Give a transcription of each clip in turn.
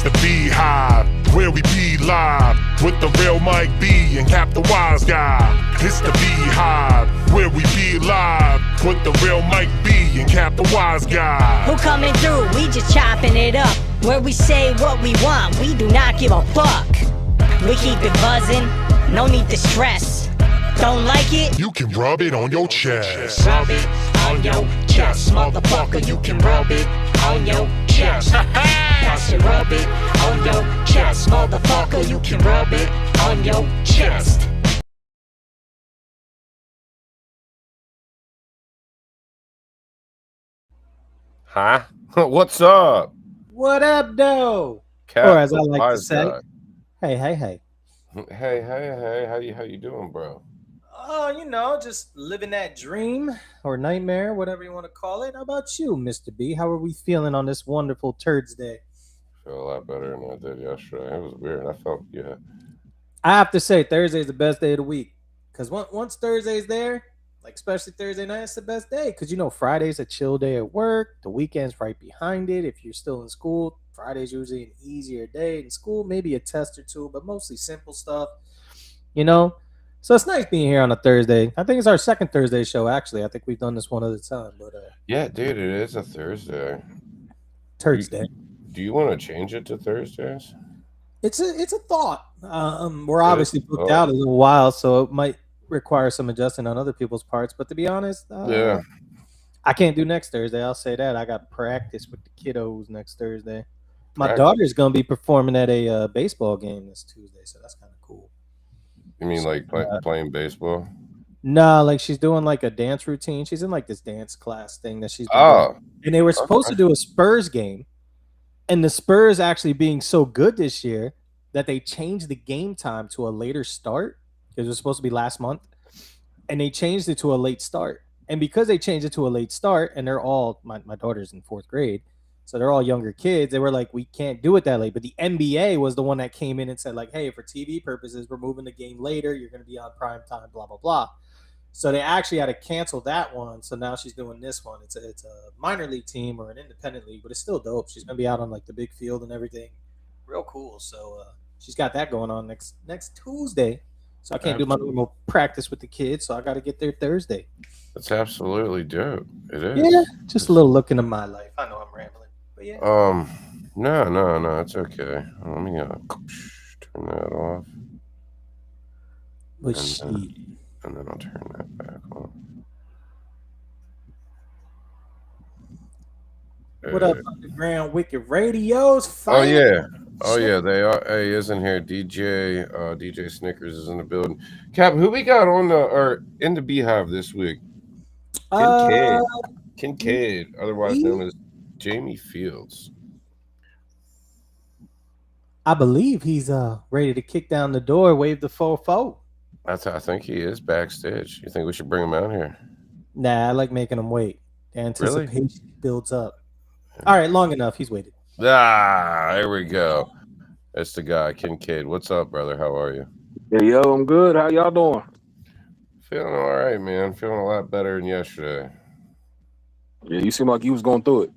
It's the BeeHive, where we be live with the real Mike B and Cap the Wise Guy. It's the BeeHive, where we be live with the real Mike B and Cap the Wise Guy. Who coming through? We just chopping it up. Where we say what we want, we do not give a fuck. We keep it buzzing, no need to stress. Don't like it? You can rub it on your chest. Rub it on your chest, motherfucker. You can rub it on your chest. I said rub it on your chest, motherfucker. You can rub it on your chest. Huh? What's up? What up, though? Cap, Or as I like to say, guy. hey. Hey, how you doing, bro? Oh, you know, just living that dream or nightmare, whatever you want to call it. How about you, Mr. B? How are we feeling on this wonderful Thursday? Feel a lot better than I did yesterday. It was weird. I felt I have to say, Thursday's the best day of the week. Because once Thursday's there, like especially Thursday night, it's the best day. Because, you know, Friday's a chill day at work. The weekend's right behind it. If you're still in school, Friday's usually an easier day in school. Maybe a test or two, but mostly simple stuff, you know? So it's nice being here on a Thursday. I think it's our second Thursday show, actually. I think we've done this one at a time. But yeah, dude, it is a Thursday. Thursday. Do you want to change it to Thursdays? It's a thought. We're obviously booked out a little while, so it might require some adjusting on other people's parts. But to be honest, yeah, I can't do next Thursday. I'll say that. I got practice with the kiddos next Thursday. My daughter's gonna be performing at a baseball game this Tuesday, so that's kind of cool. You mean like playing baseball? Nah, like she's doing like a dance routine. She's in like this dance class thing that she's doing. Oh, and they were supposed to do a Spurs game, and the Spurs actually being so good this year that they changed the game time to a later start because it was supposed to be last month, and they changed it to a late start. And because they changed it to a late start, and they're all my daughter's in 4th grade, so they're all younger kids. They were like, we can't do it that late. But the NBA was the one that came in and said, like, hey, for TV purposes, we're moving the game later. You're going to be on prime time, blah, blah, blah. So they actually had to cancel that one. So now she's doing this one. It's a minor league team or an independent league, but it's still dope. She's going to be out on like the big field and everything. Real cool. So she's got that going on next Tuesday. So I can't do my normal practice with the kids. So I got to get there Thursday. That's absolutely dope. It is. Yeah, just a little look into my life. I know I'm rambling. Yeah. No, it's okay. Let me turn that off. And then I'll turn that back on. What up, Underground Wicked Radios? Oh yeah, they are. Hey, isn't here? DJ Snickers is in the building. Cap, who we got on in the BeeHive this week? Kincaid, otherwise known as Jamie Fields. I believe he's ready to kick down the door, wave the 4-4. I think he is backstage. You think we should bring him out here? Nah, I like making him wait. The anticipation builds up. All right, long enough. He's waited. There we go. That's the guy, Kincaid. What's up, brother? How are you? Hey, yo, I'm good. How y'all doing? Feeling all right, man. Feeling a lot better than yesterday. Yeah, you seem like you was going through it.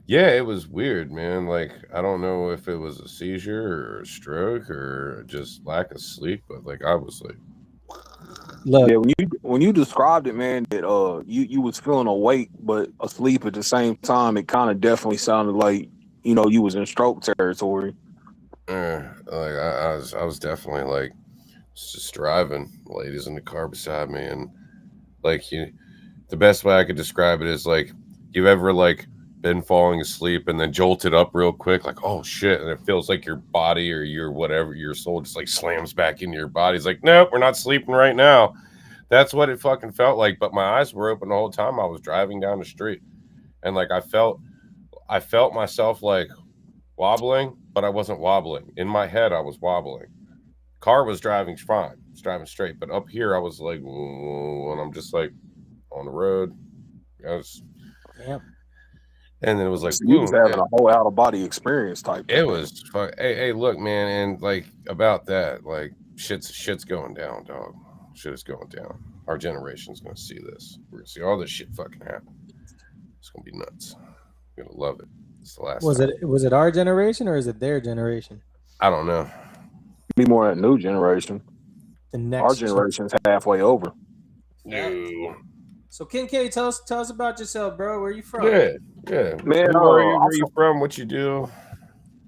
Yeah, it was weird, man. Like, I don't know if it was a seizure or a stroke or just lack of sleep, but like I was like, look. Yeah, when you described it, man, that you was feeling awake but asleep at the same time, it kind of definitely sounded like, you know, you was in stroke territory. Like I was definitely like just driving, ladies in the car beside me, and like the best way I could describe it is like you've ever like been falling asleep and then jolted up real quick, like, oh shit, and it feels like your body or your whatever, your soul just like slams back into your body. It's like, nope, we're not sleeping right now. That's what it fucking felt like. But my eyes were open the whole time I was driving down the street, and like I felt myself like wobbling, but I wasn't wobbling. In my head I was wobbling. Car was driving fine, it's driving straight, but up here I was like, and I'm just like on the road. Damn. And then it was like, you was having a whole out of body experience type. It was fun. Hey, look, man, and like about that, like shit's going down, dog. Shit is going down. Our generation's gonna see this. We're gonna see all this shit fucking happen. It's gonna be nuts. You're gonna love it. It's the last Was time. it our generation or is it their generation? I don't know. Be more that new generation. The next Our generation's halfway over. No. So Kincaid, tell us about yourself, bro. Where you from? Yeah. Man, Who are you? Where you from? What you do?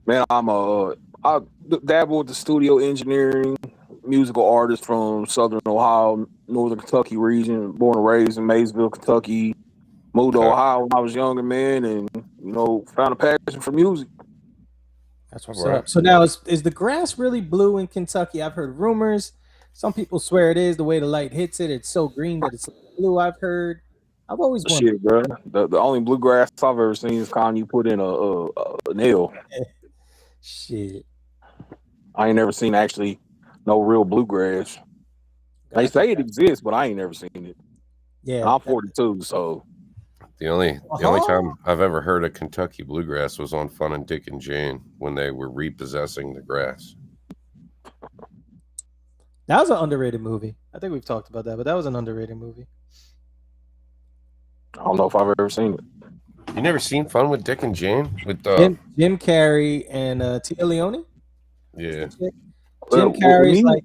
Man, I dabble with the studio engineering, musical artist from Southern Ohio, Northern Kentucky region. Born and raised in Maysville, Kentucky. Moved to Okay. Ohio when I was younger, man, and found a passion for music. That's what's Right. up. So now is the grass really blue in Kentucky? I've heard rumors. Some people swear it is. The way the light hits it, it's so green that it's blue. I've heard. I've always wondered. Shit, bro. The only bluegrass I've ever seen is kind you put in a nail. Shit. I ain't never seen actually no real bluegrass. They say it exists, but I ain't never seen it. Yeah. I'm 42, so The only time I've ever heard of Kentucky bluegrass was on Fun and Dick and Jane when they were repossessing the grass. That was an underrated movie. I think we've talked about that, but that was an underrated movie. I don't know if I've ever seen it. You never seen Fun with Dick and Jane with Jim Carrey and Tia Leone? yeah. Jim Carrey's like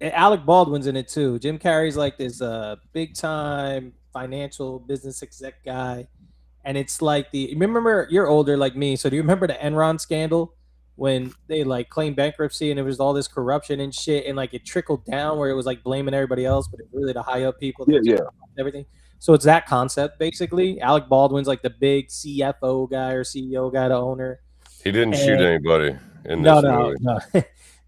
Alec Baldwin's in it too. Jim Carrey's like this big time financial business exec guy, and it's like remember, you're older like me, so do you remember the Enron scandal when they like claimed bankruptcy and it was all this corruption and shit, and like it trickled down where it was like blaming everybody else, but it really the high up people everything. So it's that concept basically. Alec Baldwin's like the big CFO guy or CEO guy, the owner. He didn't shoot anybody in this movie. No.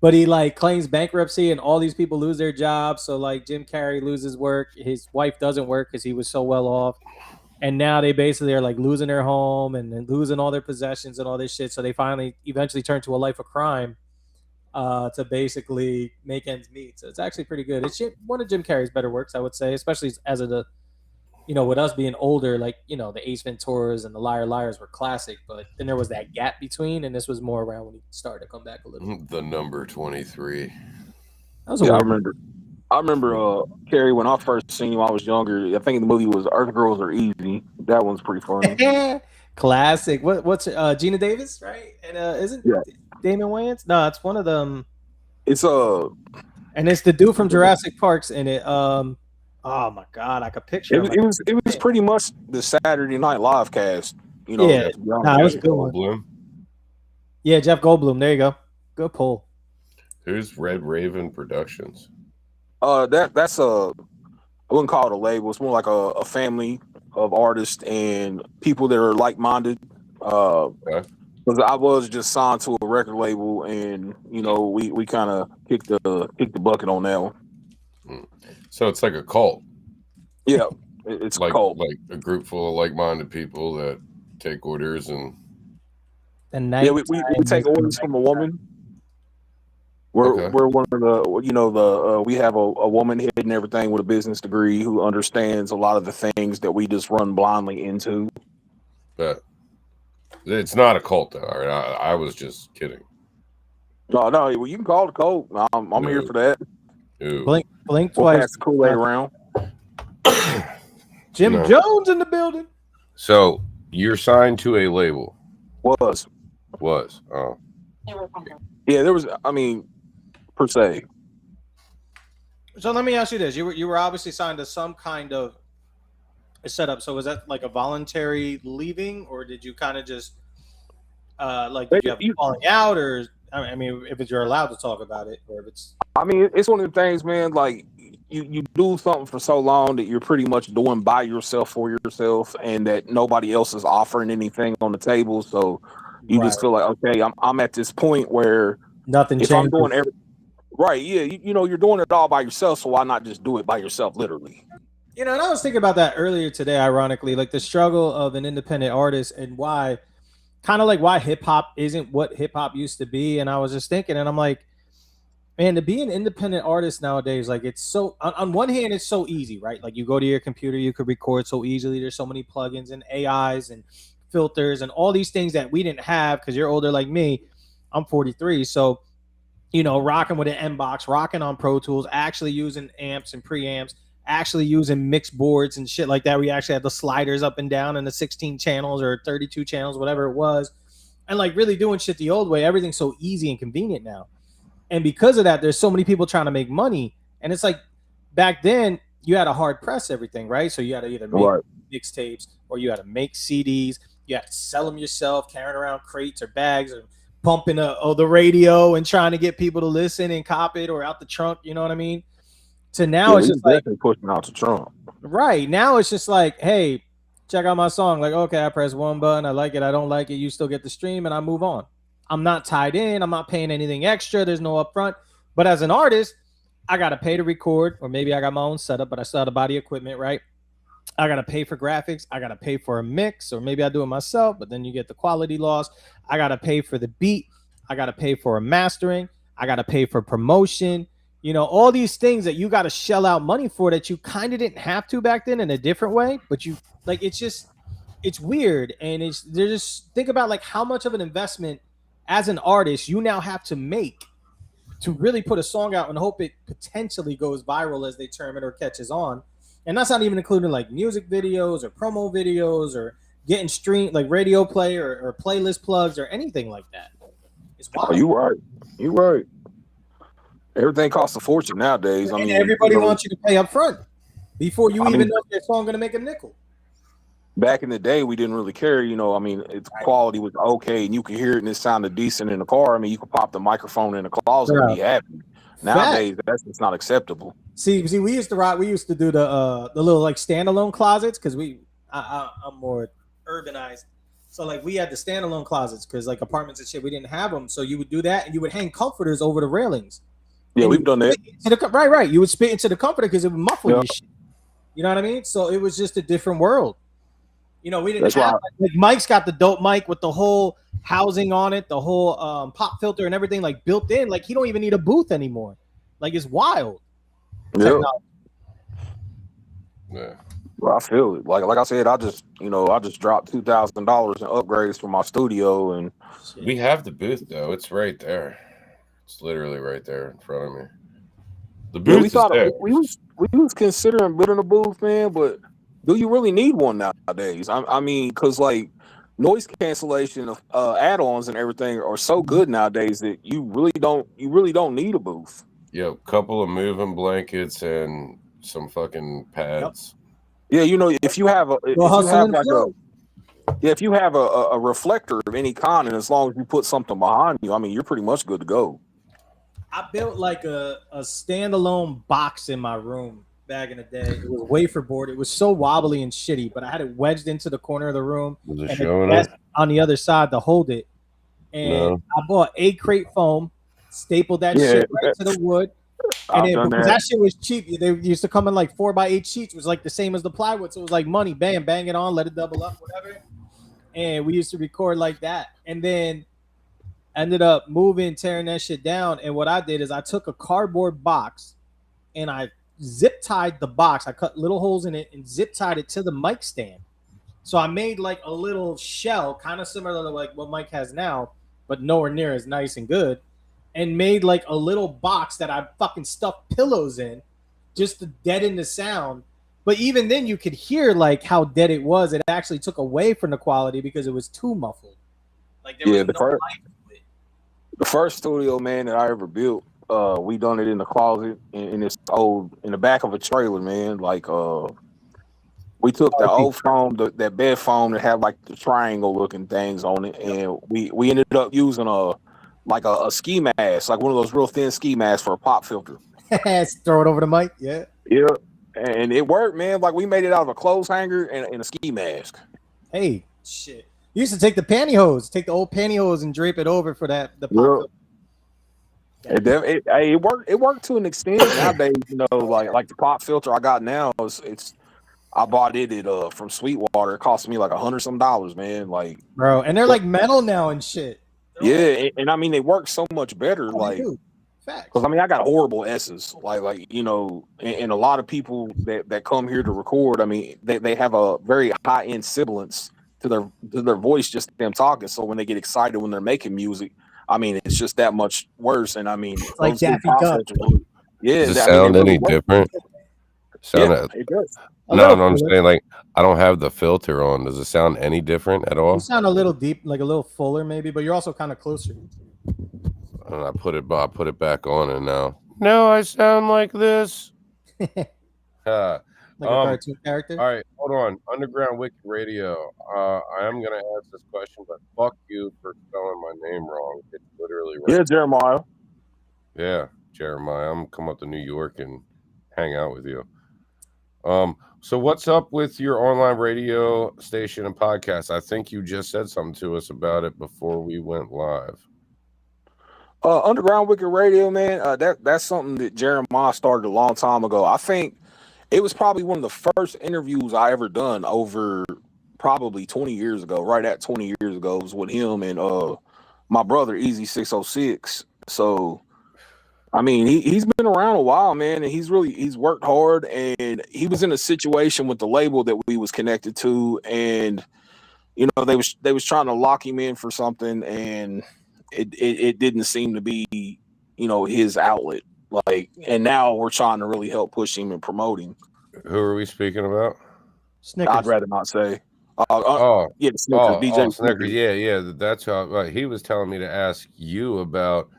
But he like claims bankruptcy and all these people lose their jobs. So like Jim Carrey loses work. His wife doesn't work because he was so well off. And now they basically are like losing their home and losing all their possessions and all this shit. So they eventually turn to a life of crime to basically make ends meet. So it's actually pretty good. It's one of Jim Carrey's better works, I would say, especially as of the, with us being older, like, the Ace Venturas and the Liars were classic, but then there was that gap between, and this was more around when he started to come back a little. The number 23. That was I remember Carrie, when I first seen you, I was younger. I think the movie was Earth Girls Are Easy. That one's pretty funny. Classic. What's Gina Davis, right? And isn't Damon Wayans? No, it's one of them. It's and it's the dude from Jurassic Park's in it. Oh my god, I could picture it was pretty much the Saturday Night Live cast. It was a good one. Yeah, Jeff Goldblum. There you go. Good pull. Who's Red Raven Productions? That's I wouldn't call it a label. It's more like a family of artists and people that are like-minded. Because I was just signed to a record label, and we kind of kicked the bucket on that one. So it's like a cult. Yeah, it's like, a cult. Like a group full of like-minded people that take orders and. We take orders from a woman. We're one of the we have a woman heading everything with a business degree who understands a lot of the things that we just run blindly into. But it's not a cult, though. All right? I was just kidding. No. Well, you can call it a cult. I'm here for that. Ew. Blink twice. Pass the Kool-Aid around. Jim Jones in the building. So you're signed to a label. Was. Oh. Yeah, there was. Per se. So let me ask you this: you were obviously signed to some kind of a setup. So was that like a voluntary leaving, or did you kind of just did you have falling out, or if you're allowed to talk about it, or if it's. It's one of the things, man. Like you do something for so long that you're pretty much doing by yourself for yourself, and that nobody else is offering anything on the table. So you just feel like, okay, I'm at this point where nothing changes. I'm doing right, yeah, you're doing it all by yourself. So why not just do it by yourself, literally? And I was thinking about that earlier today. Ironically, like the struggle of an independent artist and why hip hop isn't what hip hop used to be. And I was just thinking, and I'm like, man, to be an independent artist nowadays, like it's so, on one hand, it's so easy, right? Like you go to your computer, you could record so easily. There's so many plugins and AIs and filters and all these things that we didn't have because you're older like me. I'm 43. So, rocking with an M-Box, rocking on Pro Tools, actually using amps and preamps, actually using mix boards and shit like that. We actually had the sliders up and down and the 16 channels or 32 channels, whatever it was. And like really doing shit the old way. Everything's so easy and convenient now. And because of that, there's so many people trying to make money. And it's like back then you had to hard press everything, right? So you had to either make mixtapes or you had to make CDs. You had to sell them yourself, carrying around crates or bags or pumping the radio and trying to get people to listen and cop it or out the trunk. You know what I mean? So now it's just like pushing out the trunk. Right. Now it's just like, hey, check out my song. Like, okay, I press one button. I like it. I don't like it. You still get the stream and I move on. I'm not tied in. I'm not paying anything extra. There's no upfront. But as an artist, I got to pay to record, or maybe I got my own setup, but I still have the body equipment, right? I got to pay for graphics. I got to pay for a mix, or maybe I do it myself, but then you get the quality loss. I got to pay for the beat. I got to pay for a mastering. I got to pay for promotion. You know, all these things that you got to shell out money for that you kind of didn't have to back then in a different way, but you like, it's weird. And they're just think about like how much of an investment as an artist you now have to make to really put a song out and hope it potentially goes viral, as they term it, or catches on. And that's not even including like music videos or promo videos or getting streamed like radio play or playlist plugs or anything like that. It's wild. Oh, you right. Everything costs a fortune nowadays. I mean, everybody wants you to pay up front before you even know if their song going to make a nickel. Back in the day, we didn't really care. You know, I mean, its quality was okay, and you could hear it, and it sounded decent in the car. I mean, you could pop the microphone in the closet and be happy. Nowadays, that's just not acceptable. See, we used to do the little like standalone closets because I'm more urbanized. So like we had the standalone closets because like apartments and shit, we didn't have them. So you would do that, and you would hang comforters over the railings. Yeah, we've done that. Right. You would spit into the comforter because it would muffle your shit. You know what I mean? So it was just a different world. You know, we didn't have like Mike's got the dope mic with the whole housing on it, the whole pop filter and everything like built in. Like he don't even need a booth anymore. Like it's wild. Yeah. Well, I feel it. Like I said, I just dropped $2,000 in upgrades for my studio, and we have the booth though. It's right there. It's literally right there in front of me. The booth is there. We was considering building a booth, man, but do you really need one nowadays? I mean, because like noise cancellation of add-ons and everything are so good nowadays that you really don't need a booth. Yeah, couple of moving blankets and some fucking pads. Yeah, you know, if you have a reflector of any kind, and as long as you put something behind you, I mean, you're pretty much good to go. I built like a standalone box in my room back in the day. It was wafer board. It was so wobbly and shitty, but I had it wedged into the corner of the room and the desk on the other side to hold it. And I bought 8 crate foam, stapled that shit right to the wood. And then, because that shit was cheap, they used to come in like 4x8 sheets, was like the same as the plywood. So it was like money, bam, bang it on, let it double up, whatever. And we used to record like that. And then ended up tearing that shit down. And what I did is I took a cardboard box and I zip tied the box. I cut little holes in it and zip tied it to the mic stand. So I made like a little shell, kind of similar to like what Mike has now, but nowhere near as nice and good. And made like a little box that I fucking stuffed pillows in just to deaden the sound. But even then you could hear like how dead it was. It actually took away from the quality because it was too muffled. Like there was no life to it. The first studio, man, that I ever built, we done it in the closet in this in the back of a trailer, man. Like we took the old foam, that bed foam that had like the triangle looking things on it, and we ended up using a ski mask, like one of those real thin ski masks for a pop filter. Throw it over the mic, yeah. And it worked, man. Like we made it out of a clothes hanger and a ski mask. Hey, shit. You used to take the old pantyhose and drape it over for the pop filter. It worked. It worked to an extent. Nowadays, you know, like the pop filter I got now I bought it from Sweetwater. It cost me like $100 some, man. Like, bro, and they're like metal now and shit. And I mean they work so much better. Because I mean I got horrible S's. Like you know, and a lot of people that come here to record, I mean they have a very high end sibilance to their voice, just them talking. So when they get excited when they're making music, I mean it's just that much worse. And I mean it's like Daffy Duck. Does it sound any different? Sound it does. no, I'm saying like I don't have the filter on. Does it sound any different at all? You sound a little deep, like a little fuller, maybe, but you're also kind of closer. And I put it back on, and now I sound like this. Like a cartoon character. All right, hold on. Underground Wicked Radio. I am gonna ask this question, but fuck you for spelling my name wrong. It's literally right. Yeah, Jeremiah. Yeah, Jeremiah. I'm gonna come up to New York and hang out with you. So what's up with your online radio station and podcast? I think you just said something to us about it before we went live. Underground Wicked Radio, man. That's something that Jeremiah started a long time ago. I think it was probably one of the first interviews I ever done over probably 20 years ago. Right at 20 years ago, it was with him and my brother Easy 606. So I mean, he's been around a while, man, and he's worked hard, and he was in a situation with the label that we was connected to, and you know they was trying to lock him in for something, and it didn't seem to be, you know, his outlet. Like, and now we're trying to really help push him and promote him. Who are we speaking about? Snickers. I'd rather not say. Yeah, Snickers, DJ Snickers. Yeah. That's how he was telling me to ask you about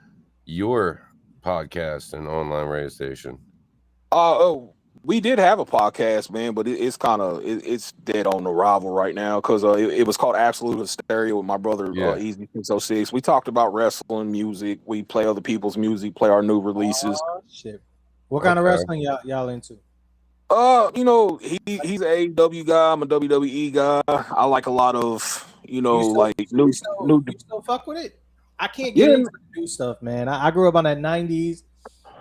your podcast and online radio station. We did have a podcast, man, but it's kind of it's dead on arrival right now because it was called Absolute Hysteria with my brother Easy 606. We talked about wrestling, music. We play other people's music, play our new releases. Shit. What kind of wrestling y'all into? You know, he's an AEW guy. I'm a WWE guy. I like a lot of, you know, you still fuck with it? I can't get into the new stuff, man. I grew up on that 90s,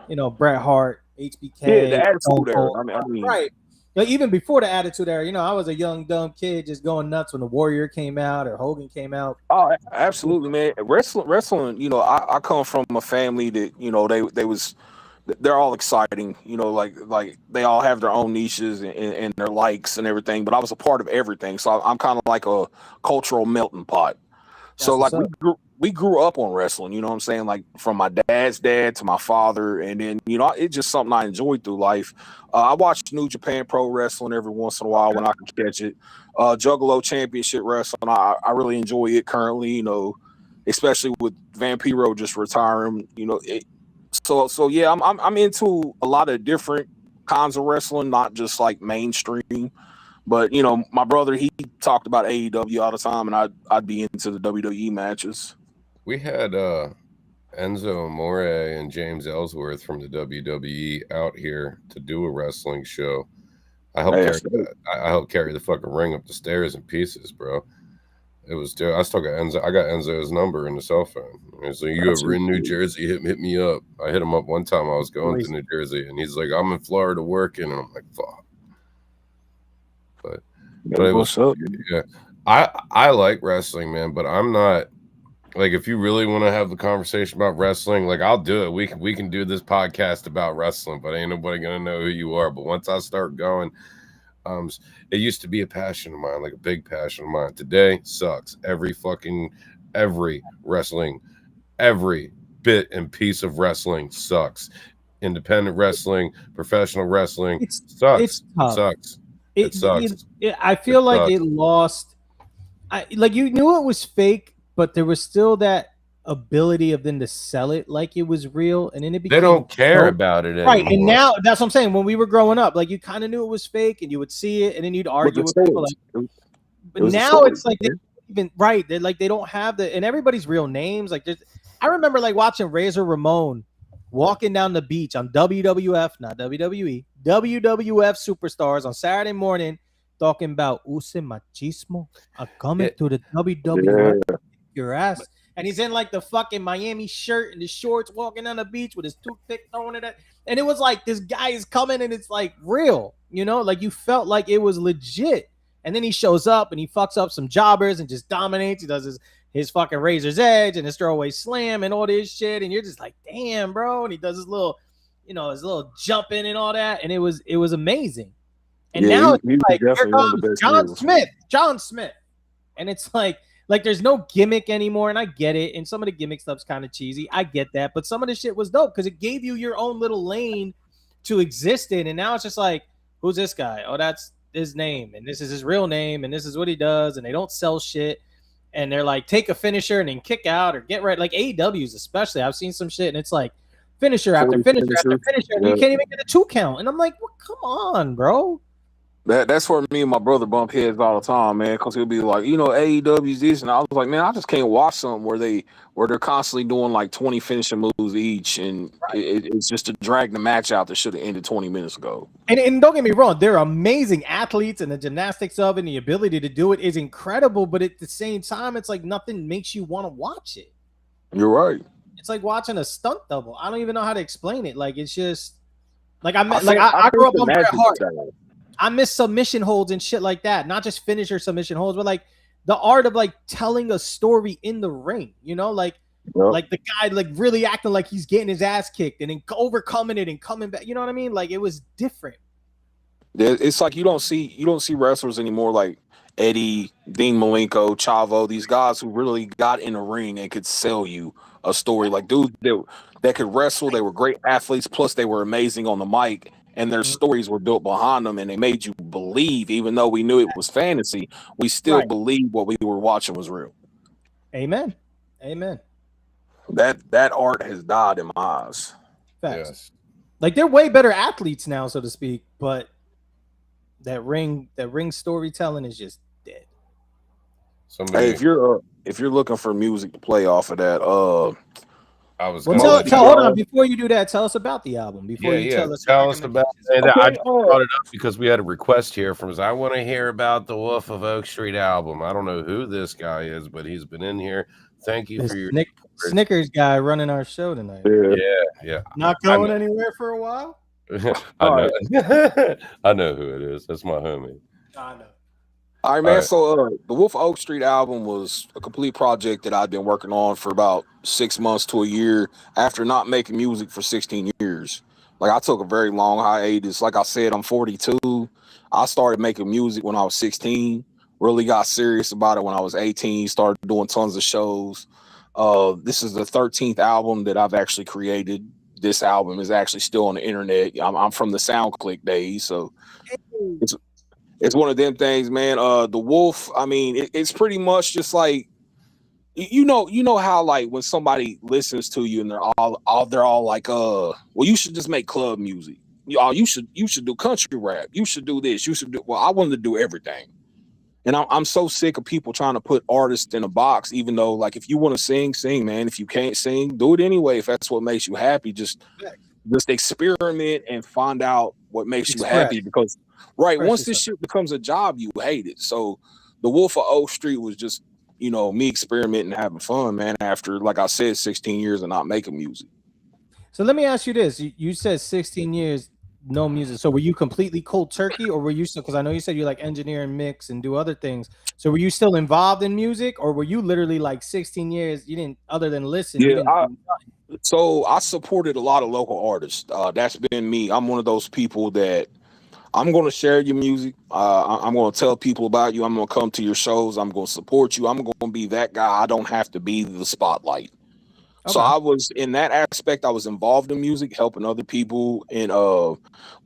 you know, Bret Hart, HBK. Yeah, the Attitude Era. I mean, right. Like, even before the Attitude Era, you know, I was a young, dumb kid just going nuts when the Warrior came out or Hogan came out. Oh, absolutely, man. Wrestling, you know, I come from a family that, you know, they're all exciting, you know, like they all have their own niches and their likes and everything, but I was a part of everything. So I'm kind of like a cultural melting pot. So like we grew up on wrestling, you know what I'm saying? Like from my dad's dad to my father. And then, you know, it's just something I enjoyed through life. I watch New Japan Pro Wrestling every once in a while when I can catch it. Juggalo Championship Wrestling, I really enjoy it currently, you know, especially with Vampiro just retiring, you know. So yeah, I'm into a lot of different kinds of wrestling, not just like mainstream. But, you know, my brother, he talked about AEW all the time, and I'd be into the WWE matches. We had Enzo Amore and James Ellsworth from the WWE out here to do a wrestling show. I helped carry the fucking ring up the stairs in pieces, bro. It was I still got Enzo. I got Enzo's number in the cell phone. So you ever in New Jersey, hit me up. I hit him up one time. I was going to New Jersey, and he's like, "I'm in Florida working," and I'm like, "Fuck." But it was, yeah. I like wrestling, man, but I'm not like, if you really want to have the conversation about wrestling, like, I'll do it. We can do this podcast about wrestling, but ain't nobody gonna know who you are. But once I start going, it used to be a passion of mine, like a big passion of mine. Today sucks. Every wrestling, every bit and piece of wrestling sucks. Independent wrestling, professional wrestling sucks. It's tough. It sucks. It sucks. I feel like it lost. Like, you knew it was fake, but there was still that ability of them to sell it like it was real, and then it became, they don't care about it anymore. Right, and now that's what I'm saying. When we were growing up, like, you kind of knew it was fake, and you would see it, and then you'd argue with people. Like, but now it's like they don't have the, and everybody's real names. Like, I remember like watching Razor Ramon walking down the beach on WWF, not WWE, WWF Superstars on Saturday morning, talking about Use Machismo. I'm coming to the WWF. Yeah. Your ass. And he's in like the fucking Miami shirt and the shorts, walking down the beach with his toothpick throwing it at. And it was like, this guy is coming and it's like real, you know, like you felt like it was legit. And then he shows up and he fucks up some jobbers and just dominates. He does his fucking Razor's Edge and his throwaway slam and all this shit. And you're just like, damn, bro. And he does his little, you know, his little jumping and all that. And it was amazing. And now it's like, here comes John Smith. And it's like there's no gimmick anymore. And I get it. And some of the gimmick stuff's kind of cheesy. I get that. But some of the shit was dope because it gave you your own little lane to exist in. And now it's just like, who's this guy? Oh, that's his name, and this is his real name, and this is what he does, and they don't sell shit. And they're like, take a finisher and then kick out or get right. Like AEWs, especially. I've seen some shit, and it's like finisher after finisher after finisher. And you can't even get a 2 count. And I'm like, well, come on, bro. That's where me and my brother bump heads all the time, man. Because he'll be like, AEW's this, and I was like, man, I just can't watch something where they're constantly doing like 20 finishing moves each, and it's just to drag the match out that should have ended 20 minutes ago. And don't get me wrong, they're amazing athletes, and the gymnastics of it and the ability to do it is incredible. But at the same time, it's like nothing makes you want to watch it. You're right. It's like watching a stunt double. I don't even know how to explain it. Like it's just like I grew up on Bret Hart. I miss submission holds and shit like that. Not just finisher submission holds, but like the art of like telling a story in the ring, like the guy like really acting like he's getting his ass kicked and then overcoming it and coming back. You know what I mean? Like it was different. It's like you don't see wrestlers anymore like Eddie, Dean Malenko, Chavo, these guys who really got in the ring and could sell you a story. Like dudes that could wrestle, they were great athletes, plus they were amazing on the mic. And their stories were built behind them, and they made you believe, even though we knew it was fantasy, we still believed what we were watching was real. Amen. That art has died in my eyes. Facts. Yes. Like they're way better athletes now, so to speak, but that ring storytelling is just dead. Hey, if you're looking for music to play off of that, hold on before you do that. Tell us about the album. Tell us about it. Okay, I just brought it up because we had a request here from us. I want to hear about the Wolf of Oak Street album. I don't know who this guy is, but he's been in here. Thank you for your Snickers guy running our show tonight. Yeah. Not going anywhere for a while. I know. I know who it is. That's my homie. I know. All right, man. Right. So the Wolf of Oak Street album was a complete project that I've been working on for about 6 months to a year after not making music for 16 years. Like I took a very long hiatus. Like I said, I'm 42. I started making music when I was 16. Really got serious about it when I was 18. Started doing tons of shows. This is the 13th album that I've actually created. This album is actually still on the internet. I'm from the SoundClick days, so it's one of them things, man. The Wolf, I mean, it's pretty much just like you know how like when somebody listens to you and they're all like, well, you should just make club music. You should do country rap. You should do this. You should do. Well, I wanted to do everything, and I'm so sick of people trying to put artists in a box. Even though, like, if you want to sing, man. If you can't sing, do it anyway. If that's what makes you happy, just experiment and find out what makes you happy. Because once this shit becomes a job, you hate it. So the Wolf of Oak Street was just, me experimenting and having fun, man, after, like I said, 16 years of not making music. So let me ask you this. You said 16 years, no music. So were you completely cold turkey, or were you still, because I know you said you like engineer and mix and do other things. So were you still involved in music, or were you literally like 16 years, you didn't, other than listen? Yeah, so I supported a lot of local artists. That's been me. I'm one of those people that I'm going to share your music. I'm going to tell people about you. I'm going to come to your shows. I'm going to support you. I'm going to be that guy. I don't have to be the spotlight. Okay. So I was, in that aspect, I was involved in music, helping other people. And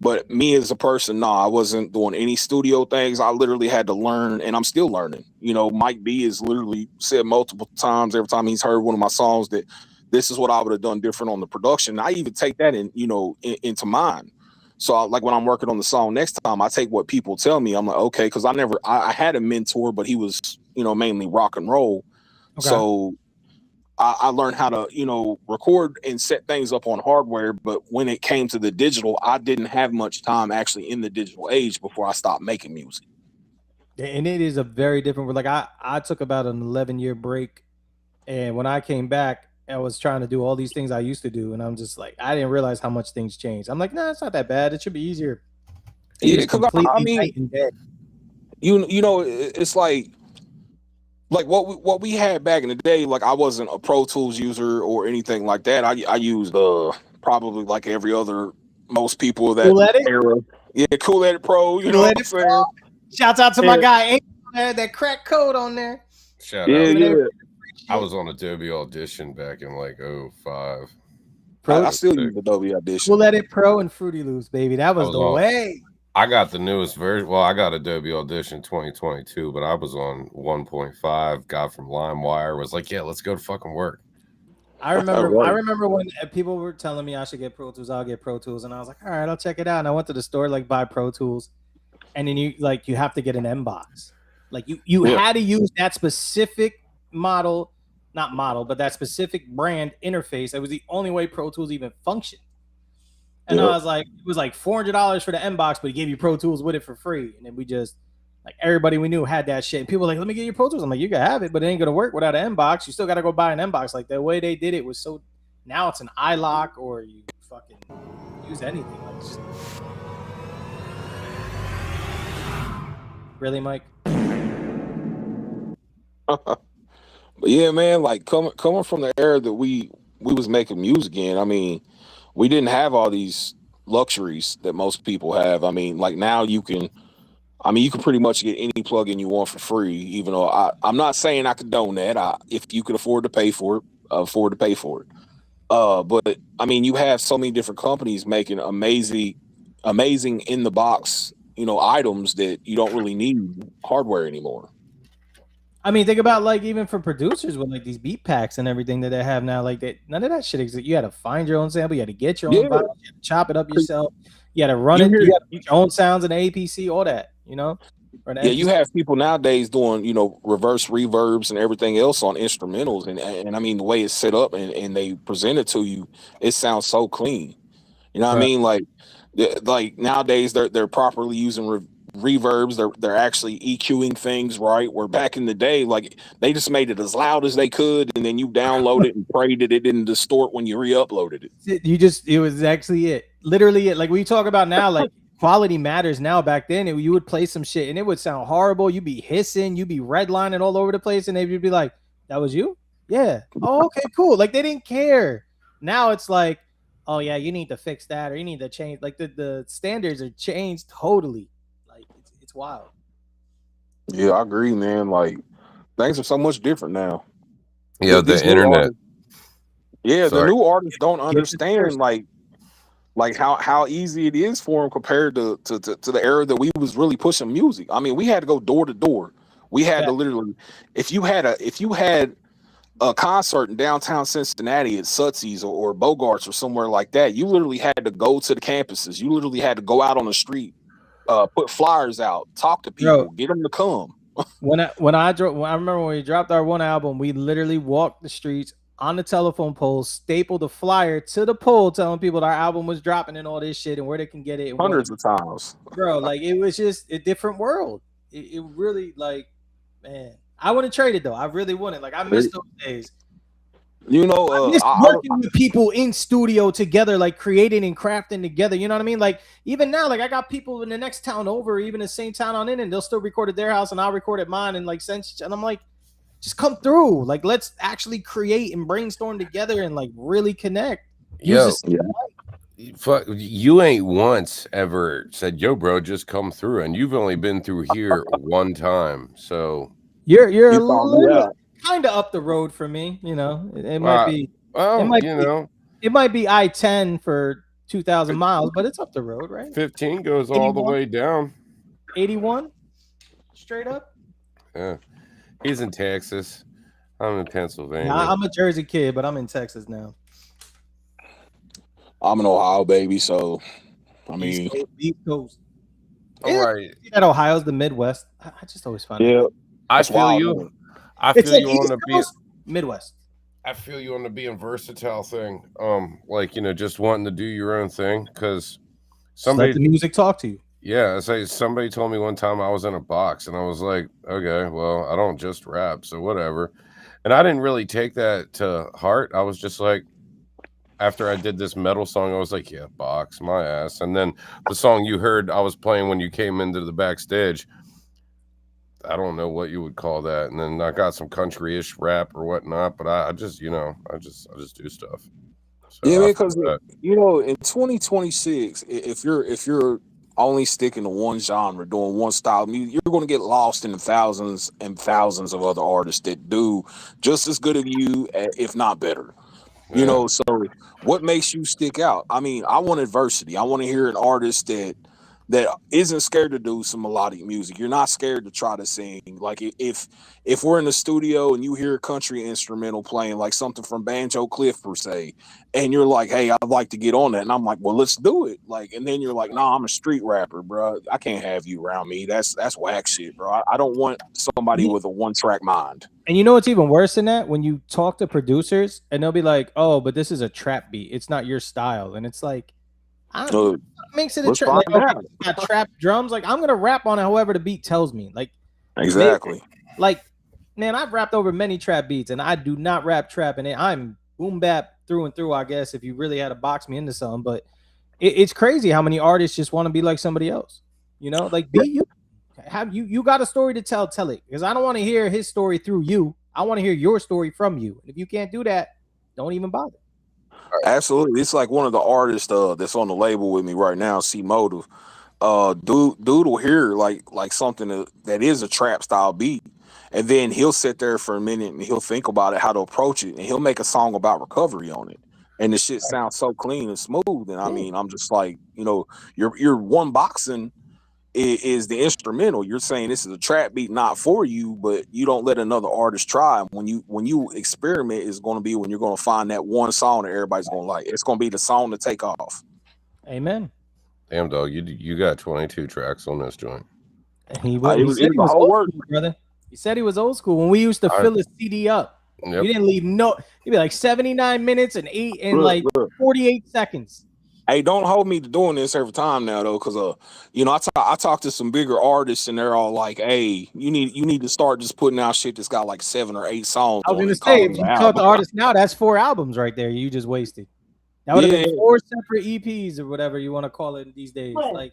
but me as a person, I wasn't doing any studio things. I literally had to learn, and I'm still learning. Mike B has literally said multiple times every time he's heard one of my songs that this is what I would have done different on the production. I even take that into mine. So like when I'm working on the song next time, I take what people tell me. I'm like, okay, because I had a mentor, but he was, mainly rock and roll. Okay. So I learned how to, record and set things up on hardware. But when it came to the digital, I didn't have much time actually in the digital age before I stopped making music. And it is a very different, like I took about an 11-year break. And when I came back, I was trying to do all these things I used to do. And I'm just like, I didn't realize how much things changed. I'm like, it's not that bad. It should be easier. Yeah, because I mean, it's like what we had back in the day. Like I wasn't a Pro Tools user or anything like that. I used probably like every other, most people of that era. Yeah, Cool Edit Pro. You know what I'm saying? Shouts out to my guy, that crack code on there. Shout out. Yeah. I was on Adobe Audition back in like 05. I still use Adobe Audition. We'll let it Pro and Fruity Loops, baby. That was the way. I got the newest version. Well, I got Adobe Audition 2022, but I was on 1.5. Got from LimeWire. Was like, yeah, let's go to fucking work. I remember Right. when people were telling me I should get Pro Tools, I'll get Pro Tools, and I was like, all right, I'll check it out. And I went to the store like buy Pro Tools, and then you have to get an M box. Like you Yeah. had to use that specific model, not model, but that specific brand interface. It was the only way Pro Tools even functioned. And I was like, it was like $400 for the M box, but he gave you Pro Tools with it for free. And then we just like everybody we knew had that shit. And people were like, let me get your Pro Tools. I'm like, you can have it, but it ain't gonna work without an M box. You still gotta go buy an M box. Like the way they did it was so. Now it's an iLock or you fucking use anything. Like, just... Really, Mike? But yeah, man, like coming from the era that we was making music in, I mean, we didn't have all these luxuries that most people have. I mean, like now you can pretty much get any plugin you want for free, even though I'm not saying I condone that. If you could afford to pay for it, but I mean, you have so many different companies making amazing in the box, items that you don't really need hardware anymore. I mean, think about like even for producers with like these beat packs and everything that they have now. Like none of that shit exists. You had to find your own sample. You had to get your own vibe. You had to chop it up yourself. You had to run it. You had to put your own sounds in the APC. All that, Yeah, you have people nowadays doing, reverse reverbs and everything else on instrumentals, and I mean the way it's set up and they present it to you, it sounds so clean. You know what I mean? Like nowadays they're properly using reverbs. They're actually EQing things right. Where back in the day, like they just made it as loud as they could, and then you download it and prayed that it didn't distort when you re-uploaded it. It was actually it. Literally it. Like we talk about now, like quality matters now. Back then, you would play some shit and it would sound horrible. You'd be hissing, you'd be redlining all over the place, and they'd be like, "That was you? Yeah. Oh, okay, cool." Like they didn't care. Now it's like, "Oh yeah, you need to fix that or you need to change." Like the standards are changed totally. Like it's wild. Yeah, I agree, man. Like things are so much different now. Yeah, the internet. The new artists don't understand like how easy it is for them compared to the era that we was really pushing music. I mean, we had to go door to door. We had to literally, if you had a concert in downtown Cincinnati at Sutsy's or Bogart's or somewhere like that, you literally had to go to the campuses. You literally had to go out on the street, put flyers out, talk to people, get them to come. When I remember when we dropped our one album, we literally walked the streets on the telephone poles, stapled a flyer to the pole telling people our album was dropping and all this shit and where they can get it. Hundreds of times. Bro, like it was just a different world. It really, like, man, I wouldn't trade it though. I really wouldn't. Like I miss those days. I miss working with people in studio together, like creating and crafting together. You know what I mean? Like even now, like I got people in the next town over, even the same town I'm in, and they'll still record at their house and I'll record at mine and like send. And I'm like, just come through. Like let's actually create and brainstorm together and like really connect. Fuck, you ain't once ever said, "Yo, bro, just come through," and you've only been through here one time. So you're kind of up the road for me. It might be. Well, it might be I-10 for 2,000 miles, but it's up the road, right? 15 goes 81? All the way down. 81, straight up. Yeah, he's in Texas. I'm in Pennsylvania. I'm a Jersey kid, but I'm in Texas now. I'm an Ohio baby, so I mean, East Coast. All right. That Ohio's the Midwest. I just always find it. I feel you. I feel you on the Midwest. I feel you on the being versatile thing. Just wanting to do your own thing because let the music talk to you. Yeah, somebody told me one time I was in a box, and I was like, okay, well, I don't just rap, so whatever. And I didn't really take that to heart. I was just like, after I did this metal song, I was like, yeah, box my ass. And then the song you heard I was playing when you came into the backstage, I don't know what you would call that. And then I got some country-ish rap or whatnot, but I just do stuff. So yeah, because in 2026, if you're only sticking to one genre, doing one style of music, you're going to get lost in the thousands and thousands of other artists that do just as good as you, if not better. Yeah. So what makes you stick out? I mean, I want adversity. I want to hear an artist that that isn't scared to do some melodic music. You're not scared to try to sing. Like if we're in the studio and you hear a country instrumental playing, like something from Banjo Cliff per se, and you're like, hey, I'd like to get on that, and I'm like, well, let's do it. Like, and then you're like, no, I'm a street rapper, bro. I can't have you around me. That's whack shit, bro. I don't want somebody with a one-track mind. And you know what's even worse than that? When you talk to producers and they'll be like, oh, but this is a trap beat. It's not your style. And it's like, makes it a trap. Like, okay, got trap drums. Like, I'm gonna rap on it however the beat tells me. Like, exactly. Like, man, I've rapped over many trap beats, and I do not rap trap, and I'm boom bap through and through. I guess if you really had to box me into something, but it's crazy how many artists just want to be like somebody else. You know, like you got a story to tell it, because I don't want to hear his story through you. I want to hear your story from you. And if you can't do that, don't even bother. Absolutely. It's like one of the artists that's on the label with me right now, C Motive. Dude will hear like something that is a trap style beat, and then he'll sit there for a minute and he'll think about it, how to approach it, and he'll make a song about recovery on it. And the shit sounds so clean and smooth. And I mean, I'm just like, you know, your one boxing is the instrumental. You're saying this is a trap beat, not for you, but you don't let another artist try. When you experiment, is going to be when you're going to find that one song that everybody's going to like. It's going to be the song to take off. Amen. Damn, dog, you got 22 tracks on this joint. He said he was old school, brother. He said he was old school. When we used to fill a CD up, you didn't leave no. You'd be like 79 minutes and 48 seconds. Hey, don't hold me to doing this every time now, though, because you know, I talk to some bigger artists and they're all like, "Hey, you need to start just putting out shit that's got like 7 or 8 songs." I was gonna say, if you cut the artist now, that's 4 albums right there. You just wasted. That would have been 4 separate EPs or whatever you want to call it these days. Like,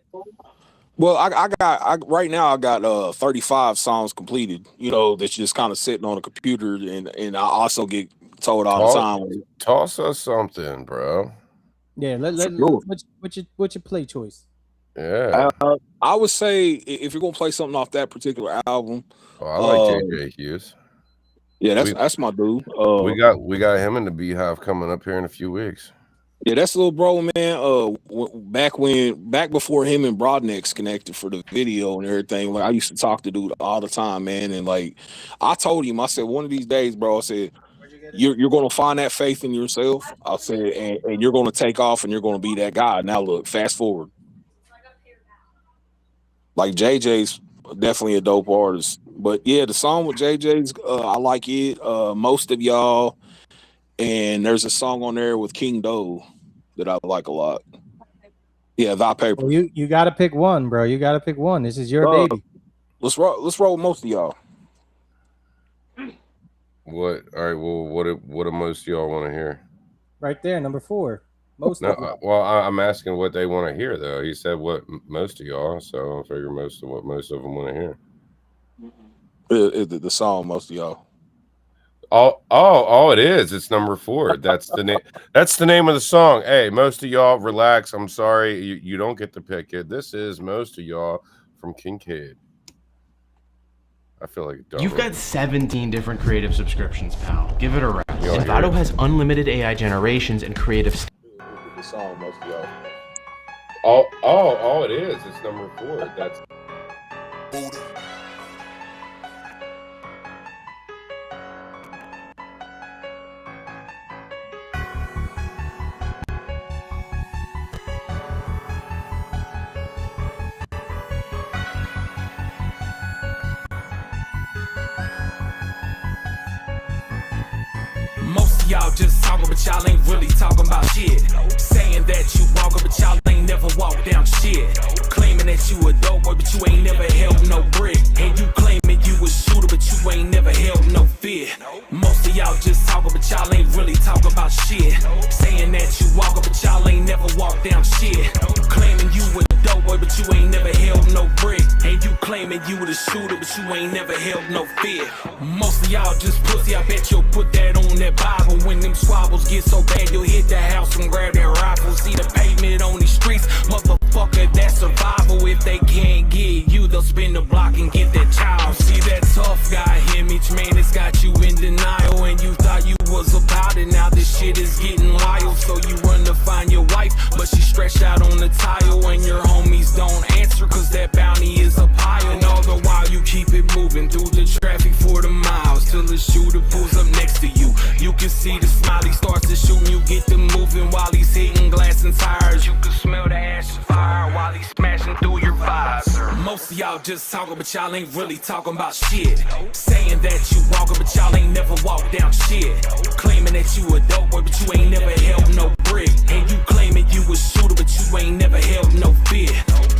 well, I right now I got 35 songs completed. You know, that's just kind of sitting on a computer, and I also get told all the time. Toss us something, bro. Yeah, what's your play choice? Yeah, I would say if you're gonna play something off that particular album, I like JJ Hughes. Yeah, that's my dude. We got him in the BeeHive coming up here in a few weeks. Yeah, that's little bro, man. Back before him and Broadnex connected for the video and everything, like I used to talk to dude all the time, man. And like I told him, I said, one of these days, bro, I said, you're going to find that faith in yourself. I said, and you're going to take off and you're going to be that guy. Now look, fast forward. Like JJ's definitely a dope artist. But yeah, the song with JJ's, I like it. Most of y'all. And there's a song on there with King Doe that I like a lot. Yeah, Thy Paper. Well, you got to pick one, bro. You got to pick one. This is your baby. Let's roll with most of y'all. What? All right. Well, what do most of y'all want to hear? Right there, number 4. Most. No, well, I'm asking what they want to hear, though. He said what most of y'all, so I figure most of them want to hear. The song most of y'all. Oh, it is. It's number 4. That's the name. That's the name of the song. Hey, most of y'all, relax. I'm sorry, you don't get to pick it. This is most of y'all from Kincaid. I feel like you've got 17 different creative subscriptions, pal. Give it a rest. Envato has unlimited AI generations and creative. The song most of y'all. Oh, it is. It's number 4. That's. Y'all just talking, but y'all ain't really talking about shit. Saying that you walking, but y'all ain't never walked down shit. Claiming that you a dope boy, but you ain't never held no brick. And you claiming you a shooter, but you ain't never held no fear. Most of y'all just talking, but y'all ain't really talking about shit. Saying that you walking, but y'all ain't never walked down shit. Claiming you a dope boy, but you ain't never held no brick. And you claiming you the shooter, but you ain't never held no fear. Most of y'all just pussy, I bet you'll put that on that Bible. When them squabbles get so bad, you'll hit the house and grab that rifle. See the pavement on these streets, motherfucker, that's survival. If they can't get you, they'll spin the block and get that child. See that tough guy image, man, it's got you in denial. And you thought you was about it, now this shit is getting wild. So you run to find your wife, but she stretched out on the tile. And your homies don't answer pressure, cause that bounty is up higher. And all the while you keep it moving through the traffic for the miles, till the shooter pulls up next to you. You can see the smile, he starts to shoot, and you get to moving while he's hitting glass and tires. You can smell the ash and fire while he's smashing through your visor. Most of y'all just talking, but y'all ain't really talking about shit. Saying that you walking, but y'all ain't never walked down shit. Claiming that you a dope boy, but you ain't never held no brick. And you claiming you a shooter, but you ain't never held no fear.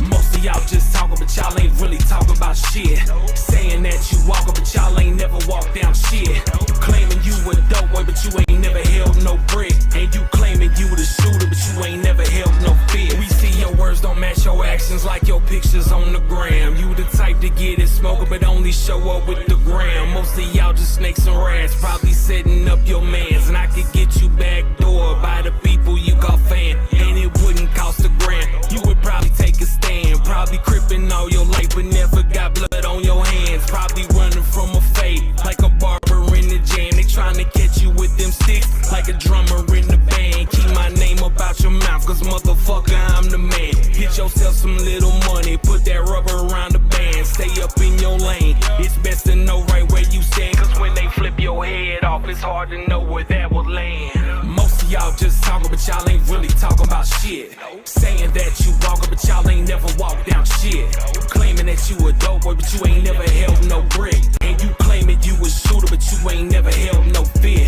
Most of y'all just talking, but y'all ain't really talking about shit. Saying that you walking, but y'all ain't never walked down shit. Claiming you a dope boy, but you ain't never held no brick. And you claiming you the shooter, but you ain't never held no fear. We see your words don't match your actions like your pictures on the gram. You the type to get it smoking, but only show up with the gram. Most of y'all just snakes and rats, probably setting up your mans. And I could get you backdoor by the people you call fan. And it wouldn't cost a grand. You would probably take a stand, probably crippin' all your life, but never got blood on your hands. Probably running from a fade, like a barber in the jam. They trying to catch you with them sticks, like a drummer in the band. Keep my name up out your mouth, cause motherfucker, I'm the man. Get yourself some little money, put that rubber around the band. Stay up in your lane, it's best to know right where you stand. Cause when they flip your head off, it's hard to know where that will land. Most of y'all just talking, but y'all ain't really talking about shit. Saying that you walking, but y'all ain't never walked down shit. Claiming that you a dope boy, but you ain't never held no brick. And you claiming you a shooter, but you ain't never held no fear.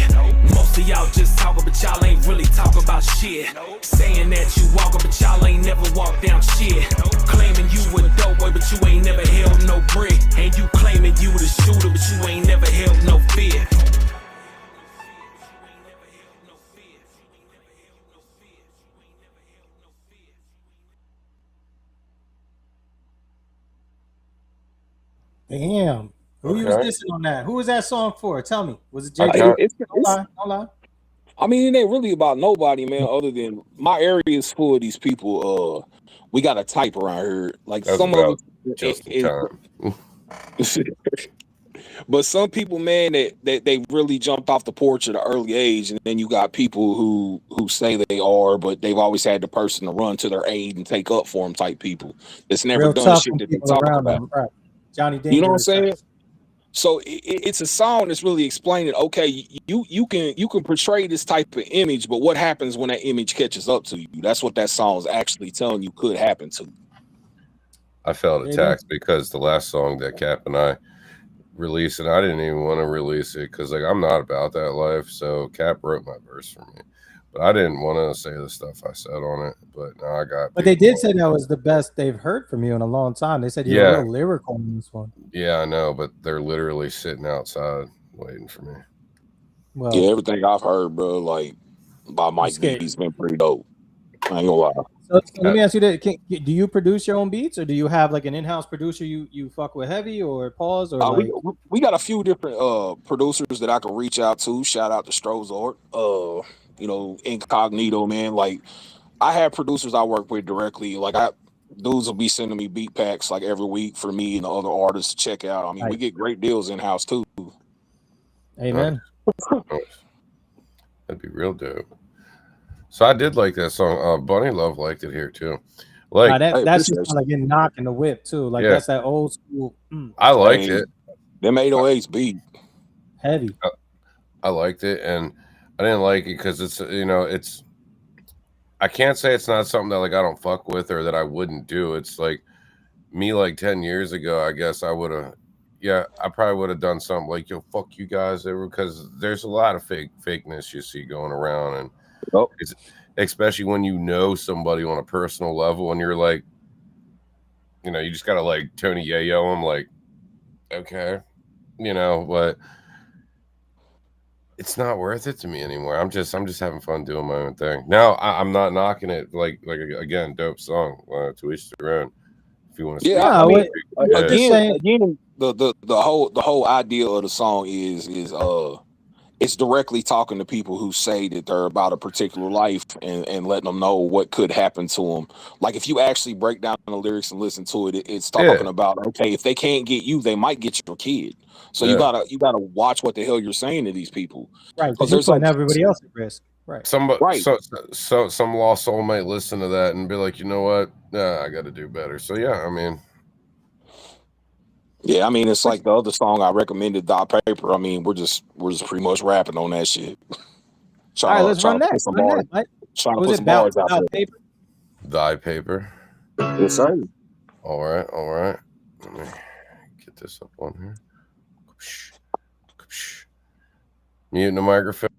Most of y'all just talking, but y'all ain't really talking about shit. Saying that you walking, but y'all ain't never walked down shit. Claiming you a dope boy, but you ain't never held no brick. And you claiming you the shooter, but you ain't never held no fear. Damn. Who you was dissing on that? Who was that song for? Tell me. Was it J. Don't lie. I mean, it ain't really about nobody, man, other than my area is full of these people. We got a type around here. Like That's some of just in time. But some people, man, that they really jumped off the porch at an early age, and then you got people who say they are, but they've always had the person to run to their aid and take up for them type people. It's never Real done shit that they talk about. Them, right. Johnny Dangerous. You know what I'm saying? So it's a song that's really explaining, okay, you can portray this type of image, but what happens when that image catches up to you? That's what that song is actually telling you could happen to you. I felt attacked because the last song that Cap and I released, and I didn't even want to release it because like I'm not about that life. So Cap wrote my verse for me, but I didn't want to say the stuff I said on it. But now I got. But they did say that was the best they've heard from you in a long time. They said you're real lyrical in this one. Yeah, I know, but they're literally sitting outside waiting for me. Well, yeah, everything I've heard, bro, like by Mike B, he's been pretty dope. I ain't gonna lie. So let me ask you this: do you produce your own beats, or do you have like an in-house producer you fuck with heavy, or pause, or like? We got a few different producers that I can reach out to. Shout out to Strozart, you know, Incognito, man. Like I have producers I work with directly. Like dudes will be sending me beat packs like every week for me and the other artists to check out. I mean, we get great deals in-house too. Amen. That'd be real dope. So I did like that song. Bunny Love liked it here too. Like that's just like getting knocked in the whip too. Like that's that old school. I liked it. Them 808s beat heavy. I liked it, and I didn't like it because it's it's. I can't say it's not something that like I don't fuck with or that I wouldn't do. It's like me like 10 years ago. I guess I would have. Yeah, I probably would have done something like yo fuck you guys because there's a lot of fakeness you see going around and. It's, especially when you know somebody on a personal level and you're like, you just gotta like Tony Yayo him like, okay, but it's not worth it to me anymore. I'm just having fun doing my own thing. Now I'm not knocking it. Like again, dope song. To each their own. If you want to, again, the whole idea of the song is it's directly talking to people who say that they're about a particular life and letting them know what could happen to them. Like if you actually break down the lyrics and listen to it, it's talking about, okay, if they can't get you, they might get your kid. So you gotta watch what the hell you're saying to these people. Right. Because you're putting everybody else at risk. Right. Some lost soul might listen to that and be like, you know what? I got to do better. So yeah, I mean, it's like the other song I recommended, "Thy Paper." I mean, we're just pretty much rapping on that shit. All right, let's run that. Trying to put some bars out there. Paper? Thy Paper. Yes, sir. All right. Let me get this up on here. Muting the microphone.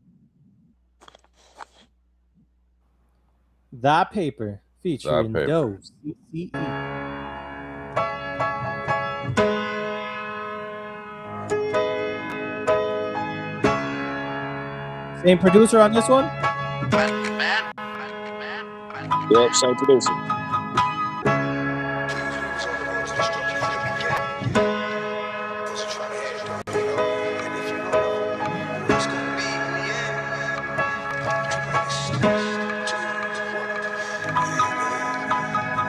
Thy Paper featuring Doe. CCE. Same producer on this one? Yep, same producer.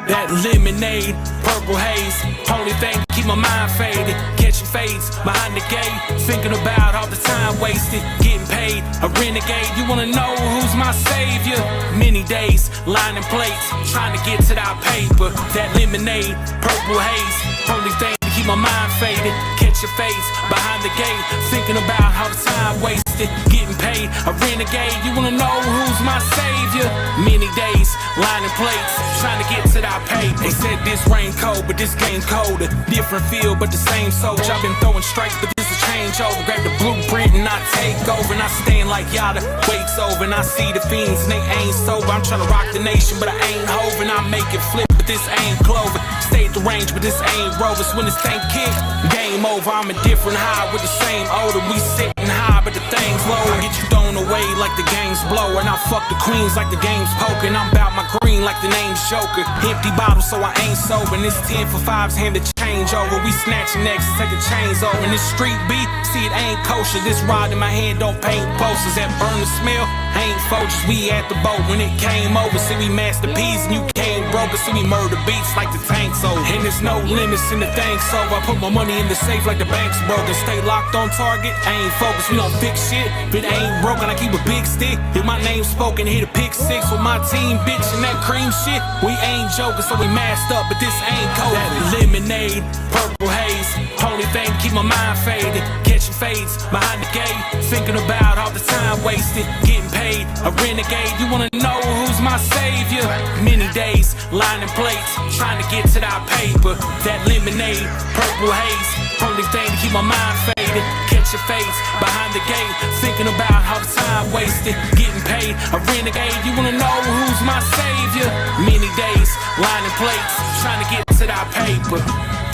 That lemonade, purple haze, only thing to keep my mind faded. Catching fades behind the gate, thinking about all the time wasted. Getting paid, a renegade. You wanna know who's my savior? Many days, lining plates, trying to get to that paper. That lemonade, purple haze, only thing to keep my mind faded. Catching fades behind the gate, thinking about all the time wasted. Getting paid, a renegade. You wanna know who's my savior? Many days, lining plates, trying to get to that paper. They said this rain cold, but this game colder. Different feel, but the same soldier. I've been throwing strikes, but this is changeover. Grab the blueprint and I take over. And I stand like Yada, waits over. And I see the fiends and they ain't sober. I'm trying to rock the nation, but I ain't hovering. I make it flip, but this ain't Clover. Stay at the range, but this ain't Rovers. When this thing kick, game over. I'm a different high with the same odor. We sitting high, but the thing's low. I get you thrown away like the game's blow. And I fuck the queens like the game's poker. And I'm about my green like the name's Joker. Empty bottle, so I ain't sober. And this 10 for 5's hand to change over. We snatching necks, taking chains over. And this street beat, see it ain't kosher. This rod in my hand don't paint posters that burn the smell. Ain't folks, we at the boat when it came over. See we masterpiece and you came broke. See we murder beats like the tank's over. And there's no limits in the thing, so I put my money in the safe like the bank's broken. Stay locked on target, I ain't focused. We don't fix shit, if it ain't broken, I keep a big stick. If my name's spoken, hit a pick six with my team, bitch, and that cream shit. We ain't joking, so we masked up, but this ain't cold. That lemonade, purple haze, only thing to keep my mind faded. Catching fades behind the gate, thinking about all the time wasted. Getting paid, a renegade. You wanna know who's my savior? Many days, lining plates, trying to get to that paper. That lemonade, purple haze, only thing to keep my mind faded. Catch your face behind the gate, thinking about how the time wasted. Getting paid, a renegade. You wanna know who's my savior? Many days, lining plates, trying to get to that paper.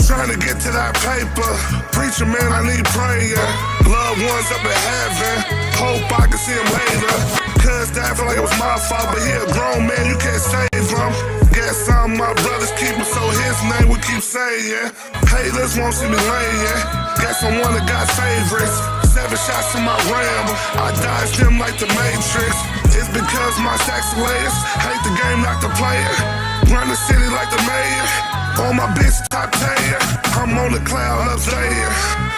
Trying to get to that paper. Preacher man, I need prayer. Loved ones up in heaven. Hope I can see him later. Cause that feel like it was my fault, but he a grown man, you can't save him. Guess some of my brothers keep him, so his name we keep saying. Haters won't see me laying. Guess I'm one that got favorites. 7 shots in my ram, I dodged them like the Matrix. It's because my sex layers hate the game, not the player. Run the city like the mayor. On my bitch top 10, I'm on the cloud up there.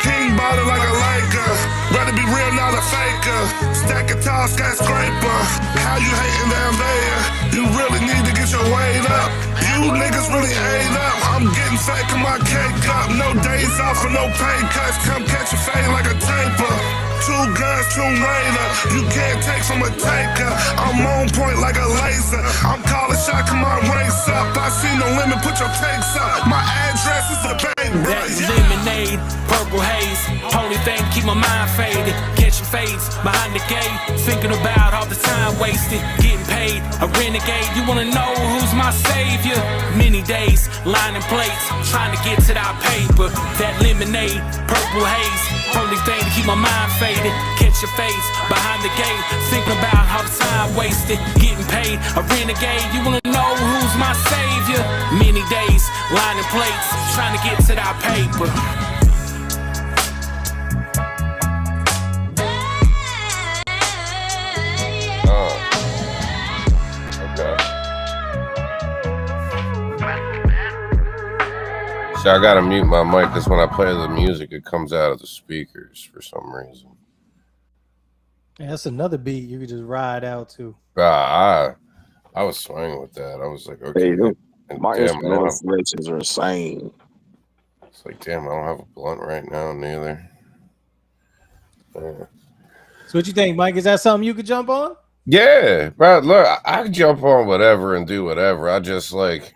King bottle like a Laker. Rather be real, not a faker. Stack a tall skyscraper. How you hating down there? You really need to get your weight up. You niggas really ate up. I'm getting fat, come my cake up. No days off and no pay cuts. Come catch a fade like a taper. 2 guns, 2 Raider. You can't take from a taker. I'm on point like a laser. I'm calling shot, come on, race up. I see no limit, put your takes up. My address is the bank, bro. That lemonade, purple haze, only thing to keep my mind faded. Catching fades behind the gate, thinking about all the time wasted. Getting paid, a renegade. You wanna know who's my savior? Many days, lining plates, trying to get to that paper. That lemonade, purple haze, only thing to keep my mind faded. Catch your face behind the gate, thinking about how the time wasted. Getting paid, a renegade. You wanna know who's my savior? Many days, lining plates, trying to get to that paper. So I gotta mute my mic because when I play the music, it comes out of the speakers for some reason. Yeah, that's another beat you could just ride out to. I was swinging with that. I was like, okay, Hey, and my damn, I don't instrumental have. selections are insane. It's like, damn, I don't have a blunt right now, neither. So what you think, Mike? Is that something you could jump on? Yeah, bro. Look, I can jump on whatever and do whatever. I just like,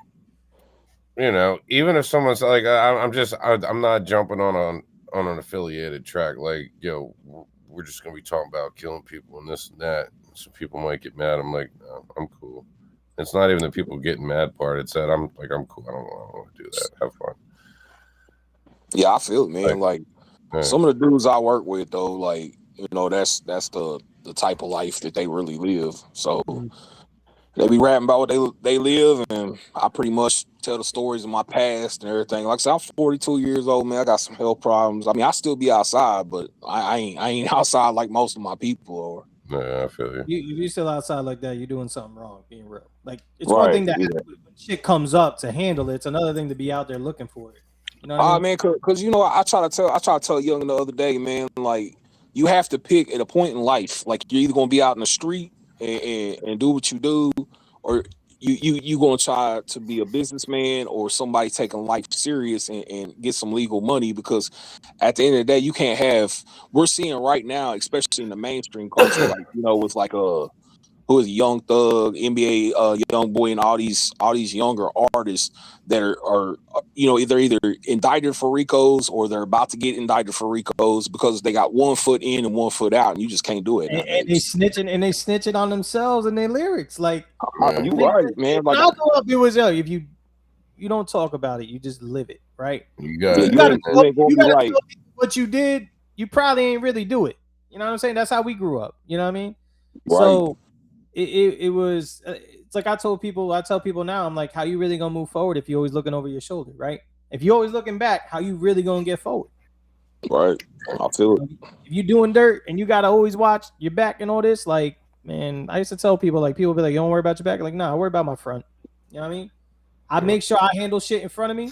even if someone's like, I'm not jumping on an affiliated track. Like, yo, we're just gonna be talking about killing people and this and that. So people might get mad. I'm like, no, I'm cool. It's not even the people getting mad part. It's that I'm cool. I don't want to do that. Have fun. Yeah, I feel it, man. Like some of the dudes I work with, though, like that's the type of life that they really live. So they be rapping about what they live, and I pretty much tell the stories of my past and everything. Like I said, I'm 42 years old, man. I got some health problems. I mean, I still be outside, but I ain't outside like most of my people are. Yeah, I feel you. If you're still outside like that, you're doing something wrong. Being real, like it's Right, one thing that yeah. when shit comes up to handle it. It's another thing to be out there looking for it. You know what I mean? Man, because I try to tell Young the other day, man, like you have to pick at a point in life. Like you're either gonna be out in the street and do what you do, or you gonna try to be a businessman or somebody taking life serious and get some legal money. Because at the end of the day, you can't have. We're seeing right now, especially in the mainstream culture, like with like who is Young Thug, NBA Young Boy, and all these younger artists that are either indicted for RICOs or they're about to get indicted for RICOs because they got 1 foot in and 1 foot out, and you just can't do it. And they snitching on themselves and their lyrics. Like you right, man. Like when I grew up, it was if you don't talk about it, you just live it, right? You got You gotta tell people what you did. You probably ain't really do it. You know what I'm saying? That's how we grew up. You know what I mean? Right. So it was. It's like I tell people now. I'm like, how you really gonna move forward if you're always looking over your shoulder, right? If you're always looking back, how you really gonna get forward? Right. I feel it. If you're doing dirt and you gotta always watch your back and all this, like, man, I used to tell people, like, people be like, you don't worry about your back. Like, nah, I worry about my front. You know what I mean? I make sure I handle shit in front of me,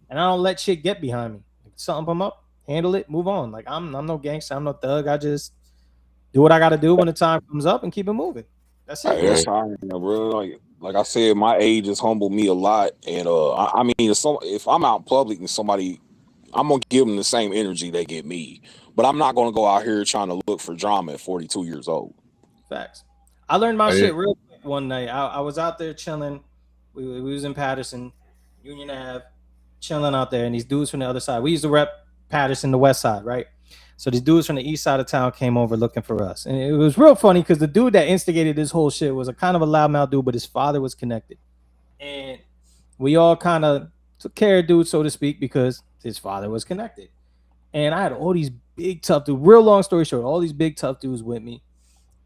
and I don't let shit get behind me. Like, something come up, handle it, move on. Like I'm no gangster, I'm no thug. I just do what I gotta do when the time comes up and keep it moving. That's it. That's how I am, bro. Like I said, my age has humbled me a lot, and I mean, if I'm out in public and somebody, I'm gonna give them the same energy they give me, but I'm not gonna go out here trying to look for drama at 42 years old. Facts. I learned my shit real quick one night. I was out there chilling. We was in Patterson, Union Ave, chilling out there, and these dudes from the other side. We used to rep Patterson, the west side, right? So these dudes from the east side of town came over looking for us. And it was real funny because the dude that instigated this whole shit was a kind of a loudmouth dude, but his father was connected. And we all kind of took care of dude, so to speak, because his father was connected. And I had all these big tough dudes, real long story short, all these big tough dudes with me.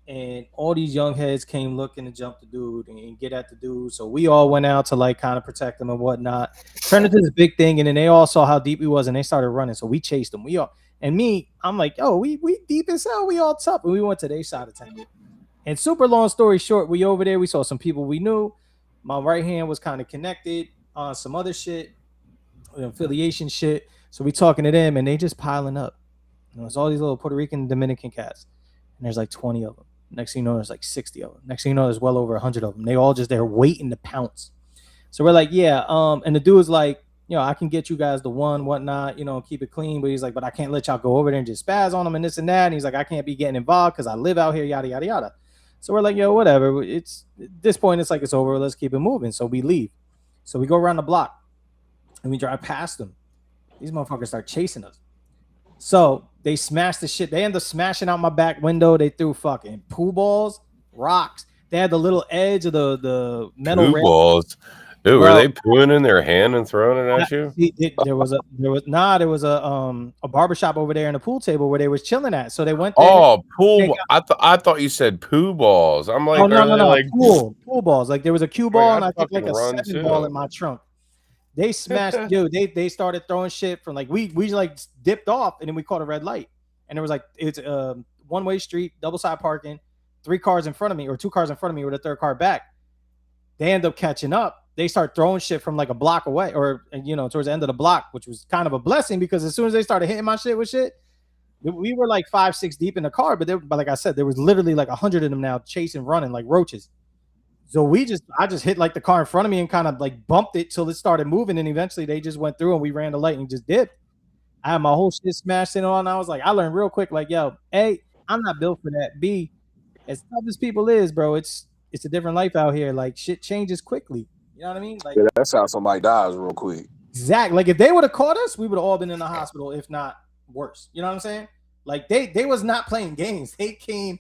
And all these young heads came looking to jump the dude and get at the dude. So we all went out to like kind of protect him and whatnot. Turned into this big thing. And then they all saw how deep we was and they started running. So we chased them. And me, I'm like, yo, we deep as hell. We all tough. And we went to their side of town. And super long story short, we over there. We saw some people we knew. My right hand was kind of connected on some other shit, affiliation shit. So we talking to them and they just piling up. It's all these little Puerto Rican, Dominican cats. And there's like 20 of them. Next thing you know, there's like 60 of them. Next thing you know, there's well over 100 of them. They all just there waiting to pounce. So we're like, yeah. And the dude was like, I can get you guys the one, whatnot, keep it clean. But he's like, but I can't let y'all go over there and just spaz on them and this and that. And he's like, I can't be getting involved because I live out here, yada, yada, yada. So we're like, yo, whatever. It's at this point, it's like it's over. Let's keep it moving. So we leave. So we go around the block and we drive past them. These motherfuckers start chasing us. So they smashed the shit. They ended up smashing out my back window. They threw fucking poo balls, rocks. They had the little edge of the metal poo balls. Dude, were they pooing in their hand and throwing it at you? There was a barbershop over there and a pool table where they was chilling at. So they went there. Oh, pool. I thought you said poo balls. I'm like, no, like pool balls. Like there was a cue ball and I think like a 7 ball in my trunk. They smashed, dude. They started throwing shit from like we like dipped off and then we caught a red light and it was like it's a one-way street, double side parking, 3 cars in front of me or 2 cars in front of me with a 3rd car back. They end up catching up. They start throwing shit from like a block away or towards the end of the block, which was kind of a blessing because as soon as they started hitting my shit with shit, We were like 5-6 deep in the car, but like I said, there was literally like 100 of them now chasing, running like roaches. So I just hit like the car in front of me and kind of like bumped it till it started moving, and eventually they just went through and we ran the light and just dipped. I had my whole shit smashed in on. And I was like, I learned real quick, like, yo, A, I'm not built for that. B, as tough as people is, bro, it's a different life out here. Like shit changes quickly. You know what I mean? Like that's how somebody dies real quick. Exactly. Like if they would have caught us, we would have all been in the hospital, if not worse. You know what I'm saying? Like they was not playing games. They came,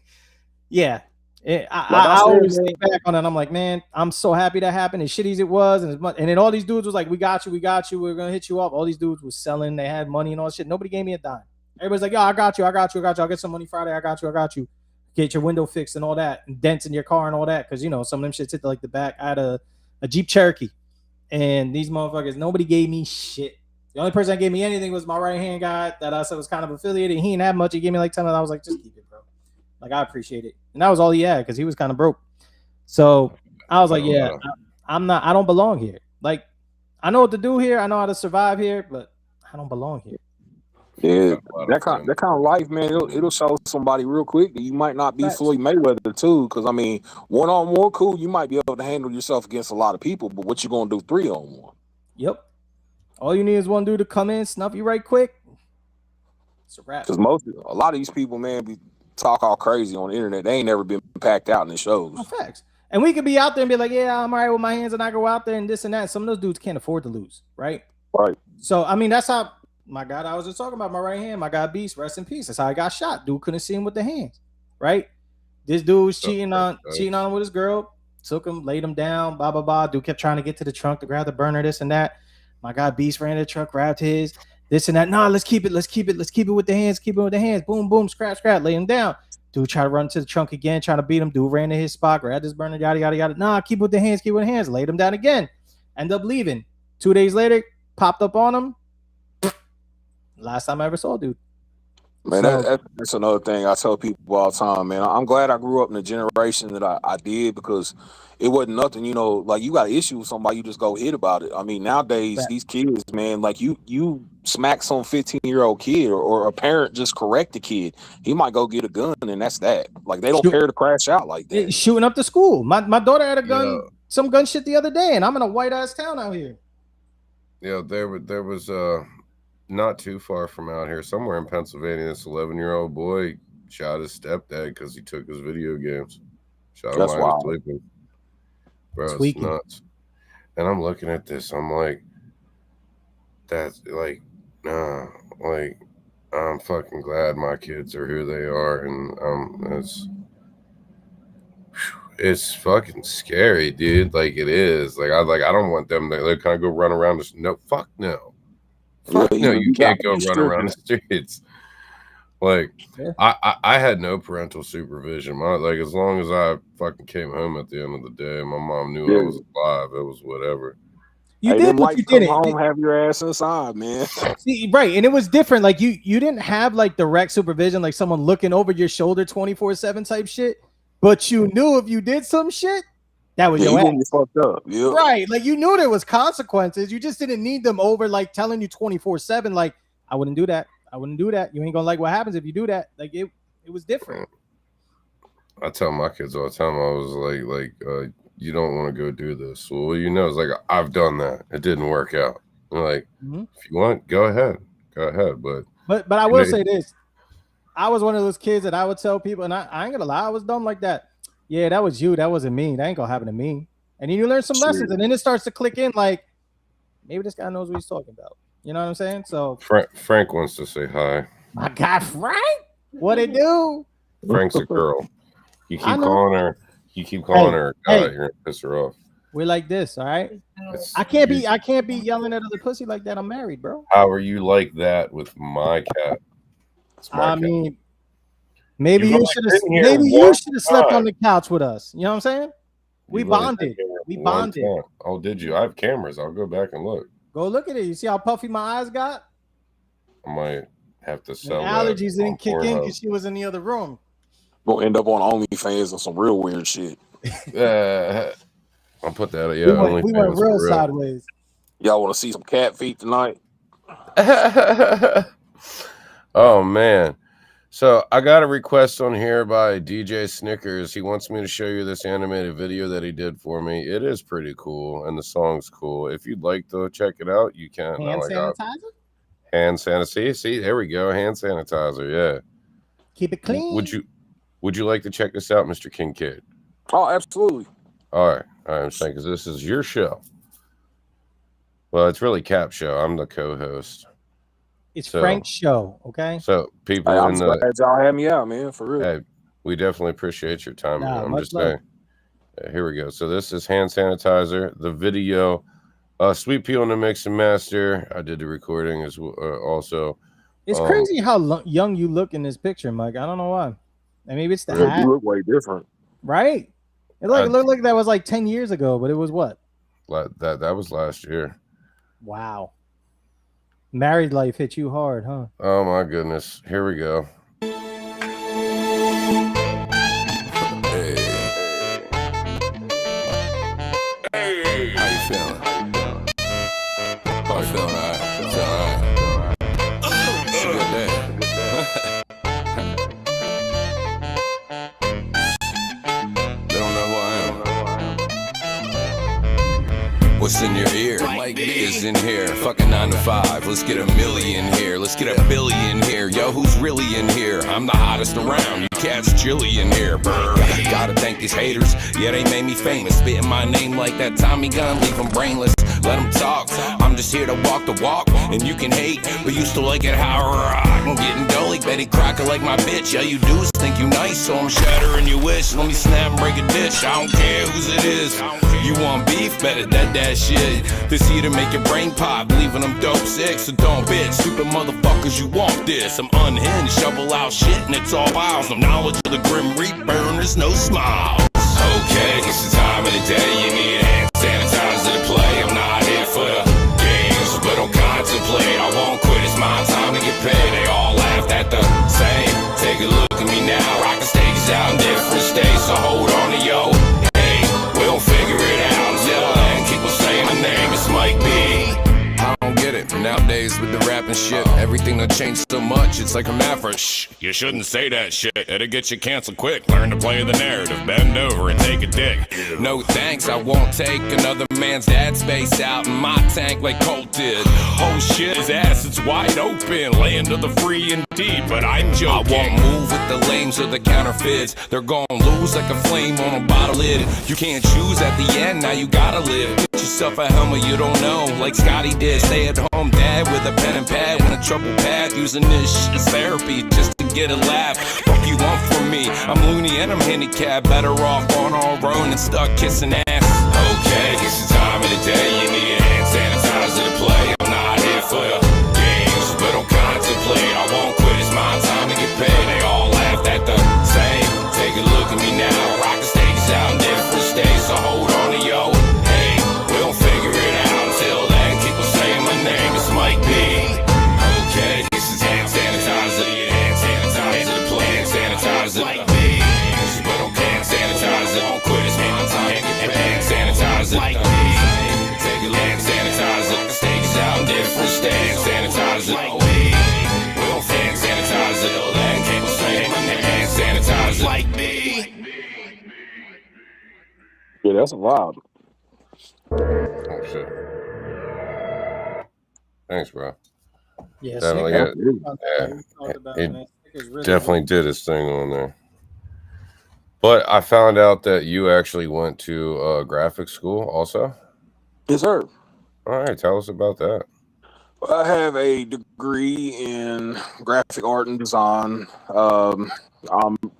yeah. I always think back on it. I'm like, man, I'm so happy that happened. As shitty as it was, and then all these dudes was like, we got you, we're gonna hit you up. All these dudes was selling, they had money and all that shit. Nobody gave me a dime. Everybody's like, yo, I got you. I'll get some money Friday. I got you. Get your window fixed and all that, and dents in your car and all that, because you know some of them shits hit like the back. I had a Jeep Cherokee, and these motherfuckers, nobody gave me shit. The only person that gave me anything was my right hand guy that I said was kind of affiliated. He didn't have much. He gave me like 10. I was like, just keep it, bro. Like, I appreciate it. And that was all he had because he was kind of broke. So I was like, yeah, I don't belong here. Like, I know what to do here. I know how to survive here, but I don't belong here. Yeah, that kind of life, man, it'll show somebody real quick that you might not be Floyd Mayweather too. Because I mean, 1-on-1, cool, you might be able to handle yourself against a lot of people, but what you gonna do 3-on-1? Yep. All you need is one dude to come in, snuff you right quick. It's a wrap. Because a lot of these people, man, be talk all crazy on the internet. They ain't never been packed out in the shows. No facts. And we could be out there and be like, yeah, I'm all right with my hands, and I go out there and this and that. Some of those dudes can't afford to lose, right? Right. So I mean, that's how my guy I was just talking about, my right hand, my guy Beast, rest in peace. That's how I got shot. Dude couldn't see him with the hands, right? This dude was cheating on him with his girl, took him, laid him down, blah, blah, blah. Dude kept trying to get to the trunk to grab the burner, this and that. My guy Beast ran to the truck, grabbed his, this and that. Nah, let's keep it with the hands. Boom, boom, scrap, lay him down. Dude tried to run to the trunk again, trying to beat him. Dude ran to his spot, grabbed his burner, yada, yada, yada. Nah, keep it with the hands, laid him down again. End up leaving. 2 days later, popped up on him. Last time I ever saw dude. Man, that's another thing I tell people all the time, man. I'm glad I grew up in the generation that I did, because it wasn't nothing, you know, like you got an issue with somebody, you just go hit about it. I mean, nowadays, these kids, man, like you smack some 15-year-old kid or a parent just correct the kid, he might go get a gun and that's that. Like, they don't care to crash out like that. Shooting up the school. My daughter had a gun, some gun shit the other day, and I'm in a white-ass town out here. Yeah, there was not too far from out here, somewhere in Pennsylvania, this 11-year-old boy shot his stepdad because he took his video games. Shot him while he was sleeping. Bro, it's nuts. And I'm looking at this, I'm like, that's like, nah, like, I'm fucking glad my kids are who they are, and it's fucking scary, dude. Like, it is. Like, I don't want them to kind of go run around. Fuck no. Fuck no, you can't go run around the streets. Like, I had no parental supervision. Like, as long as I fucking came home at the end of the day, my mom knew I was alive. It was whatever. You did what you did. Home, have your ass inside, man. See, right, and it was different. Like, you didn't have like direct supervision, like someone looking over your shoulder 24/7 type shit. But you knew if you did some shit, that was your ass. You fucked up. Yep. Right. Like, you knew there was consequences. You just didn't need them over, like, telling you 24/7, like, I wouldn't do that. You ain't gonna like what happens if you do that. Like, it was different. I tell my kids all the time, I was like, you don't want to go do this. Well, you know, it's like, I've done that. It didn't work out. I'm like, if you want, go ahead. But I will say this. I was one of those kids that I would tell people, and I ain't gonna lie, I was dumb like that. Yeah, that was you. That wasn't me. That ain't gonna happen to me. And then you learn some lessons, and then it starts to click in. Like, maybe this guy knows what he's talking about. You know what I'm saying? So Frank wants to say hi. My guy Frank, what it do? Frank's a girl. You keep calling her. God, you're gonna piss her off. We're like this, all right? I can't be yelling at other pussy like that. I'm married, bro. How are you like that with my cat? I mean, maybe you should have slept on the couch with us. You know what I'm saying? We bonded. Oh, did you? I have cameras. I'll go back and look. Go look at it. You see how puffy my eyes got? I might have to sell allergies didn't kick in because she was in the other room. We'll end up on OnlyFans on some real weird shit. I'll put that. Yeah, we went real sideways. Y'all want to see some cat feet tonight? Oh man, So I got a request on here by DJ Snickers. He wants me to show you this animated video that he did for me. It is pretty cool, and the song's cool. If you'd like to check it out, you can. Hand sanitizer? Hand sanitizer. See, there we go. Hand sanitizer. Yeah. Keep it clean. Would you like to check this out, Mr. Kincaid? Oh, absolutely. All right. I'm saying because this is your show. Well, it's really Cap's show. I'm the co-host. It's Frank's show, okay? So people I'm glad y'all had me out, man, for real. Hey, we definitely appreciate your time. I'm just love. saying. Here we go. So this is hand sanitizer. The video, Sweet Pea on the mix and master. I did the recording as well, also. It's crazy how young you look in this picture, Mike. I don't know why. And maybe it's the hat. You look way different, right? It looked like that was like 10 years ago, but it was what? That was last year. Wow. Married life hit you hard, huh? Oh my goodness. Here we go. Hey. Hey. How you feeling? Oh, you feeling all right? It's all right. It's a good day. They don't know who I am. What's in your ear? Mike B is in here. Fucking 9 to 5. Let's get a million here. Let's get a billion here. Yo, who's really in here? I'm the hottest around. You cats chilly in here. Brr. Gotta thank these haters. Yeah, they made me famous. Spitting my name like that Tommy gun. Leave them brainless. Let them talk. I'm just here to walk the walk. And you can hate, but you still like it how I rock. I'm getting dull like Betty Crocker like my bitch. Yeah, you dudes think you nice, so I'm shattering your wish. Let me snap and break a dish. I don't care whose it is. You want beef? Better that shit. This here to make your brain pop, leaving them dope sick. So don't bitch, stupid motherfuckers, you want this. I'm unhinged, shovel out shit, and it's all piles. No knowledge of the Grim Reaper, and there's no smiles. Okay, it's the time of the day. You need hand sanitizer to play. I'm not here for the games, but don't contemplate. I won't quit, it's my time to get paid. They all laughed at the same. Take a look at me now. Rockin' stages out in different states, so hold on to yo. Hey, we'll figure it out. Until then, keep on saying my name. It's Mike B. I don't get it. Nowadays with the rap and shit, everything done changed so much. It's like a maverick. Shh, you shouldn't say that shit. It'll get you canceled quick. Learn to play the narrative. Bend over and take a dig. No thanks, I won't take another man's dad space out in my tank like Colt did. Oh shit, his ass is wide open. Land of the free indeed, but I'm joking. I won't move with the lames or the counterfeits. They're gonna lose like a flame on a bottle lid. You can't choose at the end, now you gotta live. Get yourself a helmet you don't know, like Scotty did. Stay at home dad with a pen and pad when a trouble path. Using this shit as therapy just to get a laugh. Fuck you want from me? I'm loony and I'm handicapped. Better off on our own and start kissing ass. Okay, it's the time of the day. You need hand sanitizer to play. I'm not here for the games, but don't contemplate. I won't quit, it's my time to get paid. They all laughed at the same. Take a look at me now. Rockin' stages out in different states, so hold on to yo. Hey, we'll figure it out. Until then, keep on saying my name. It's Mike B. Okay, this is hand sanitizer. Hand sanitizer to play. Hand sanitizer. Mike B. But don't hand sanitizer. Don't quit, it's my time to get paid. Hand sanitizer. Mike B. Take a look. Hand sanitizer. Stages out in different states. Hand sanitizer. Mike B. We'll hand sanitizer. Till then, keep on saying my name. Hand sanitizer. Mike B. Yeah, that's wild. Oh shit. Thanks, bro. Yeah, Definitely, definitely did his thing on there. But I found out that you actually went to graphic school also. Yes, sir. All right, tell us about that. I have a degree in graphic art and design. I'm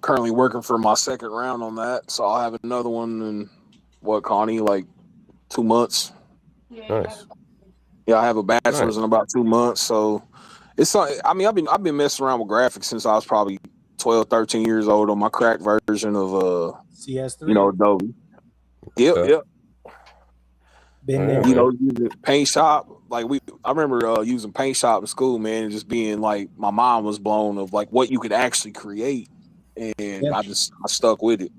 currently working for my second round on that, so I'll have another one in Connie, like 2 months. Nice. Yeah, I have a bachelor's in about 2 months, so it's. I mean, I've been messing around with graphics since I was probably 12, 13 years old on my crack version of CS3. Adobe. Yep. Been there. Using Paint Shop. Like I remember using Paint Shop in school, man, and just being like, my mind was blown of like what you could actually create, and I stuck with it.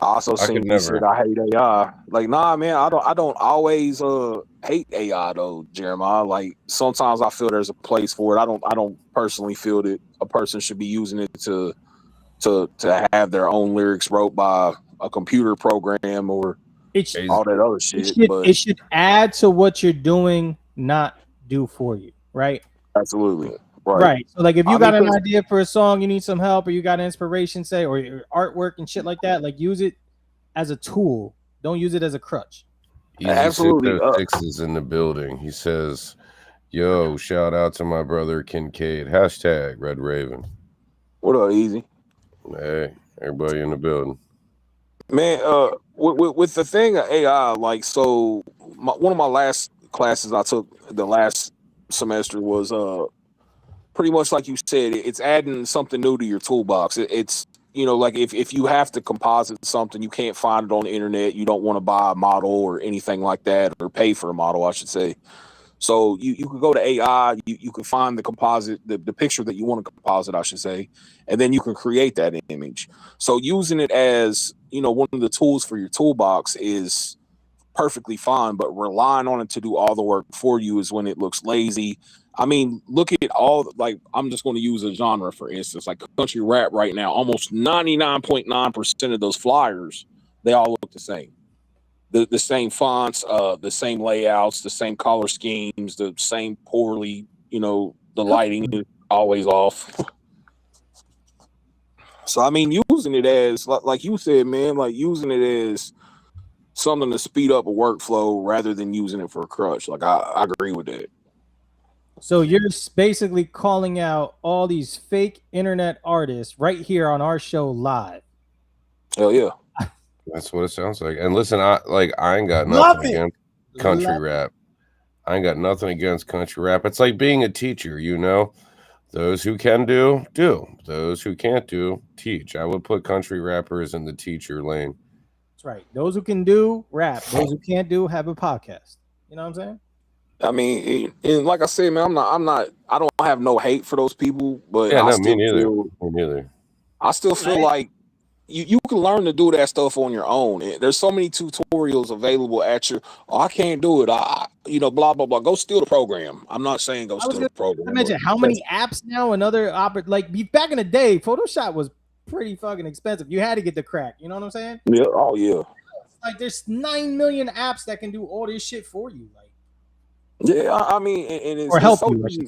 I also seen you said I hate AI. Like, nah, man, I don't always hate AI though, Jeremiah. Like sometimes I feel there's a place for it. I don't personally feel that a person should be using it to have their own lyrics wrote by a computer program or all that other shit. It should add to what you're doing, not do for you, right? Absolutely. Right. So like if you got an idea for a song, you need some help, or you got inspiration, say, or your artwork and shit like that, like use it as a tool. Don't use it as a crutch. Absolutely. Six is in the building. He says, yo, shout out to my brother Kincaid. # Red Raven. What up, Easy? Hey, everybody in the building. Man, with the thing of AI, like, so one of my last classes I took the last semester was pretty much like you said, it's adding something new to your toolbox. It's like if you have to composite something, you can't find it on the internet, you don't want to buy a model or anything like that, or pay for a model, I should say. So you could go to AI, you can find the composite, the picture that you want to composite, I should say, and then you can create that image. So using it as, one of the tools for your toolbox is perfectly fine, but relying on it to do all the work for you is when it looks lazy. I mean, look at all, like, I'm just going to use a genre, for instance, like country rap right now, almost 99.9% of those flyers, they all look the same. The same fonts, the same layouts, the same color schemes, the same poorly, the lighting is always off. So, I mean, using it as, like you said, man, like using it as something to speed up a workflow rather than using it for a crutch. Like, I agree with that. So you're basically calling out all these fake internet artists right here on our show live. Hell yeah. That's what it sounds like. And listen, I ain't got nothing against country rap. I ain't got nothing against country rap. It's like being a teacher, Those who can do. Those who can't do, teach. I would put country rappers in the teacher lane. That's right. Those who can do, rap. Those who can't do, have a podcast. You know what I'm saying? I mean, and like I said, man, I don't have no hate for those people, but me neither. I still feel like you can learn to do that stuff on your own. There's so many tutorials available at your, I can't do it. Blah, blah, blah. Go steal the program. I'm not saying go steal the program. I mentioned how many apps now and other, like back in the day, Photoshop was pretty fucking expensive. You had to get the crack. You know what I'm saying? Yeah. Oh, yeah. Like there's 9 million apps that can do all this shit for you. Like, yeah, I mean, and it's, or help so you. Easy.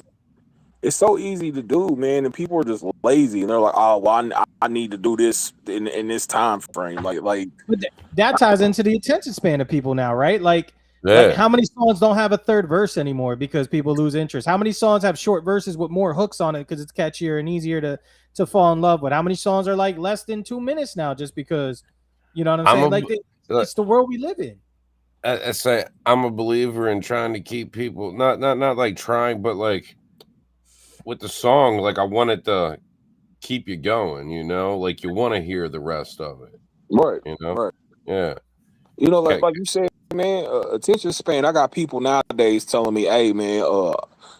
It's so easy to do, man, and people are just lazy, and they're like, "Oh, well, I need to do this in this time frame." Like but that ties into the attention span of people now, right? Like Yeah. how many songs don't have a third verse anymore because people lose interest? How many songs have short verses with more hooks on it because it's catchier and easier to fall in love with? How many songs are like less than 2 minutes now just because, you know what I'm saying? It's the world we live in. I say I'm a believer in trying to keep people not like trying, but like with the song, like I want it to keep you going, like you want to hear the rest of it. Right. Right. Yeah. Like you said, man, attention span. I got people nowadays telling me, "Hey, man,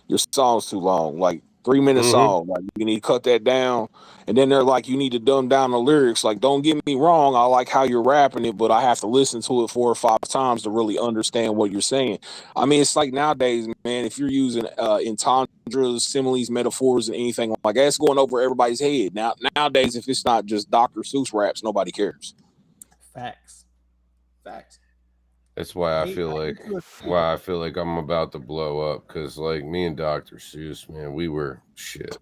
your song's too long. Like 3-minute song. Like you need to cut that down." And then they're like, "You need to dumb down the lyrics." Like, don't get me wrong, I like how you're rapping it, but I have to listen to it 4 or 5 times to really understand what you're saying. I mean, it's like nowadays, man, if you're using entendres, similes, metaphors, and anything like that, it's going over everybody's head. Nowadays, if it's not just Dr. Seuss raps, nobody cares. Facts. That's why I feel like I'm about to blow up, because like me and Dr. Seuss, man, we were shit.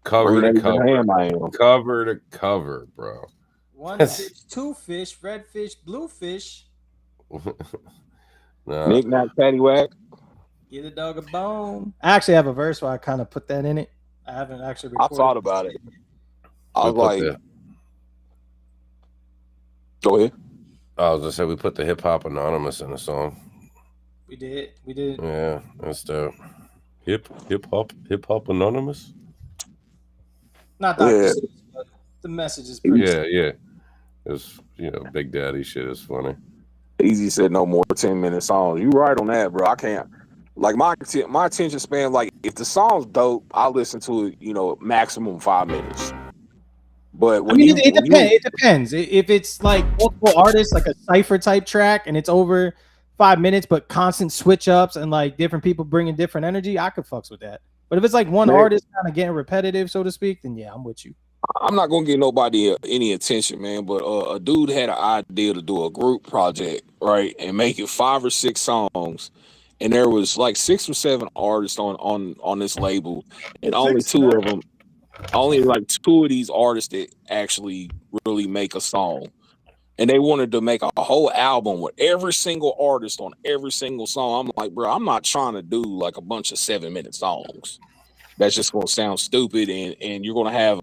Cover to cover, bro. 1 fish, 2 fish, red fish, blue fish. Knick-knack, paddywhack. Get a dog a bone. I actually have a verse where I kind of put that in it. I haven't actually recorded. I thought about it. I was like, go ahead. I was gonna say we put the Hip Hop Anonymous in the song. We did. Yeah, that's dope. Hip Hop Anonymous. Not Dr. Seuss, but the message is pretty. Yeah. It's Big Daddy shit is funny. Easy said no more 10-minute songs. You right on that, bro. I can't. Like my attention span. Like if the song's dope, I'll listen to it. Maximum 5 minutes. But when it depends. It depends. If it's like multiple artists, like a cipher type track, and it's over 5 minutes, but constant switch ups and like different people bringing different energy, I could fucks with that. But if it's like one artist kind of getting repetitive, so to speak, then yeah, I'm with you. I'm not gonna give nobody any attention, man. But a dude had an idea to do a group project, right, and make it 5 or 6 songs, and there was like 6 or 7 artists on this label, and only 2 of them, only like 2 of these artists that actually really make a song. And they wanted to make a whole album with every single artist on every single song. I'm like, bro, I'm not trying to do like a bunch of 7-minute songs. That's just gonna sound stupid, and you're gonna have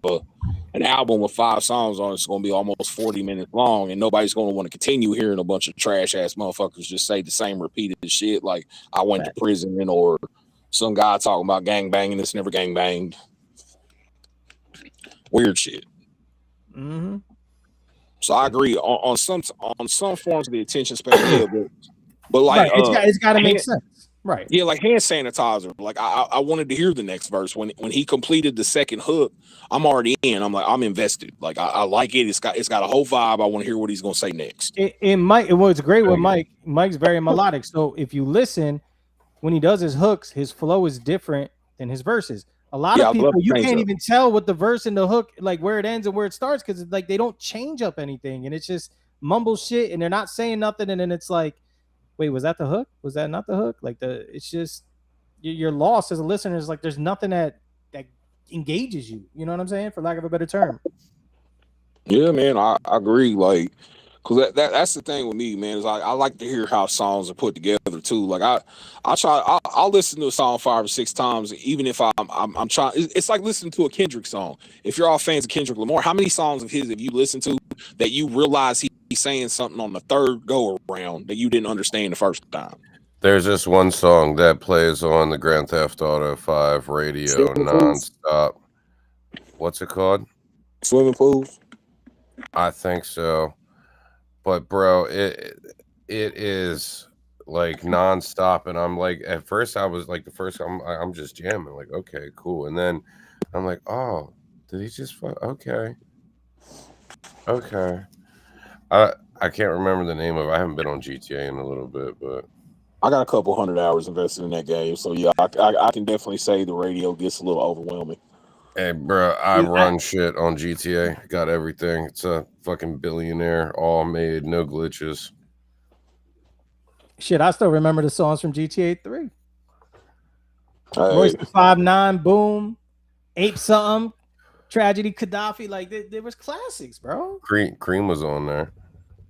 an album with 5 songs on it's gonna be almost 40 minutes long, and nobody's gonna want to continue hearing a bunch of trash ass motherfuckers just say the same repeated shit like I went to prison or some guy talking about gang banging that's never gang banged. Weird shit. Mm-hmm. So I agree on some forms of the attention span, but like it's got to make sense. Right. Yeah, like hand sanitizer. Like I wanted to hear the next verse. When he completed the second hook, I'm already in. I'm like, I'm invested. Like I like it. It's got a whole vibe. I want to hear what he's gonna say next. It was great with Mike. Mike's very melodic. So if you listen, when he does his hooks, his flow is different than his verses. A lot of people, you can't even tell what the verse and the hook, like where it ends and where it starts, because like they don't change up anything, and it's just mumble shit, and they're not saying nothing, and then it's like, wait, was that the hook? Was that not the hook? Like it's just you're lost as a listener. It's like there's nothing that engages you. You know what I'm saying? For lack of a better term. Yeah, man, I agree. Like, cause that's the thing with me, man. Is I like to hear how songs are put together too. Like I'll listen to a song 5 or 6 times, even if I'm trying. It's like listening to a Kendrick song. If you're all fans of Kendrick Lamar, how many songs of his have you listened to that you realize he's saying something on the third go around that you didn't understand the first time? There's just one song that plays on the Grand Theft Auto 5 radio nonstop. What's it called? Swimming Pools? I think so. But bro, it is like nonstop, and I'm like, at first I was like, I'm just jamming, like, okay, cool, and then I'm like, oh, did he just okay. I can't remember the name of it. I haven't been on GTA in a little bit, but I got a couple 100 hours invested in that game, so yeah, I can definitely say the radio gets a little overwhelming. Hey, bro, I run shit on GTA. Got everything. It's a fucking billionaire, all made, no glitches. Shit, I still remember the songs from GTA 3. Royce the 5'9", Boom, Ape Something, Tragedy, Gaddafi. Like there was classics, bro. Cream was on there.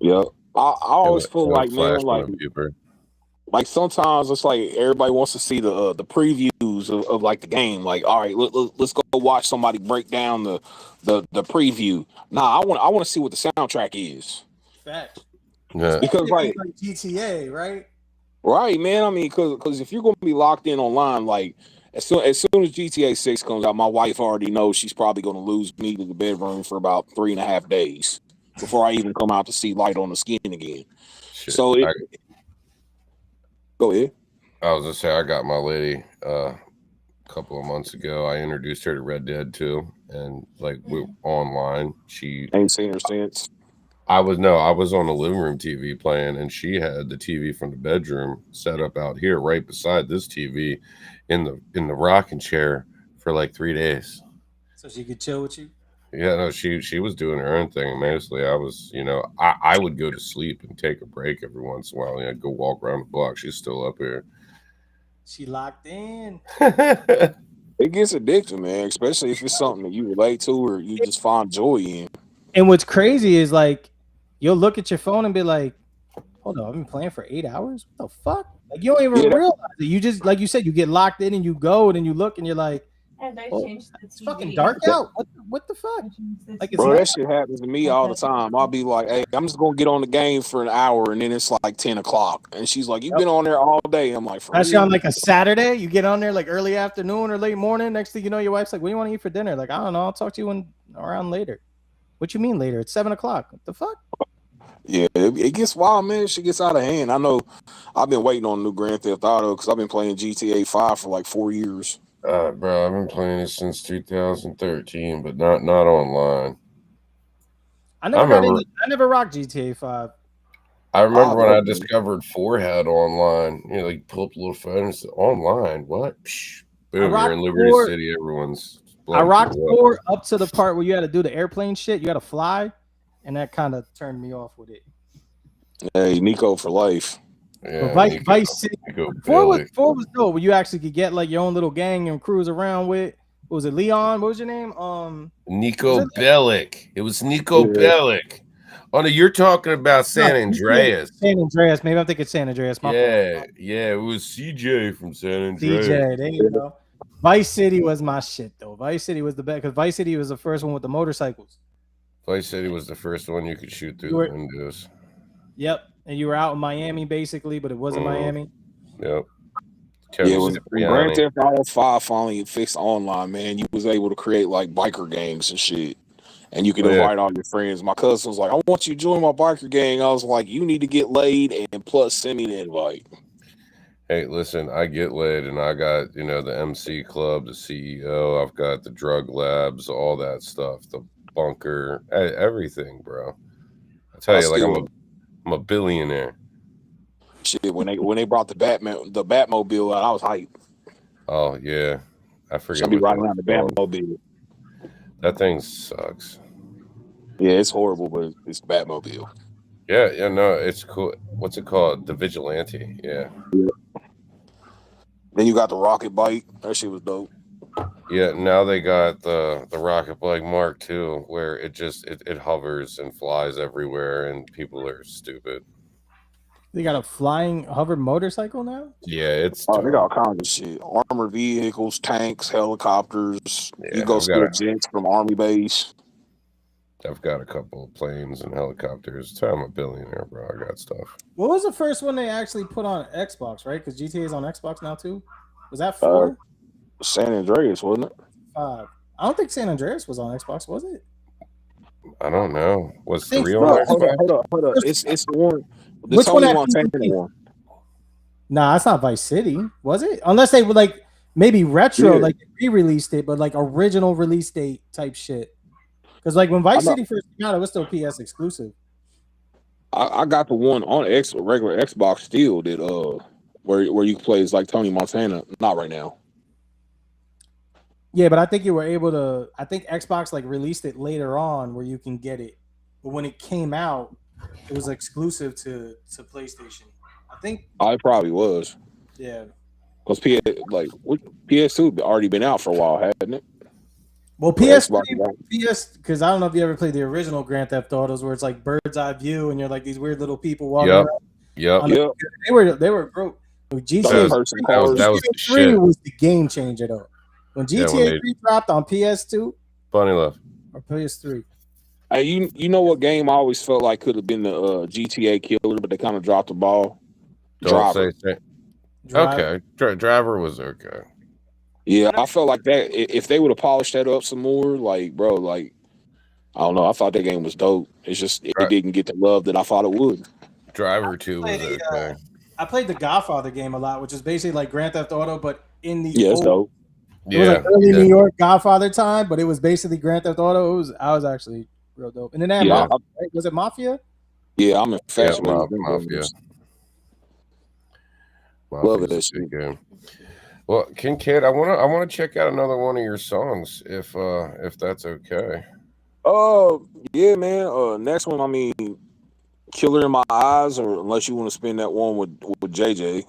Yep. I always feel like, man, like sometimes it's like everybody wants to see the previews of like the game. Like, all right, let's go watch somebody break down the preview. Nah, I want to see what the soundtrack is. Fact. Yeah. Because like GTA, right? Right, man. I mean, because if you're gonna be locked in online, like as soon as GTA 6 comes out, my wife already knows she's probably gonna lose me to the bedroom for about 3.5 days before I even come out to see light on the skin again. Shit, so go ahead. I was gonna say, I got my lady a couple of months ago. I introduced her to Red Dead 2, and like we online. She ain't seen her since. I was on the living room TV playing, and she had the TV from the bedroom set up out here right beside this TV in the rocking chair for like 3 days. So she could chill with you? Yeah, no, she was doing her own thing. Mostly I was, I would go to sleep and take a break every once in a while. I'd go walk around the block. She's still up here. She locked in. It gets addictive, man, especially if it's something that you relate to or you just find joy in. And what's crazy is like you'll look at your phone and be like, hold on, I've been playing for 8 hours? What the fuck? Like you don't even realize it. You just, like you said, you get locked in and you go and then you look and you're like, it's fucking dark out. What the fuck? Like, bro, that shit happens to me all the time. I'll be like, hey, I'm just gonna get on the game for an hour, and then it's like 10 o'clock, and she's like, you've been on there all day. I'm like, especially on like a Saturday, you get on there like early afternoon or late morning. Next thing you know, your wife's like, what do you want to eat for dinner? Like, I don't know. I'll talk to you around later. What you mean later? It's 7 o'clock. What the fuck? Yeah, it gets wild, man. Shit gets out of hand. I know. I've been waiting on new Grand Theft Auto because I've been playing GTA 5 for like 4 years. Bro, I've been playing it since 2013, but not online. I never remember- I never rocked GTA 5. I remember when I love it. discovered 4 had online. You know, like pull up a little phone and say, online. What? Psh, boom, you're rocked in Liberty 4. City. Everyone's. I rocked blowing 4 up to the part where you had to do the airplane shit. You had to fly, and that kind of turned me off with it. Hey, Nico for life. Yeah, But Nico- Vice City. Nico 4 was Bellic. dope. Where you actually could get like your own little gang and cruise around with. What was it, Leon? What was your name? Nico Was it- Bellic. It was Nico Yeah. Bellic. Oh no, you're talking about San Andreas. San Andreas. Maybe I'm thinking San Andreas. My fault. Yeah, it was CJ from San Andreas. DJ, there you go. Vice City was my shit though. Vice City was the best because Vice City was the first one with the motorcycles. Vice City was the first one you could shoot through You were- the windows. Yep, and you were out in Miami basically, but it wasn't Miami. Yep. Yeah, it was when Grand Cipriani. Theft Auto 5 finally fixed online, man. You was able to create like biker gangs and shit. And you could invite all your friends. My cousin was like, I want you to join my biker gang. I was like, you need to get laid and plus send me the invite. Hey, listen, I get laid and I got, you know, the MC club, the CEO, I've got the drug labs, all that stuff, the bunker, everything, bro. I tell you, like I'm a billionaire. Shit, when they brought the Batmobile out, I was hyped. Oh yeah. I forget. Should be what riding that around the was called. Batmobile. That thing sucks. Yeah, it's horrible, but it's the Batmobile. Yeah, no, it's cool. What's it called? The Vigilante. Yeah. Then you got the rocket bike. That shit was dope. Yeah, now they got the Rocket Bike Mark II, where it just it hovers and flies everywhere, and people are stupid. They got a flying hover motorcycle now. Yeah, it's Oh, they got all kinds of shit. Armored vehicles, tanks, helicopters. Yeah, you go I've steal got jets from Army base. I've got a couple of planes and helicopters. Tell I'm a billionaire, bro. I got stuff. What was the first one they actually put on Xbox? Right, because GTA is on Xbox now too. Was that 4? San Andreas, wasn't it? 5. I don't think San Andreas was on Xbox, was it? I don't know. Was think 3 so. on Hold Xbox? up. It's the one. The Which one Tony actually- Montana one. Nah, that's not Vice City, was it? Unless they were like maybe retro, Yeah. like they re-released it, but like original release date type shit. Because like when Vice City first came out, it was still PS exclusive. I got the one on regular Xbox still that where you can play as like Tony Montana. Not right now. Yeah, but I think you were able to. I think Xbox like released it later on where you can get it, but when it came out, it was exclusive to PlayStation. I think. I probably was Yeah. because PS2 already been out for a while, hadn't it? Well, But PS, Xbox One. because I don't know if you ever played the original Grand Theft Autos where it's like bird's eye view and you're like these weird little people walking Yep. around. Yep. On the- Yep. They were broke. GTA Third-person cars. That was the 3 shit. was the game changer though. When Yeah, GTA when they- 3 dropped on PS2 Funny love. or PS3. Hey, you know what game I always felt like could have been the GTA killer, but they kind of dropped the ball. Don't Driver. say. Drive- Okay. Driver was okay. Yeah, I felt like that if they would have polished that up some more, like bro, like I don't know. I thought that game was dope. It's just it Right. didn't get the love that I thought it would. Driver 2 was played, okay. I played the Godfather game a lot, which is basically like Grand Theft Auto, but in the Yeah, it's old, dope. it was like Yeah. early New York Godfather time, but it was basically Grand Theft Auto. I was actually real dope. And then that Yeah, Mafia, right? Was it Mafia? Yeah, I'm infatuated Yeah, with them Mafia. games. Mafia's Love a that good game. Well, Kincaid, I wanna check out another one of your songs if that's okay. Yeah, man. Next one, I mean, Killer in My Eyes, or unless you want to spin that one with JJ.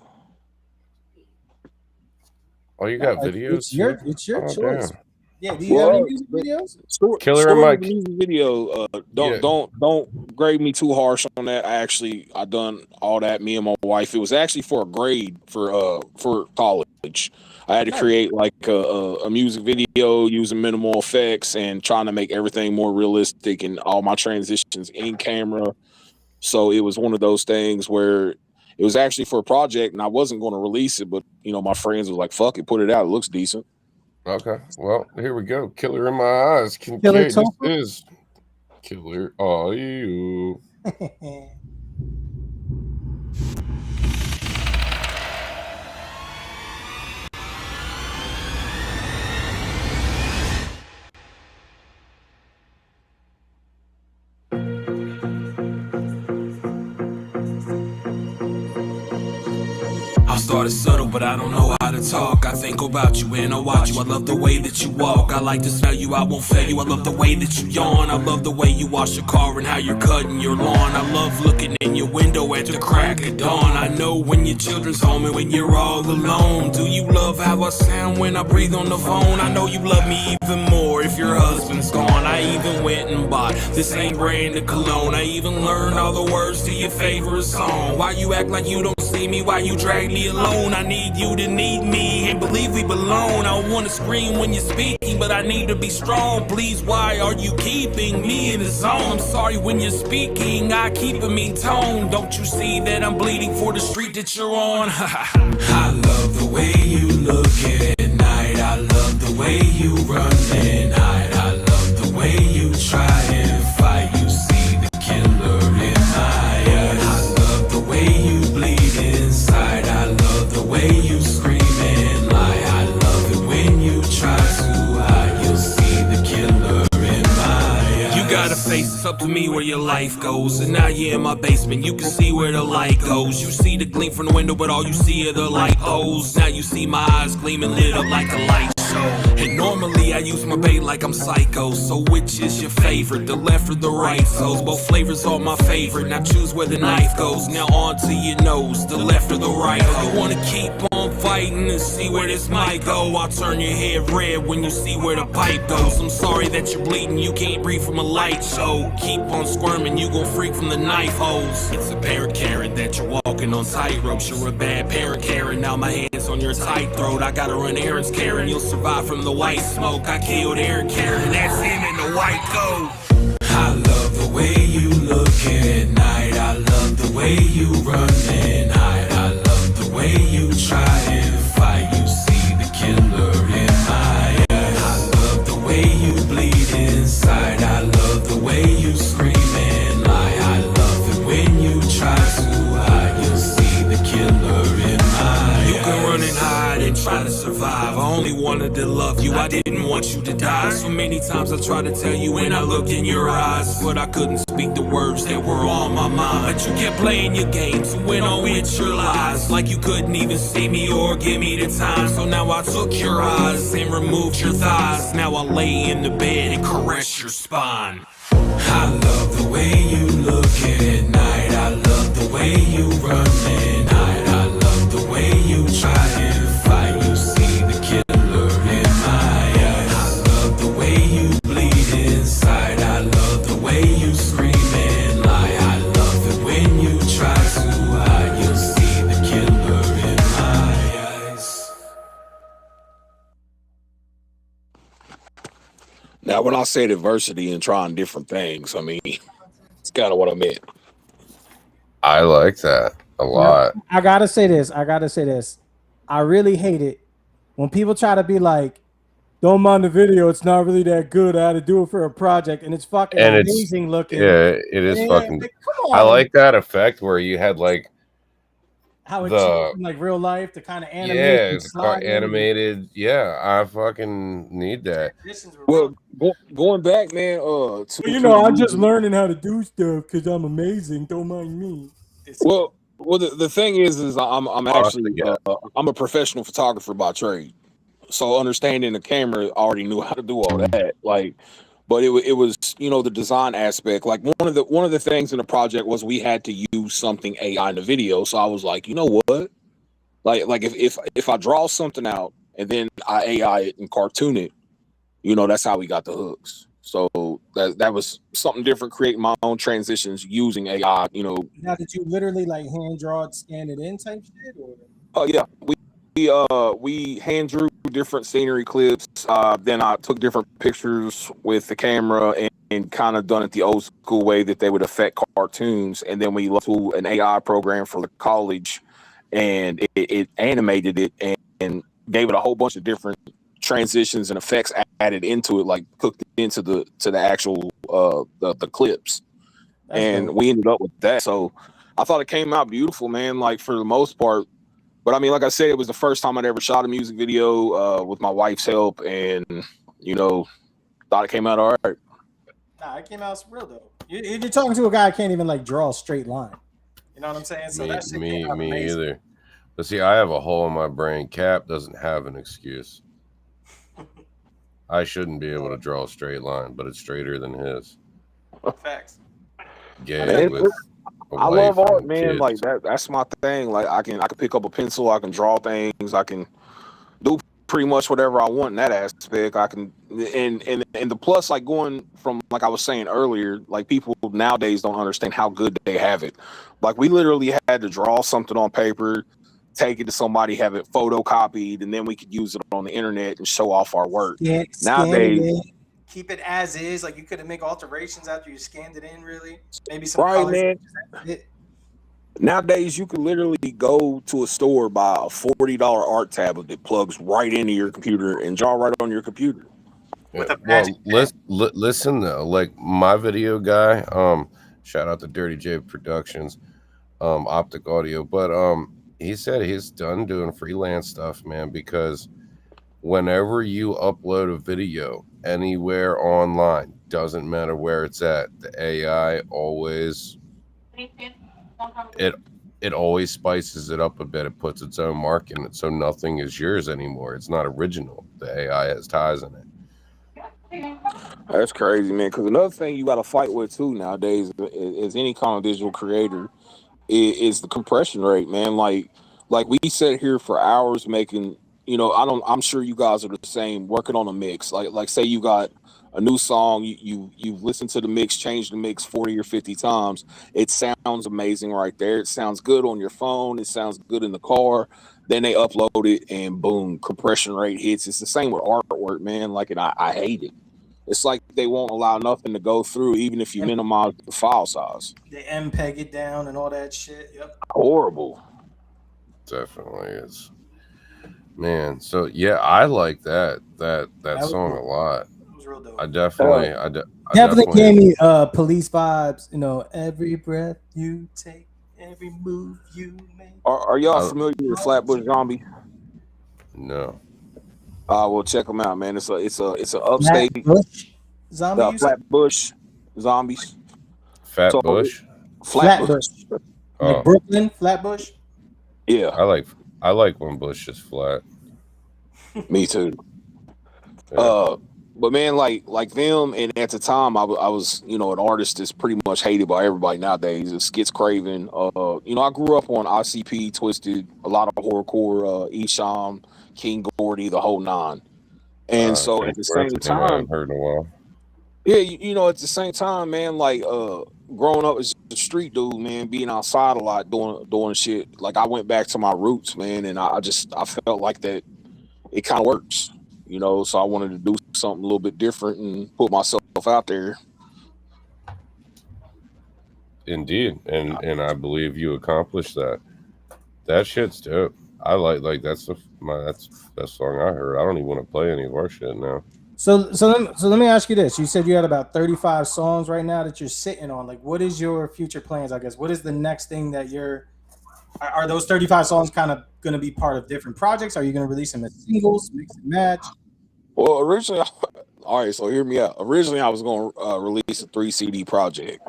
Oh, you got Like, videos? It's your Oh, choice. damn. Yeah. Do you have any Well, music videos? Killer in Story My- of the music video. Yeah. Don't grade me too harsh on that. I done all that. Me and my wife. It was actually for a grade for college. I had to create like a music video using minimal effects and trying to make everything more realistic and all my transitions in camera. So it was one of those things where it was actually for a project and I wasn't going to release it, but my friends was like, "Fuck it, put it out. It looks decent." Okay. Well, here we go. Killer in My Eyes. Kincaid, Killer this Tofu? is Killer. Oh, you. I started subtle, but I don't know how to talk. I think about you and I watch you. I love the way that you walk. I like to smell you, I won't fail you. I love the way that you yawn. I love the way you wash your car and how you're cutting your lawn. I love looking in your window at the crack of dawn. I know when your children's home and when you're all alone. Do you love how I sound when I breathe on the phone? I know you love me even more if your husband's gone. I even went and bought the same brand of cologne. I even learned all the words to your favorite song. Why you act like you don't see me? Why you drag me alone? I need you to need me and believe we belong. I wanna scream when you're speaking, but I need to be strong. Please, why are you keeping me in the zone? I'm sorry when you're speaking, I keep a mean tone. Don't you see that I'm bleeding for the street that you're on? I love the way you look at night. I love the way you run at night. I love the way you try and fight. You see the killer in my eyes. I love the way you bleed inside. I love the way you scream and lie. I love it when you try to hide. You'll see the killer in my eyes. You got a face, it's up to me where your life goes. And now you're in my basement, you can see where the light goes. You see the gleam from the window, but all you see are the light poles. Now you see my eyes gleaming, lit up like a light show. And normally I use my bait like I'm psycho. So which is your favorite, the left or the right toes? Both flavors are my favorite, now choose where the knife goes. Now on to your nose, the left or the right. You wanna keep on fighting and see where this might go? I'll turn your head red when you see where the pipe goes. I'm sorry that you're bleeding, you can't breathe from a light show. Keep on squirming, you gon' freak from the knife holes. It's a parent Karen that you're walking on tightropes. You're a bad parent Karen, now my hands on your tight throat. I gotta run errands Karen, you'll survive from the white smoke. I killed Aaron Karen, that's him in the white coat. I love the way you look at night. I love the way you run at night. I love the way you try and fight. You see the killer in my eyes. I love the way you bleed inside. I love the way you scream and lie. I love it when you try to hide. You'll see the killer in my eyes. You can run and hide and try to survive. I only wanted to love you, I didn't want you to die. So many times I tried to tell you when I looked in your eyes, but I couldn't speak the words that were on my mind. But you kept playing your games and went on with your lies, like you couldn't even see me or give me the time. So now I took your eyes and removed your thighs. Now I lay in the bed and caress your spine. I love the way you look at night. I love the way you run at night. I love the way you try and fight. You see the killer in my eyes. I love the way you bleed inside. I love the way you scream and lie. I love it when you try to hide. You'll see the killer in my eyes. Now, when I say diversity and trying different things, I mean, it's kind of what I meant. I like that a lot. I gotta say this. I really hate it when people try to be like, don't mind the video, it's not really that good. I had to do it for a project, and it's fucking amazing looking. Yeah, it is fucking. Like, come on. I like that effect where you had like how it changed from like real life to kind of animated. Animated. Yeah, I fucking need that. Well, going back, man. I'm just learning how to do stuff because I'm amazing. Don't mind me. Well, the thing is I'm actually I'm a professional photographer by trade, so understanding the camera, I already knew how to do all that. Like, but it was the design aspect. Like one of the things in the project was we had to use something AI in the video. So I was like, you know what? Like if I draw something out and then I AI it and cartoon it, that's how we got the hooks. So that was something different, creating my own transitions using AI, Now, did you literally like hand draw it, scan it in type shit? Or? Oh, yeah. We hand drew different scenery clips. Then I took different pictures with the camera and kind of done it the old school way that they would affect cartoons. And then we looked to an AI program for the college, and it animated it and gave it a whole bunch of different transitions and effects added into it, like cooked into the actual the clips. And we ended up with that. So I thought it came out beautiful, man, like for the most part. But I mean, like I said, it was the first time I'd ever shot a music video with my wife's help, and thought it came out all right. Nah, it came out real though. You're talking to a guy who can't even like draw a straight line. You know what I'm saying? So me either. But see, I have a hole in my brain. Cap doesn't have an excuse. I shouldn't be able to draw a straight line, but it's straighter than his. Facts. Gay Man, with a I wife love art, and man. kids. Like that's my thing. Like I can pick up a pencil, I can draw things, I can do pretty much whatever I want in that aspect. I can and the plus, like going from like I was saying earlier, like people nowadays don't understand how good they have it. Like we literally had to draw something on paper, take it to somebody, have it photocopied, and then we could use it on the internet and show off our work. Yeah, Nowadays, scan it in, keep it as is. Like you couldn't make alterations after you scanned it in. Really, maybe some right, colors. man. Nowadays, you can literally go to a store, buy a $40 art tablet that plugs right into your computer and draw right on your computer. With a Well, magic listen though, like my video guy, shout out to Dirty J Productions, Optic Audio, but he said he's done doing freelance stuff, man, because whenever you upload a video anywhere online, doesn't matter where it's at, the AI always it always spices it up a bit. It puts its own mark in it, so nothing is yours anymore. It's not original. The AI has ties in it. That's crazy, man. Because another thing you got to fight with too nowadays, is any kind of digital creator, is the compression rate, man. Like we sit here for hours making. I'm sure you guys are the same, working on a mix. Like say you got a new song, you've listened to the mix, changed the mix 40 or 50 times. It sounds amazing right there. It sounds good on your phone. It sounds good in the car. Then they upload it and boom, compression rate hits. It's the same with artwork, man. Like, and I hate it. It's like they won't allow nothing to go through, even if you minimize the file size. They MPEG it down and all that shit. Yep. Horrible. Definitely is. Man, so yeah, I like that song a lot. It was real dope. I definitely Definitely gave me police vibes. Every breath you take, every move you make. Are y'all familiar with Flatbush Zombie? No. Well, check them out, man. It's a upstate Zombie. Flatbush Zombies. Flatbush. Flatbush. Like Brooklyn, Flatbush. Yeah, I like when Bush is flat. Me too. Yeah. But man, like them, and at the time, I was an artist that's pretty much hated by everybody nowadays. It's Skits Craven. I grew up on ICP, Twisted, a lot of horrorcore, Esham, King Gordy, the whole nine. And so at the same time, I haven't heard in a while. Yeah, at the same time, man, like growing up as a street dude, man, being outside a lot, doing shit. Like I went back to my roots, man, and I felt like that it kind of works, so I wanted to do something a little bit different and put myself out there. Indeed, and I believe you accomplished that. That shit's dope. I like that's the best song I heard. I don't even want to play any of our shit now. So let me ask you this. You said you had about 35 songs right now that you're sitting on. Like, what is your future plans, I guess? What is the next thing that are those 35 songs kind of going to be part of different projects? Are you going to release them as singles, mix and match? Well, originally, all right, so hear me out. Originally, I was going to release a 3 CD project,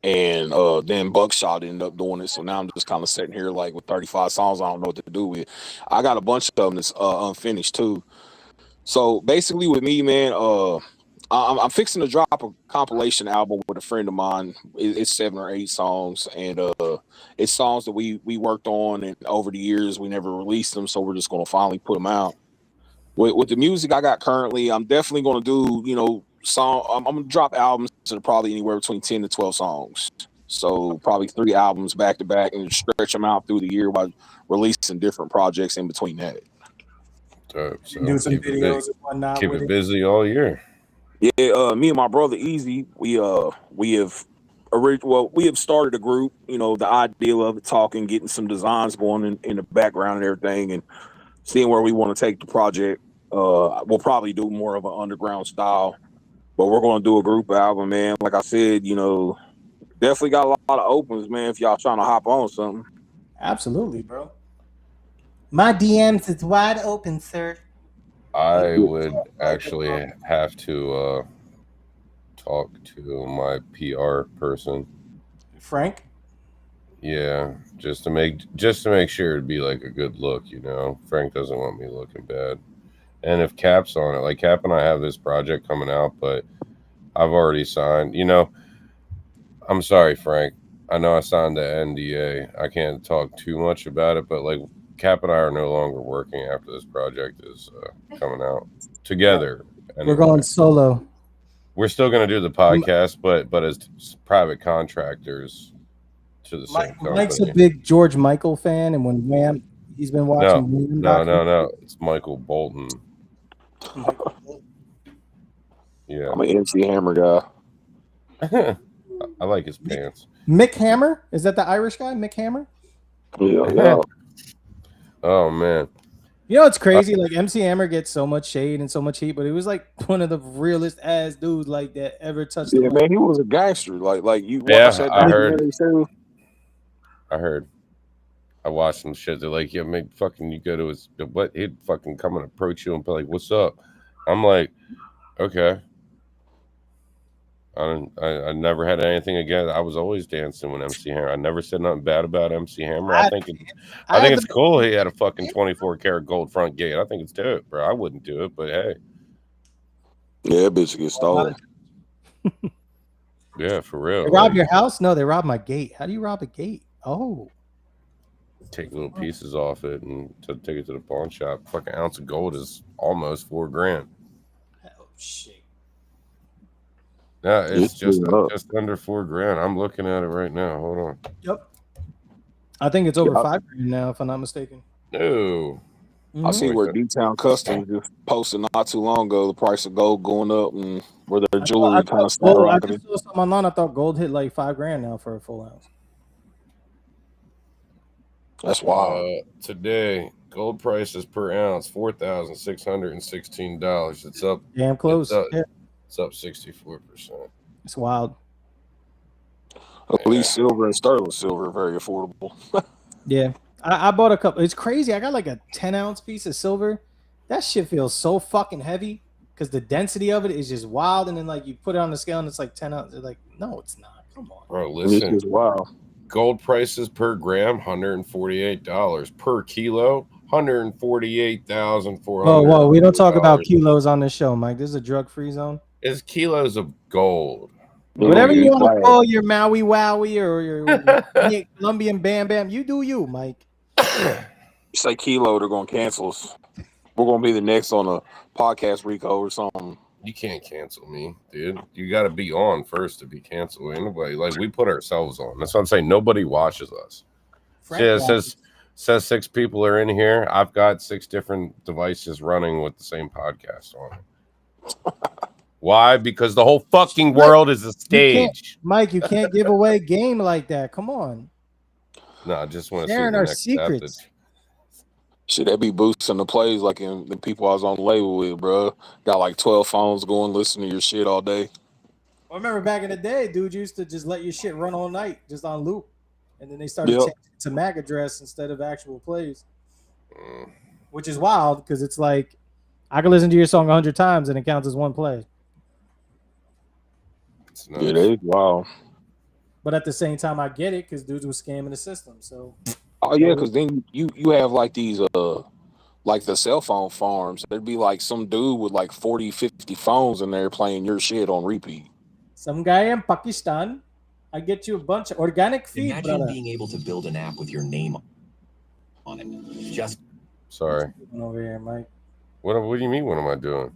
and then Buckshot ended up doing it. So now I'm just kind of sitting here like with 35 songs I don't know what to do with. I got a bunch of them that's unfinished too. So basically with me, man, I'm fixing to drop a compilation album with a friend of mine. It's 7 or 8 songs, and it's songs that we worked on, and over the years we never released them, so we're just going to finally put them out. With the music I got currently, I'm definitely going to do, I'm going to drop albums that are probably anywhere between 10 to 12 songs. So probably 3 albums back to back, and stretch them out through the year by releasing different projects in between that. Dope. So Do some videos and whatnot. Keep it busy all year. Yeah, me and my brother Easy, we have started a group. The idea of it, talking, getting some designs going in the background and everything, and seeing where we want to take the project. We'll probably do more of an underground style, but we're going to do a group album, man. Like I said, definitely got a lot of opens, man. If y'all trying to hop on something, absolutely, bro. My DMs is wide open, sir. I would actually have to talk to my PR person. Frank? Yeah, just to make sure it'd be like a good look, you know. Frank doesn't want me looking bad. And if Cap's on it, like Cap and I have this project coming out, but I've already signed. You know, I'm sorry, Frank. I know I signed the NDA. I can't talk too much about it, but like Cap and I are no longer working after this project is coming out together. We're going solo. We're still going to do the podcast, but as private contractors to the same company. Mike's a big George Michael fan, and when Wham, he's been watching. No. It's Michael Bolton. Yeah, I'm an MC Hammer guy. I like his pants. Mick Hammer, is that the Irish guy? Mick Hammer. Yeah. Oh man. You know, it's crazy. Like MC Hammer gets so much shade and so much heat, but he was like one of the realest ass dudes like that ever touched. Yeah, man, he was a gangster. Like you. Yeah, I heard. I watched some shit. They're like, yeah, man, fucking, you go to his what? He'd fucking come and approach you and be like, "What's up?" I'm like, okay. I never had anything against. I was always dancing with MC Hammer. I never said nothing bad about MC Hammer. I think it's cool. He had a fucking 24 karat gold front gate. I think it's dope, bro. I wouldn't do it, but hey. Yeah, bitch get stolen. Yeah, for real. They robbed your house? No, they robbed my gate. How do you rob a gate? Oh. Take little pieces off it and take it to the pawn shop. Fucking ounce of gold is almost $4,000. Oh shit. Yeah, it's just under $4,000. I'm looking at it right now. Hold on. Yep. I think it's over $5,000 now, if I'm not mistaken. No. Mm-hmm. I see where D-Town Customs just posted not too long ago the price of gold going up and where their jewelry kind of skyrocketed. I just saw something online. I thought gold hit like $5,000 now for a full ounce. That's wild. Today, gold prices per ounce $4,616. It's up. Damn close. It's up 64%. It's wild. At least silver and sterling silver are very affordable. Yeah. I bought a couple. It's crazy. I got like a 10-ounce piece of silver. That shit feels so fucking heavy because the density of it is just wild. And then like you put it on the scale and it's like 10 ounces. Like, no, it's not. Come on. Bro, listen. Wow. Gold prices per gram, $148. Per kilo, $148,400. Whoa. We don't talk about kilos on this show, Mike. This is a drug-free zone. It's kilos of gold. Whatever you want to call your Maui Wowie or your Colombian Bam Bam, you do you, Mike. You say kilo, they're going to cancel us. We're going to be the next on a podcast, Rico, or something. You can't cancel me, dude. You got to be on first to be canceled. Anybody, like, we put ourselves on. That's what I'm saying. Nobody watches us. Yeah, it says 6 people are in here. I've got 6 different devices running with the same podcast on it. Why? Because the whole fucking world is a stage. Mike, you can't give away game like that. Come on. No, I just want to sharing our secrets. Should that be boosting the plays like in the people I was on the label with, bro? Got like 12 phones going, listening to your shit all day. I remember back in the day, dude used to just let your shit run all night, just on loop. And then they started changing it to MAC address instead of actual plays. Which is wild because it's like I can listen to your song 100 times and it counts as one play. Nice. Yeah, that is wild. But at the same time, I get it because dudes were scamming the system. So, oh yeah, because then you have like these like the cell phone farms. There'd be like some dude with like 40, 50 phones in there playing your shit on repeat. Some guy in Pakistan, I get you a bunch of organic feed. Imagine being able to build an app with your name on it. Just sorry. Over here, Mike. What do you mean? What am I doing?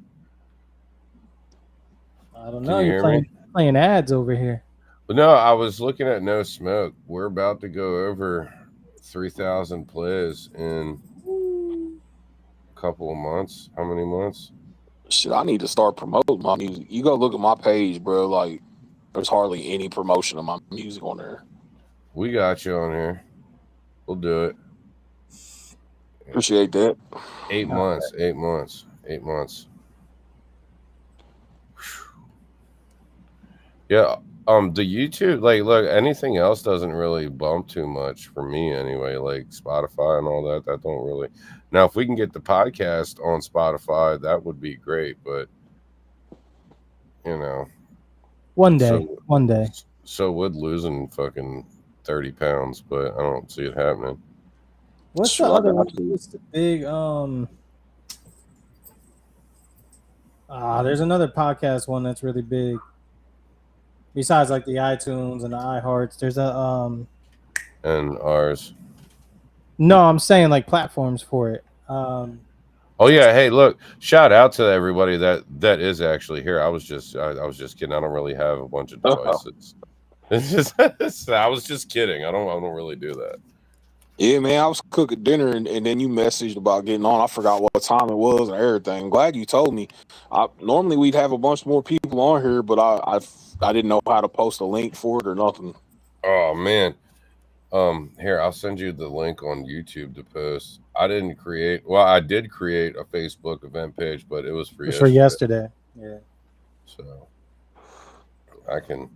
I don't know. You're playing ads over here. But no, I was looking at No Smoke. We're about to go over 3,000 plays in a couple of months. How many months? Shit, I need to start promoting my music. You go look at my page, bro. Like, there's hardly any promotion of my music on there. We got you on here. We'll do it. Appreciate that. 8 months. 8 months. 8 months. Yeah. The YouTube, like, look, anything else doesn't really bump too much for me anyway, like Spotify and all that don't really. Now, if we can get the podcast on Spotify, that would be great, but, you know. One day. So would losing fucking 30 pounds, but I don't see it happening. What's the other one? What's the big there's another podcast one that's really big. Besides like the iTunes and the iHearts, there's a and ours. No, I'm saying like platforms for it. Oh yeah, hey, look! Shout out to everybody that is actually here. I was just kidding. I don't really have a bunch of devices. It's just I was just kidding. I don't really do that. Yeah, man, I was cooking dinner and then you messaged about getting on. I forgot what time it was and everything. Glad you told me. Normally we'd have a bunch more people on here, but I didn't know how to post a link for it or nothing. Oh man. Here, I'll send you the link on YouTube to post. I did create a Facebook event page, but it was for yesterday. Yeah. So I can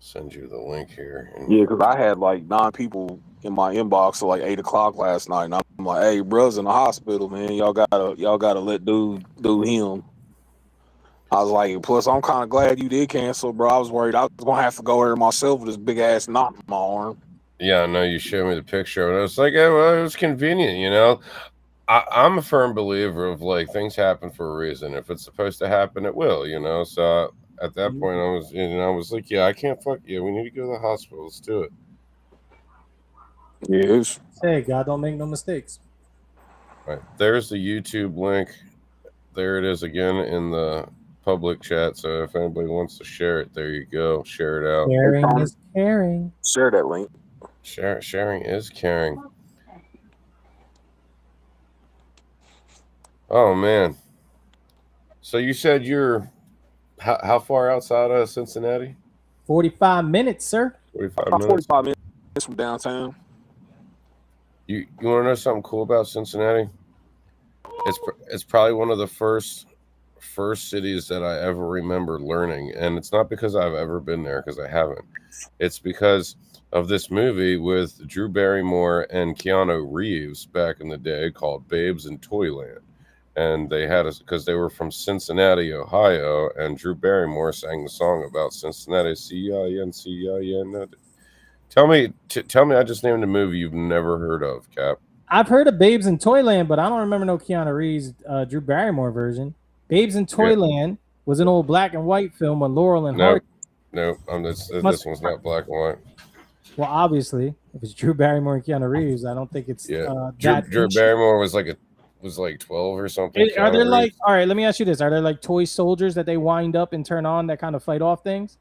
send you the link here. Yeah, because I had like 9 people in my inbox at like 8 o'clock last night, and I'm like, "Hey, bro's in the hospital, man. Y'all gotta let dude do him." I was like, plus I'm kind of glad you did cancel, bro. I was worried I was gonna have to go there myself with this big ass knot in my arm. Yeah, I know you showed me the picture, and I was like, well, it was convenient, you know. I'm a firm believer of like things happen for a reason. If it's supposed to happen, it will, you know. So at that point, I was like, yeah, I can't fuck you. We need to go to the hospital. Let's do it. Yes. Hey, God don't make no mistakes. All right, there's the YouTube link. There it is again in the public chat. So if anybody wants to share it, there you go. Share it out. Sharing is caring. Share that link. Sharing is caring. Oh man! So you said you're how far outside of Cincinnati? 45 minutes, sir. 45 minutes from downtown. You want to know something cool about Cincinnati? It's probably one of the first cities that I ever remember learning, and it's not because I've ever been there, because I haven't. It's because of this movie with Drew Barrymore and Keanu Reeves back in the day called Babes in Toyland. And they had us because they were from Cincinnati, Ohio, and Drew Barrymore sang the song about Cincinnati. C-I-N-C-I-N. Tell me, I just named a movie you've never heard of, Cap. I've heard of Babes in Toyland, but I don't remember no Keanu Reeves, Drew Barrymore version. Babes in Toyland was an old black and white film with Laurel and Hardy. No, this one's not black and white. Well, obviously, if it's Drew Barrymore and Keanu Reeves, I don't think it's Drew Barrymore was like 12 or something. Are there like, all right, let me ask you this. Are there like toy soldiers that they wind up and turn on that kind of fight off things?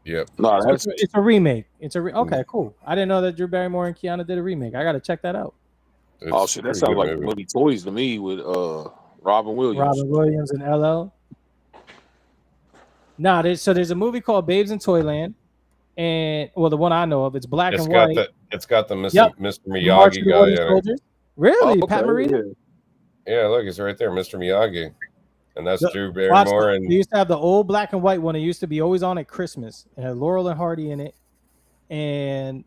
Yep. No, it's a remake. Okay, cool. I didn't know that Drew Barrymore and Keanu did a remake. I got to check that out. Oh shit, that sounds like movie Toys to me with Robin Williams and LL. Nah, there's a movie called Babes in Toyland, and the one I know of, it's black and white. It's got the Mr. Miyagi guy in it. Really, Pat Morita? Yeah, look, it's right there, Mr. Miyagi, and that's Drew Barrymore. And they used to have the old black and white one. It used to be always on at Christmas. It had Laurel and Hardy in it, and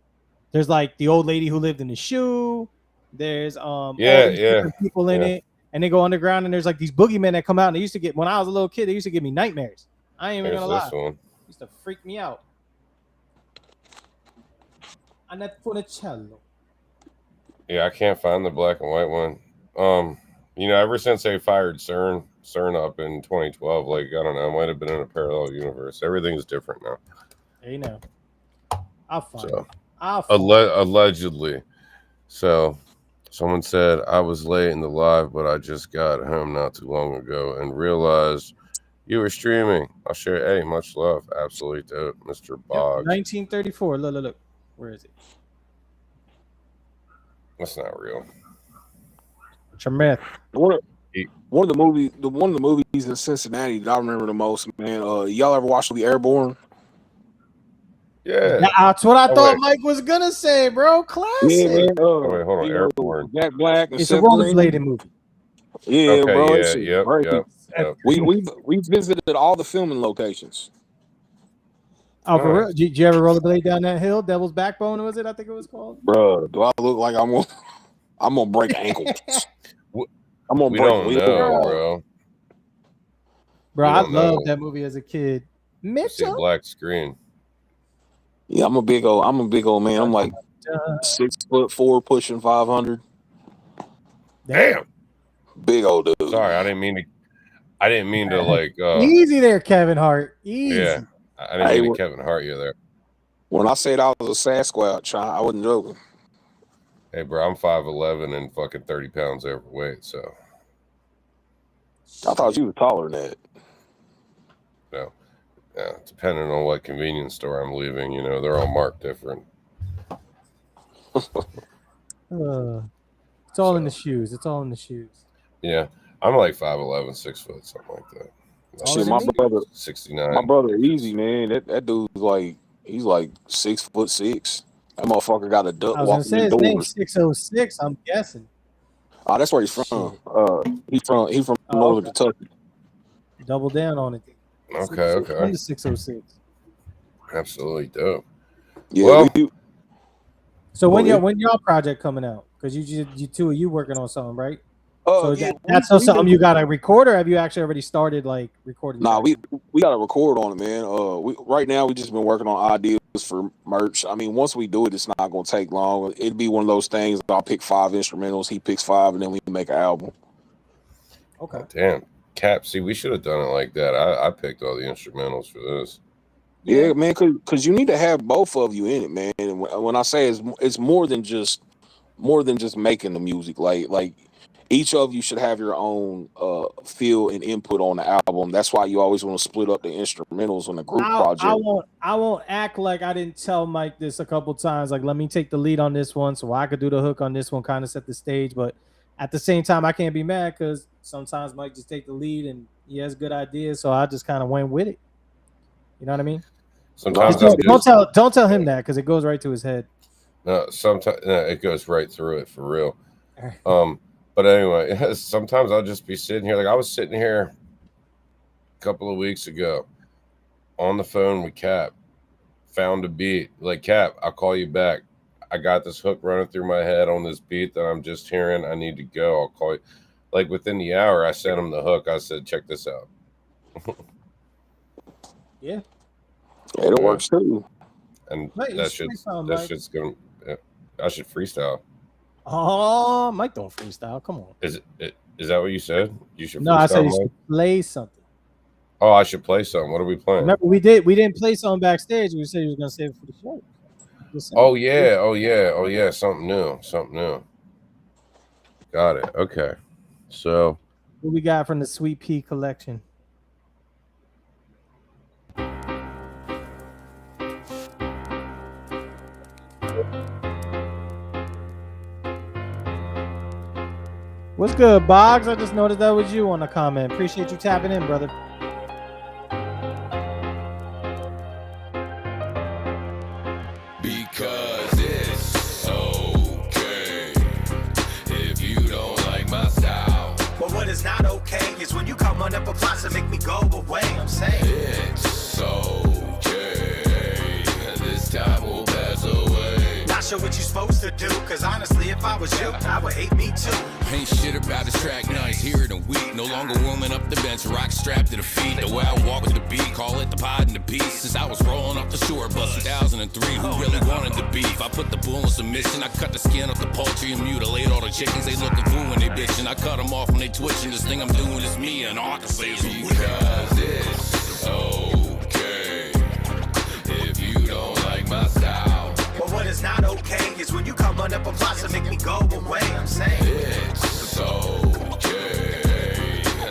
there's like the old lady who lived in the shoe. There's people in it, and they go underground, and there's like these boogeymen that come out. And they used to get, when I was a little kid, they used to give me nightmares. I ain't even gonna lie. It used to freak me out. Yeah, I can't find the black and white one. Ever since they fired CERN up in 2012, like, I don't know, it might have been in a parallel universe. Everything's different now. Hey, now. I'll find it. Allegedly. So, someone said, I was late in the live, but I just got home not too long ago and realized you were streaming. I'll share. Hey, much love. Absolutely dope, Mr. Boggs. 1934. Look. Where is it? That's not real. Tremeth. One of the movies in Cincinnati that I remember the most, man. Y'all ever watch The Airborne? Yeah, that's what I thought Mike was gonna say, bro. Classic. Yeah, man. Wait, hold on. Airborne. Jack Black. And it's a rollerblading movie. Yeah, bro. Yep. We visited all the filming locations. Oh, for real? Did you ever rollerblade down that hill? Devil's Backbone, was it? I think it was called. Bro, do I look like I'm gonna break ankles? I'm gonna break. Don't know, bro. I loved that movie as a kid. Mitchell, black screen. Yeah, I'm a big old man. I'm like 6'4", pushing 500. Damn. Big old dude. Sorry, I didn't mean to like. Easy there, Kevin Hart. Easy. Yeah, I didn't mean to Kevin Hart you there. When I said I was a Sasquatch, I wasn't joking. Hey, bro, I'm 5'11" and fucking 30 pounds overweight, so. I thought you were taller than that. No. Yeah, depending on what convenience store I'm leaving, you know, they're all marked different. It's all in the shoes. It's all in the shoes. Yeah, I'm like 5'11", 6 foot, something like that. Shit, my brother, 69. my brother, easy man. That dude's like, he's like 6'6". That motherfucker got a duck. I was gonna say his name's 606. I'm guessing. Oh, that's where he's from. He's from Northern Kentucky. Double down on it. Okay. He's 606. Absolutely dope. Yeah. Well, so when your project coming out? Because you two of you working on something, right? So yeah, that's something you got to record, or have you actually already started like recording? Nah, we got to record on it, man. Right now we just been working on ideas for merch. I mean, once we do it, it's not gonna take long. It'd be one of those things. I'll pick 5 instrumentals, he picks 5, and then we make an album. Okay. Oh, damn, Cap. See, we should have done it like that. I picked all the instrumentals for this. Yeah, man, because you need to have both of you in it, man. And when I say it's more than just making the music. Like each of you should have your own feel and input on the album. That's why you always want to split up the instrumentals on the group project. I won't act like I didn't tell Mike this a couple times. Like, let me take the lead on this one so I could do the hook on this one, kind of set the stage. But at the same time, I can't be mad because sometimes Mike just take the lead and he has good ideas. So I just kind of went with it. You know what I mean? Sometimes don't tell him that because it goes right to his head. No, sometimes it goes right through it for real. But anyway, sometimes I'll just be sitting here. Like I was sitting here a couple of weeks ago on the phone with Cap, found a beat. Like, Cap, I'll call you back. I got this hook running through my head on this beat that I'm just hearing. I need to go. I'll call you. Like within the hour, I sent him the hook. I said, check this out. Yeah. It works too. And Mate, that shit's going. Yeah, I should freestyle. Oh, Mike don't freestyle. Come on. Is that what you said? You should. No, I said you should play something. Oh, I should play something. What are we playing? Remember, we didn't play something backstage. We said you was gonna save it for the show. Oh yeah. Something new. Got it. Okay. So what we got from the Sweet Pea collection? What's good, Boggs? I just noticed that was you on the comment. Appreciate you tapping in, brother. Because it's okay if you don't like my style. But what is not okay is when you come on up a plot to make me go away. I'm saying it's okay. This time will pass away. Not sure what you're supposed to do, cause honestly, if I was you, I would hate me too. Ain't shit about this track, nice, hear it a week. No longer warming up the bench, rock strapped to the feet. The way I walk with the beat, call it the pod and the piece. Since I was rolling off the shore bus 2003, who really wanted the beef? I put the bull in submission, I cut the skin off the poultry and mutilate all the chickens. They looking fool when they bitching, I cut them off when they twitching. This thing I'm doing is me, and all I can say is because it's okay if you don't like my style. But what is not okay is when you come on up a plot to make me go away. I'm saying it's okay.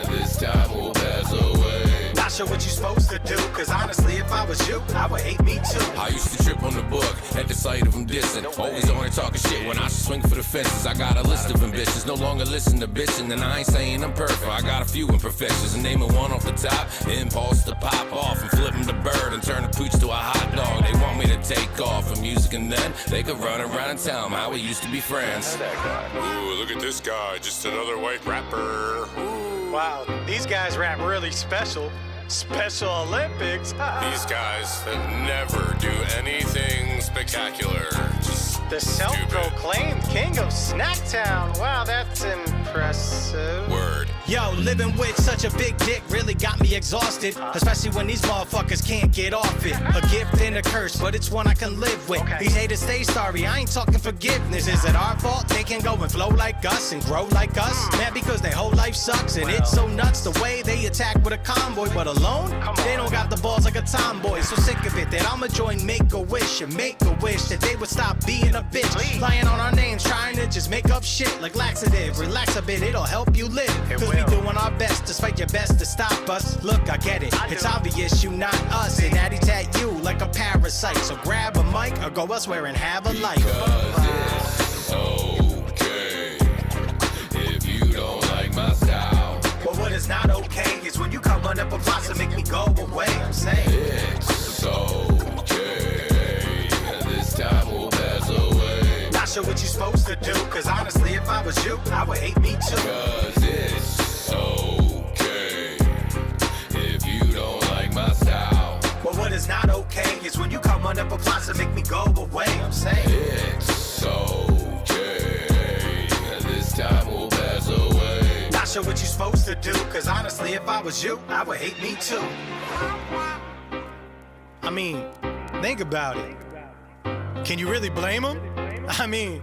This time will pass away. Not sure what you're supposed to do, cause honestly, if I was you, I would hate me too. I used to trip on the book at the sight of them dissing. Always on it talking shit when I swing for the fences. I got a list of ambitions, no longer listen to bitching. And I ain't saying I'm perfect, I got a few imperfections. And naming one off the top, impulse to pop off and flipping the bird and turn the pooch to a hot dog. They want me to take off for music and then they could run around and tell them how we used to be friends. Ooh, look at this guy, just another white rapper. Ooh. Wow, these guys rap really special. Special Olympics. These guys that never do anything spectacular. Just the self-proclaimed king of Snacktown. Wow, that's impressive. Word. Yo, living with such a big dick really got me exhausted. Especially when these motherfuckers can't get off it. A gift and a curse, but it's one I can live with. These haters stay sorry, I ain't talking forgiveness. Is it our fault they can go and flow like us and grow like us? Man, because their whole life sucks and it's so nuts the way they attack with a convoy. But alone, they don't got the balls like a tomboy. So sick of it that I'ma join Make-A-Wish and make a wish that they would stop being a bitch. Lying on our names, trying to just make up shit like laxative. Relax a bit, it'll help you live. Cause we doing our best, despite your best to stop us. Look, I get it, it's obvious you not us. And Addy's at you like a parasite. So grab a mic or go elsewhere and have a life. Because it's okay if you don't like my style. But what is not okay is when you come run up a box and make me go away. I'm saying it's okay. This time will pass away. Not sure what you're supposed to do, cause honestly if I was you, I would hate me too. Cause it's okay if you don't like my style. But what is not okay is when you come run up a box and make me go away. I'm saying it's okay. This time will pass away. Not sure what you're supposed to do, cause honestly if I was you, I would hate me too. I mean, think about it. Can you really blame them? I mean,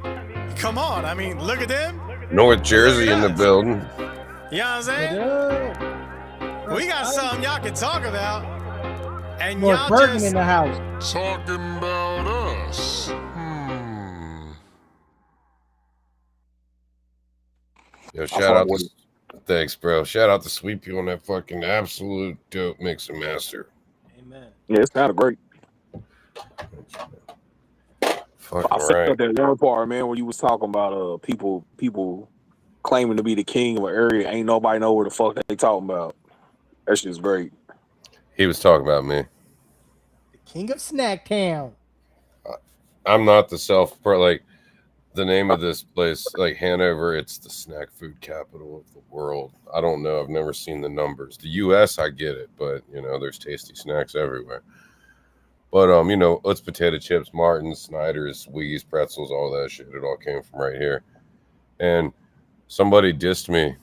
come on. I mean, look at them. North Jersey in the building. You know what I'm saying? We got something y'all can talk about. And More y'all Bergen just in the house. Talking about us. Yo, shout out to, thanks, bro. Shout out to Sweet Pea on that fucking absolute dope mix and master. Amen. Yeah, it's kind of great. Fucking I right. said that one part, man, when you was talking about people claiming to be the king of an area, ain't nobody know where the fuck they talking about. That shit's great. He was talking about me. The king of Snacktown. I'm not the like the name of this place, like Hanover, it's the snack food capital of the world. I don't know. I've never seen the numbers. The US, I get it, but you know, there's tasty snacks everywhere. But you know, Utz potato chips, Martin's, Snyder's, Wheaties, pretzels, all that shit. It all came from right here. And somebody dissed me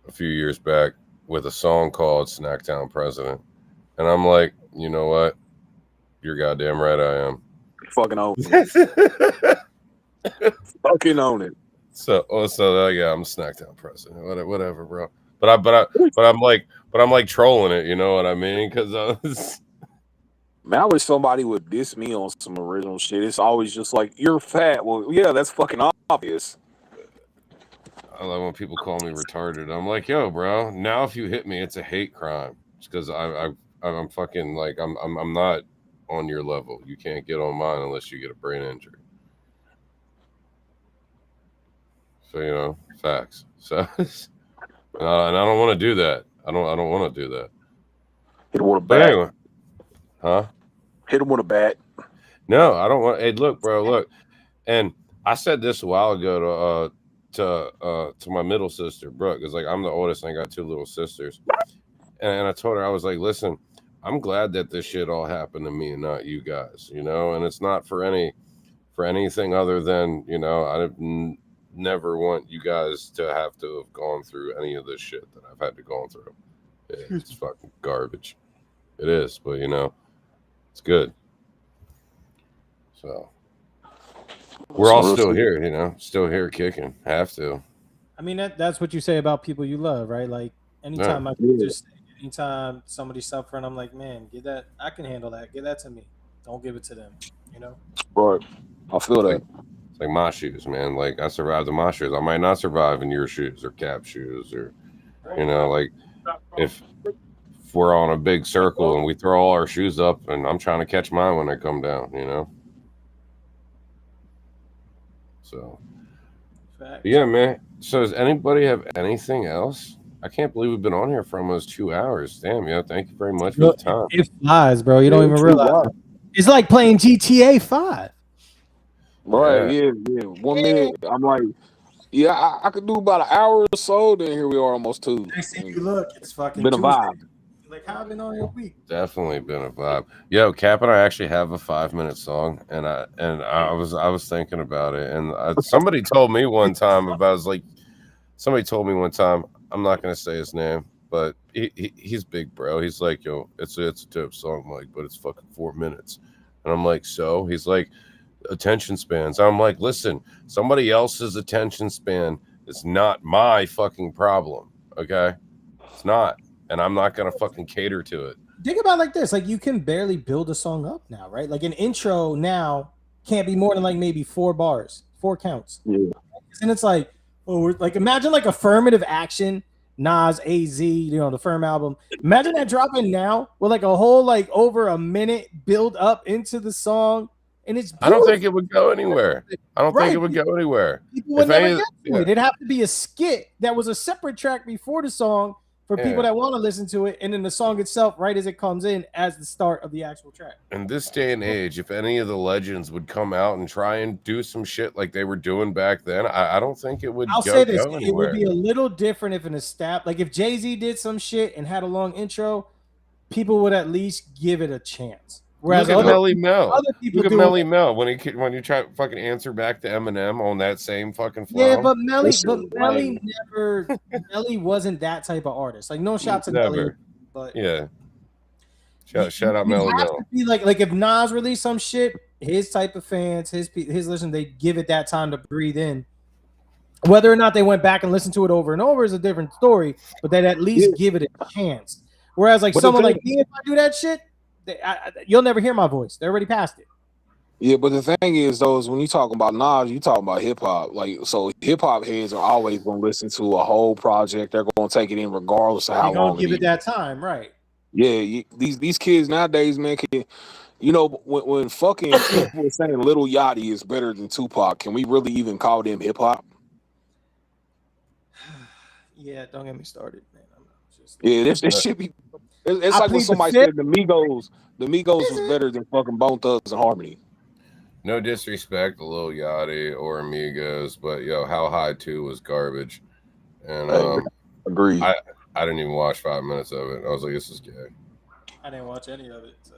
a few years back with a song called Snacktown President. And I'm like, you know what? You're goddamn right I am. Fucking own it. Fucking own it. So yeah, I'm Snacktown President. Whatever, bro. But I'm like trolling it, you know what I mean? Because man, I wish somebody would diss me on some original shit. It's always just like, you're fat. Well, yeah, that's fucking obvious. I love when people call me retarded. I'm like, yo, bro. Now if you hit me, it's a hate crime. It's because I'm fucking like I'm not on your level. You can't get on mine unless you get a brain injury. So you know, facts. So and I don't want to do that. I don't want to do that. Hit him with a bat. Anyway, huh? Hit him with a bat. No, I don't want. Hey, look, bro, look. And I said this a while ago to my middle sister, Brooke, because like I'm the oldest and I got two little sisters. And I told her, I was like, listen, I'm glad that this shit all happened to me and not you guys, you know, and it's not for anything other than, you know, I never want you guys to have to have gone through any of this shit that I've had to go through. It's fucking garbage. It is, but you know, it's good. So we're all still here, you know, still here kicking. Have to. I mean, that's what you say about people you love, right? Like anytime anytime somebody's suffering, I'm like, man, get that. I can handle that. Give that to me. Don't give it to them. You know. Right. I feel that. It's like my shoes, man. Like I survived in my shoes. I might not survive in your shoes or Cap shoes or, you know, like if we're on a big circle and we throw all our shoes up and I'm trying to catch mine when they come down, you know. So, yeah, man. So does anybody have anything else? I can't believe we've been on here for almost 2 hours. Damn, yeah. Thank you very much for the time. It flies, bro. You don't even realize. It's like playing GTA 5. Right, yeah. 1 minute, I'm like, yeah, I could do about an hour or so. Then here we are, almost 2. Next thing you look, it's fucking been a vibe. Like, how have been on your week? Definitely been a vibe. Yo, Cap and I actually have a 5-minute song, and I was thinking about it, and somebody told me one time about, I was like, somebody told me one time, I'm not gonna say his name, but he's big, bro. He's like, yo, it's a dope song, Mike, but it's fucking 4 minutes. And I'm like, so? He's like, attention spans. I'm like, listen, somebody else's attention span is not my fucking problem. Okay, it's not, and I'm not gonna fucking cater to it. Think about it like this: like you can barely build a song up now, right? Like an intro now can't be more than like maybe 4 bars, 4 counts. Yeah. And it's like, oh, we're like, imagine like affirmative action, Nas, AZ, the Firm album. Imagine that dropping now with like a whole like over a minute build up into the song, and it's beautiful. I don't think it would go anywhere. I don't think it would go anywhere. People would never get to it. It'd have to be a skit that was a separate track before the song for people that want to listen to it, and then the song itself, right as it comes in, as the start of the actual track. In this day and age, if any of the legends would come out and try and do some shit like they were doing back then, I don't think it would. I'll say this: it would be a little different if like if Jay-Z did some shit and had a long intro, people would at least give it a chance. Whereas look at Melly Mel. Other people look at Melly Mel when you try to fucking answer back to Eminem on that same fucking flow. Yeah, but Melly wasn't that type of artist. Like no shots at Melly, but yeah. Shout out Melly Mel. Be like if Nas released some shit, his type of fans, his listen, they give it that time to breathe in. Whether or not they went back and listened to it over and over is a different story, but they'd at least give it a chance. Whereas like someone like me, if I do that shit, you'll never hear my voice. They already passed it. Yeah, but the thing is, though, is when you talk about Nas, you talk about hip hop. Like, so hip hop heads are always going to listen to a whole project. They're going to take it in regardless of how long. Give it that time, right? Yeah, these kids nowadays, man, can when fucking people are saying Lil Yachty is better than Tupac, can we really even call them hip hop? Yeah, don't get me started, man. This should be. It's like when somebody said the Migos was better than fucking Bone Thugs and Harmony. No disrespect to Lil Yachty or Amigos, but yo, How High 2 was garbage. And agreed. I didn't even watch 5 minutes of it. I was like, this is gay. I didn't watch any of it. So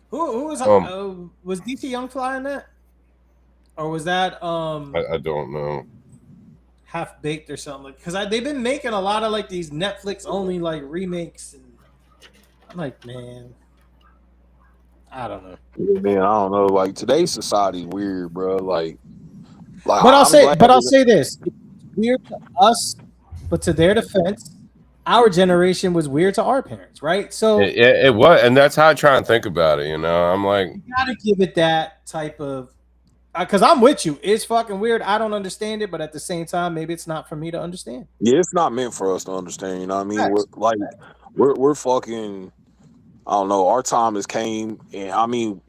who was was DC Young Fly in that? Or was that I don't know. Half Baked or something, because they've been making a lot of like these Netflix only like remakes, and I'm like, man, I don't know. Yeah, man, I don't know. Like today's society weird, bro. Like but I'll say this: it's weird to us, but to their defense, our generation was weird to our parents, right? So it was, and that's how I try and think about it. I'm like, you gotta give it that type of. Because I'm with you. It's fucking weird. I don't understand it, but at the same time, maybe it's not for me to understand. Yeah, it's not meant for us to understand. You know what I mean? We're fucking, I don't know. Our time has came, and I mean,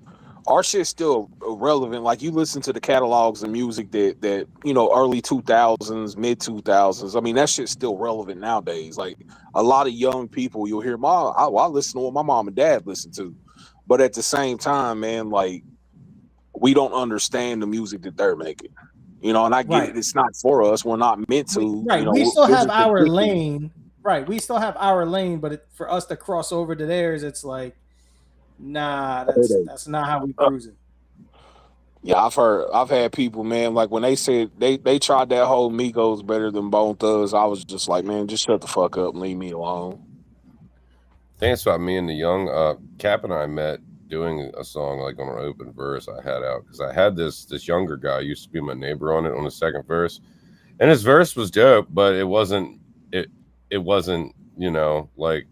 our shit's still relevant. Like you listen to the catalogs of music that early 2000s, mid 2000s. I mean, that shit's still relevant nowadays. Like a lot of young people, you'll hear I listen to what my mom and dad listen to, but at the same time, man, like. We don't understand the music that they're making, and I get it. It's not for us. We're not meant to. Right. We still have our lane. Right. We still have our lane, but for us to cross over to theirs, it's like, nah, that's not how we cruising. Yeah, I've had people, man, like when they said they tried that whole Migos better than Bone Thugs, I was just like, man, just shut the fuck up and leave me alone. Thanks about me and the young Cap and I met doing a song like on an open verse I had out, because I had this younger guy used to be my neighbor on it on the second verse, and his verse was dope, but it wasn't like,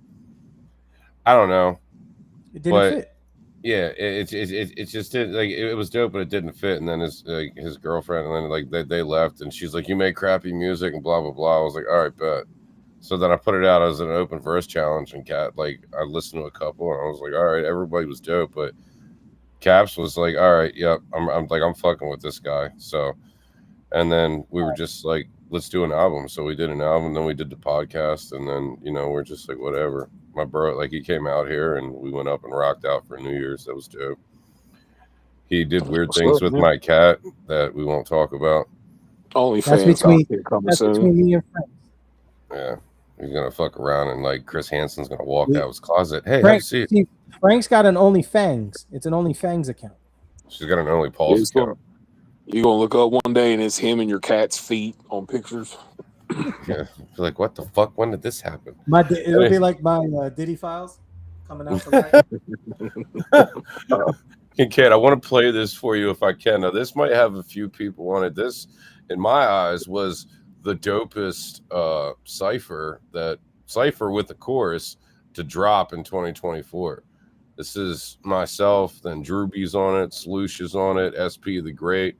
I don't know, it didn't fit. Yeah, it just did, like, it was dope, but it didn't fit. And then his girlfriend, and then like they left, and she's like, you make crappy music and blah blah blah. I was like, all right, bet. So then I put it out as an open verse challenge, and I listened to a couple, and I was like, all right, everybody was dope, but Caps was like, all right, yep, I'm fucking with this guy. So, and then we were just like, let's do an album. So we did an album, then we did the podcast, and then we're just like, whatever. My bro, like, he came out here, and we went up and rocked out for New Year's. That was dope. He did weird things with my cat that we won't talk about. That's between me and Frank. Yeah. He's gonna fuck around, and like Chris Hansen's gonna walk out of his closet. Hey, Frank's got an OnlyFangs. It's an OnlyFangs account. She's got an OnlyPulse account. You gonna look up one day and it's him and your cat's feet on pictures. Yeah, like what the fuck? When did this happen? It'll be like my Diddy files coming out. For Kid, I want to play this for you if I can. Now, this might have a few people on it. This, in my eyes, was the dopest cipher with the chorus to drop in 2024. This is myself, then Drewby's on it, Sloosh is on it, SP the Great,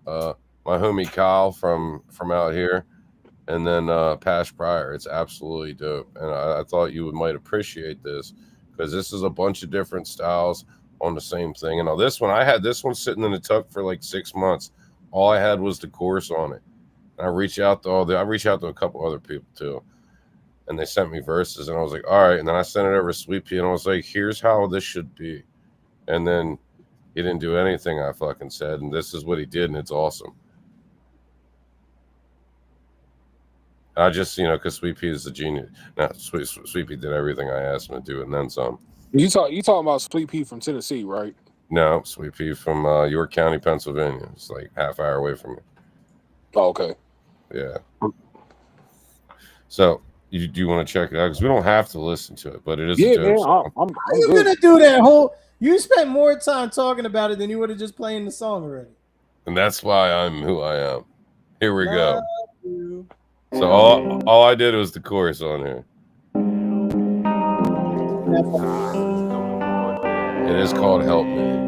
my homie Kyle from out here, and then Pash Pryor. It's absolutely dope, and I thought you might appreciate this because this is a bunch of different styles on the same thing. And now this one, I had this one sitting in the tuck for like 6 months. All I had was the chorus on it. And I reached out to a couple other people too, and they sent me verses, and I was like, all right. And then I sent it over to Sweet Pea, and I was like, here's how this should be. And then he didn't do anything I fucking said, and this is what he did, and it's awesome. I just, because Sweet Pea is the genius. Now, Sweet Pea did everything I asked him to do, and then some. You talking about Sweet Pea from Tennessee, right? No, Sweet Pea from York County, Pennsylvania. It's like half hour away from me. Oh, okay. Yeah. So, do you want to check it out? Because we don't have to listen to it, but it is a dope song. I'm How you gonna do that whole? You spent more time talking about it than you would have just playing the song already. And that's why I'm who I am. Here we go. So all I did was the chorus on here. It is called Help Me.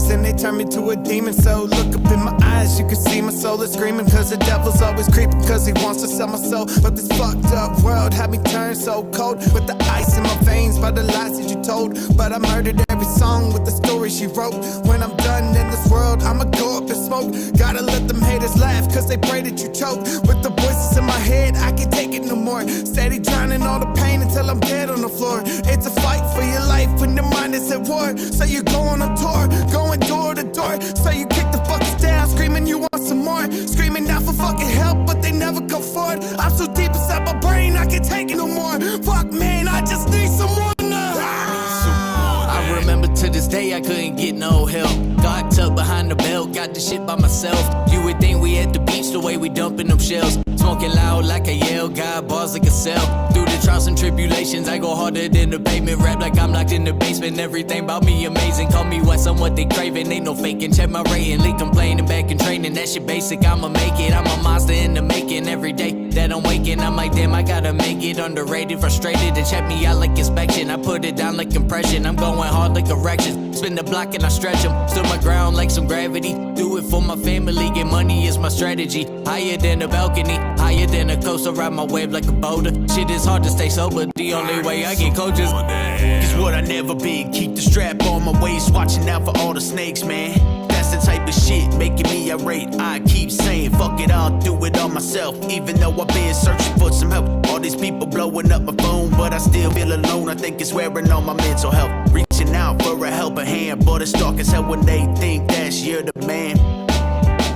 And they turn me to a demon. So look up in my eyes, you can see my soul is screaming. Cause the devil's always creeping, cause he wants to sell my soul. But this fucked up world had me turn so cold, with the ice in my veins by the lies that you told. But I murdered every song with the story she wrote. When I'm done in this world, I'ma go up in smoke. Gotta let them haters laugh, cause they pray that you choke. With the voices in my head, I can't take it no more. Steady drowning all the pain until I'm dead on the floor. It's a fight for your life when your mind is at war. So you go on a tour, going door to door. So you kick the fuckers down, screaming you want some more. Screaming out for fucking help, but they never come forward. I'm so deep inside my brain, I can't take it no more. Fuck man, I just need someone now. I remember to this day I couldn't get no help. Got tucked behind the belt, got the shit by myself. You would think we at the beach the way we dumping them shells. Smoking loud like a yell, got bars like a cell. Through the trials and tribulations, I go harder than the pavement. Rap like I'm locked in the basement. Everything about me amazing. Call me what somewhat they craving. Ain't no faking. Check my rating. Leak complaining, back in training. That shit basic. I'ma make it. I'm a monster in the making. Every day that I'm waking, I'm like, damn, I gotta make it. Underrated, frustrated. They check me out like inspection. I put it down like compression. I'm going hard like erection. Spin the block and I stretch them. Stood my ground like some gravity. Do it for my family. Get money is my strategy. Higher than a balcony. Higher than a coaster, ride my wave like a boulder. Shit is hard to stay sober, the only way I get coaches is what I never been. Keep the strap on my waist, watching out for all the snakes, man. That's the type of shit making me irate. I keep saying, fuck it, I'll do it all myself. Even though I've been searching for some help. All these people blowing up my phone, but I still feel alone. I think it's wearing on my mental health. Reaching out for a helping hand, but it's dark as hell when they think that you're the man.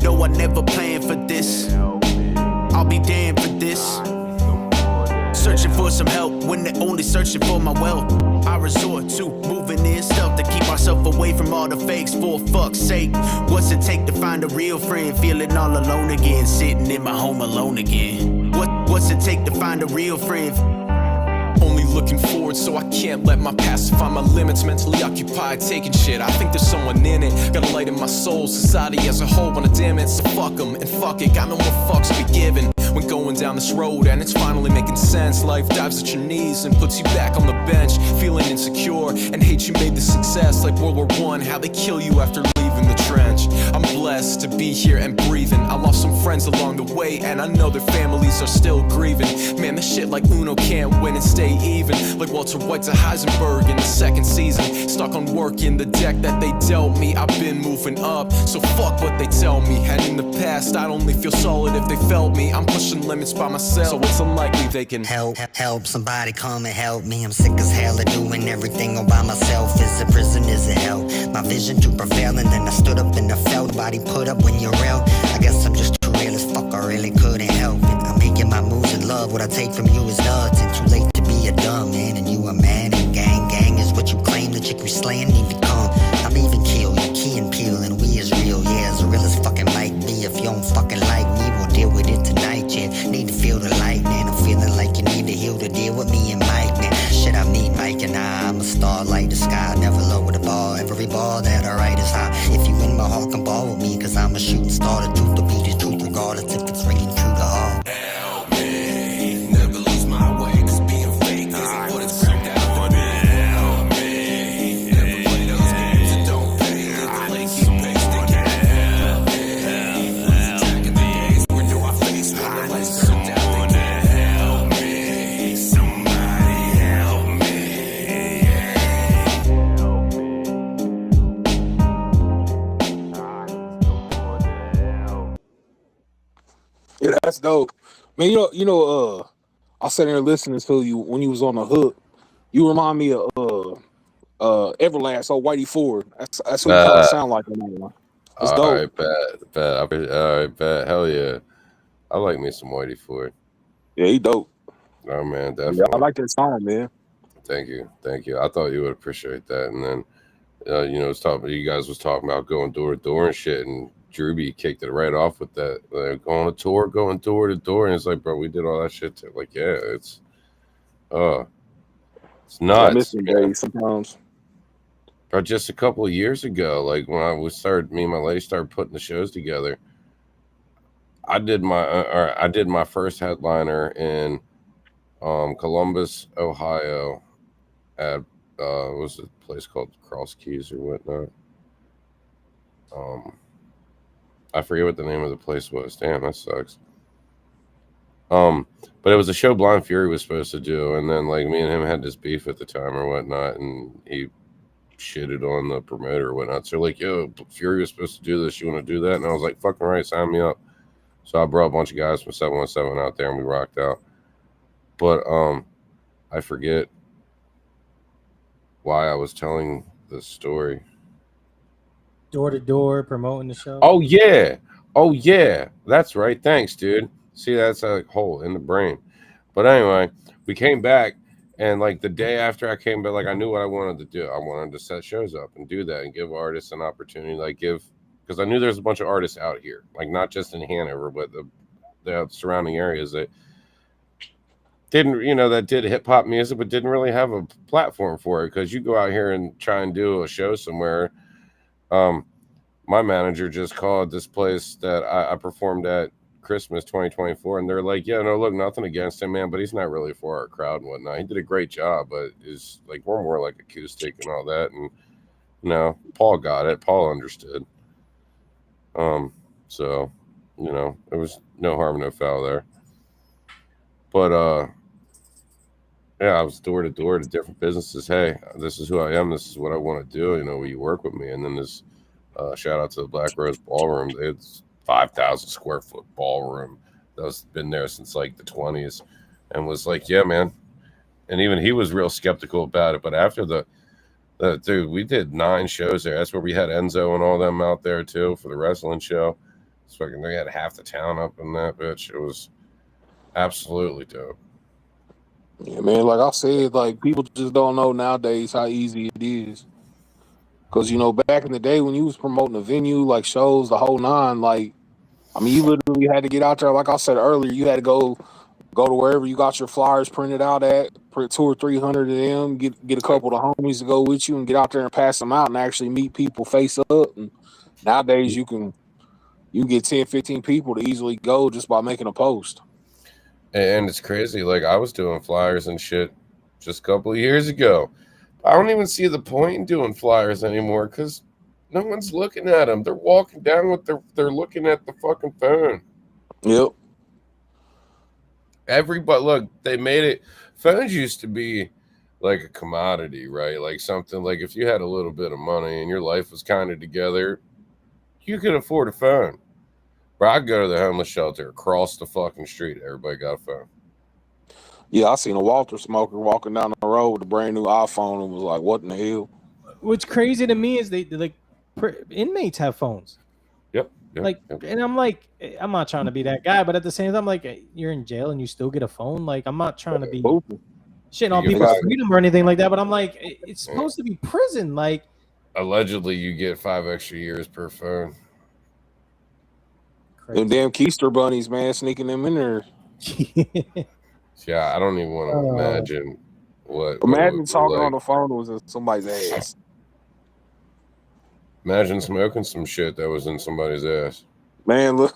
No, I never planned for this. I'll be damned for this. Searching for some help when they're only searching for my wealth. I resort to moving in stealth to keep myself away from all the fakes. For fuck's sake, what's it take to find a real friend? Feeling all alone again, sitting in my home alone again. What's it take to find a real friend? Only looking forward, so I can't let my past define my limits. Mentally occupied, taking shit. I think there's someone in it. Got a light in my soul. Society as a whole wanna dim it. So fuck them and fuck it. Got no more fucks to be given. When going down this road and it's finally making sense, life dives at your knees and puts you back on the bench. Feeling insecure and hate you made the success like World War I. How they kill you after leaving the trench. I'm blessed. blessed to be here and breathing. I lost some friends along the way, and I know their families are still grieving. Man, this shit like Uno can't win and stay even. Like Walter White to Heisenberg in the second season. Stuck on working the deck that they dealt me. I've been moving up, so fuck what they tell me. And in the past, I'd only feel solid if they felt me. I'm pushing limits by myself, so it's unlikely they can help somebody come and help me. I'm sick as hell of doing everything all by myself. Is a prison, is it hell? My vision to prevail, and then I stood up and I felt nobody put up when you're real. I guess I'm just too real as fuck, I really couldn't help it. I'm making my moves in love, what I take from you is nuts. It's too late to be a dumb man, and you a man, and gang is what you claim. The chick we slaying need to come. I'm even kill, you key and peel, and we is real, yeah, as real as fucking might be. If you don't fucking like me, we'll deal with it tonight, yeah. Need to feel the light, man, I'm feeling like you need to heal to deal with me and Mike, man. Shit, I mean Mike and I'm a star like the sky, never lower the ball. Every ball that I write is high. If you in my heart, come ball with me, cause I'm a shooting star. The truth will be the truth, regardless if it's ringing true to heart. Help me, never lose my way, cause being fake isn't what it's cracked out for me. Help me, never play those games that don't pay. The late keep pasting. Help me, attacking the days where do I face when the lights turn down. Help me, somebody help me. Yeah, that's dope, man. I sat there listening to you when you was on the hook. You remind me of Everlast or Whitey Ford. That's what you kind of sound like. It's dope. All right, bet. Hell yeah, I like me some Whitey Ford. Yeah, he dope. Oh man, definitely. Yeah, I like that song, man. Thank you. I thought you would appreciate that. And then, you guys was talking about going door to door and shit, and Drewby kicked it right off with that. Like, going door to door, and it's like, bro, we did all that shit too. Like, yeah, it's nuts. I miss them days sometimes. But just a couple of years ago, like when me and my lady started putting the shows together, I did my first headliner in Columbus, Ohio, at what was a place called Cross Keys or whatnot. I forget what the name of the place was. Damn, that sucks. But it was a show Blind Fury was supposed to do, and then like me and him had this beef at the time or whatnot, and he shitted on the promoter or whatnot. So like, yo, Fury was supposed to do this. You want to do that? And I was like, fucking right, sign me up. So I brought a bunch of guys from 717 out there, and we rocked out. But I forget why I was telling this story. Door to door promoting the show. Oh yeah, that's right. Thanks, dude. See, that's a hole in the brain. But anyway, we came back, and like the day after I came back, like I knew what I wanted to do. I wanted to set shows up and do that and give artists an opportunity, because I knew there's a bunch of artists out here, like not just in Hanover, but the surrounding areas that that did hip hop music, but didn't really have a platform for it. Because you go out here and try and do a show somewhere. My manager just called this place that I performed at Christmas 2024, and they're like, yeah, no, look, nothing against him, man, but he's not really for our crowd and whatnot. He did a great job, but is like, we're more like acoustic and all that. And Paul got it. Paul understood. So there was no harm, no foul there. But yeah, I was door to door to different businesses. Hey, this is who I am. This is what I want to do. Will you work with me? And then this shout out to the Black Rose Ballroom. It's 5,000 square foot ballroom that's been there since like the 20s, and was like, yeah, man. And even he was real skeptical about it. But after dude, we did 9 shows there. That's where we had Enzo and all them out there too for the wrestling show. It's fucking, they had half the town up in that bitch. It was absolutely dope. Yeah, man, like I said, like people just don't know nowadays how easy it is. Because, back in the day when you was promoting a venue, like shows, the whole nine, like, I mean, you literally had to get out there. Like I said earlier, you had to go to wherever you got your flyers printed out at, print 200 or 300 of them, get a couple of the homies to go with you and get out there and pass them out and actually meet people face up. And nowadays you get 10, 15 people to easily go just by making a post. And it's crazy. Like I was doing flyers and shit just a couple of years ago. I don't even see the point in doing flyers anymore because No one's looking at them. They're walking down with they're looking at the fucking phone. Yep. Everybody, look, they made it. Phones used to be like a commodity, right? Like something like if you had a little bit of money and your life was kind of together, you could afford a phone. But I'd go to the homeless shelter across the fucking street. Everybody got a phone. Yeah, I seen a Walter smoker walking down the road with a brand new iPhone and was like, "What in the hell?" What's crazy to me is they like inmates have phones. Yep. And I'm like, I'm not trying to be that guy, but at the same time, like, you're in jail and you still get a phone. Like, I'm not trying to be shitting on people's freedom or anything like that, but I'm like, it's supposed to be prison. Like, allegedly, you get 5 extra years per phone. Them damn keister bunnies, man, sneaking them in there. Yeah, I don't even want to imagine what. Imagine talking on the phone was in somebody's ass. Imagine smoking some shit that was in somebody's ass. Man, look,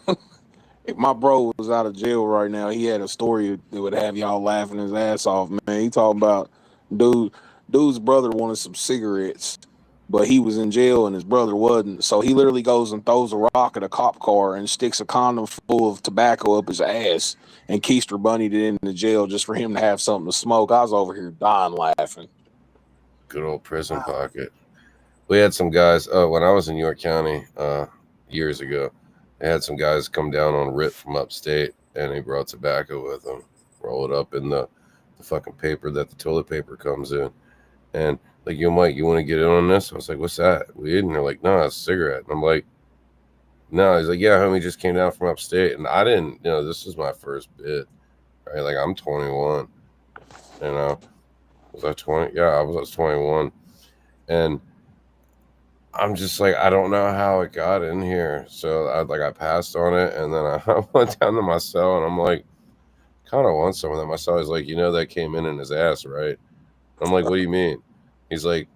if my bro was out of jail right now, he had a story that would have y'all laughing his ass off, man. He talking about dude's brother wanted some cigarettes, but he was in jail and his brother wasn't. So he literally goes and throws a rock at a cop car and sticks a condom full of tobacco up his ass and keister bunnied it in the jail just for him to have something to smoke. I was over here dying laughing. Good old prison pocket. We had some guys when I was in York County years ago. They had some guys come down on writ from upstate, and they brought tobacco with them. Roll it up in the fucking paper that the toilet paper comes in, and like, yo, Mike, you want to get in on this? I was like, what's that? Weed? And they're like, no, it's a cigarette. And I'm like, no. He's like, yeah, homie just came down from upstate, and I didn't. This is my first bit, right? Like, I'm 21. Was I 20? Yeah, I was 21, and I'm just like, I don't know how it got in here. So I passed on it, and then I went down to my cell, and I'm like, kind of want some of that. My cell is like, that came in his ass, right? I'm like, what do you mean? He's like,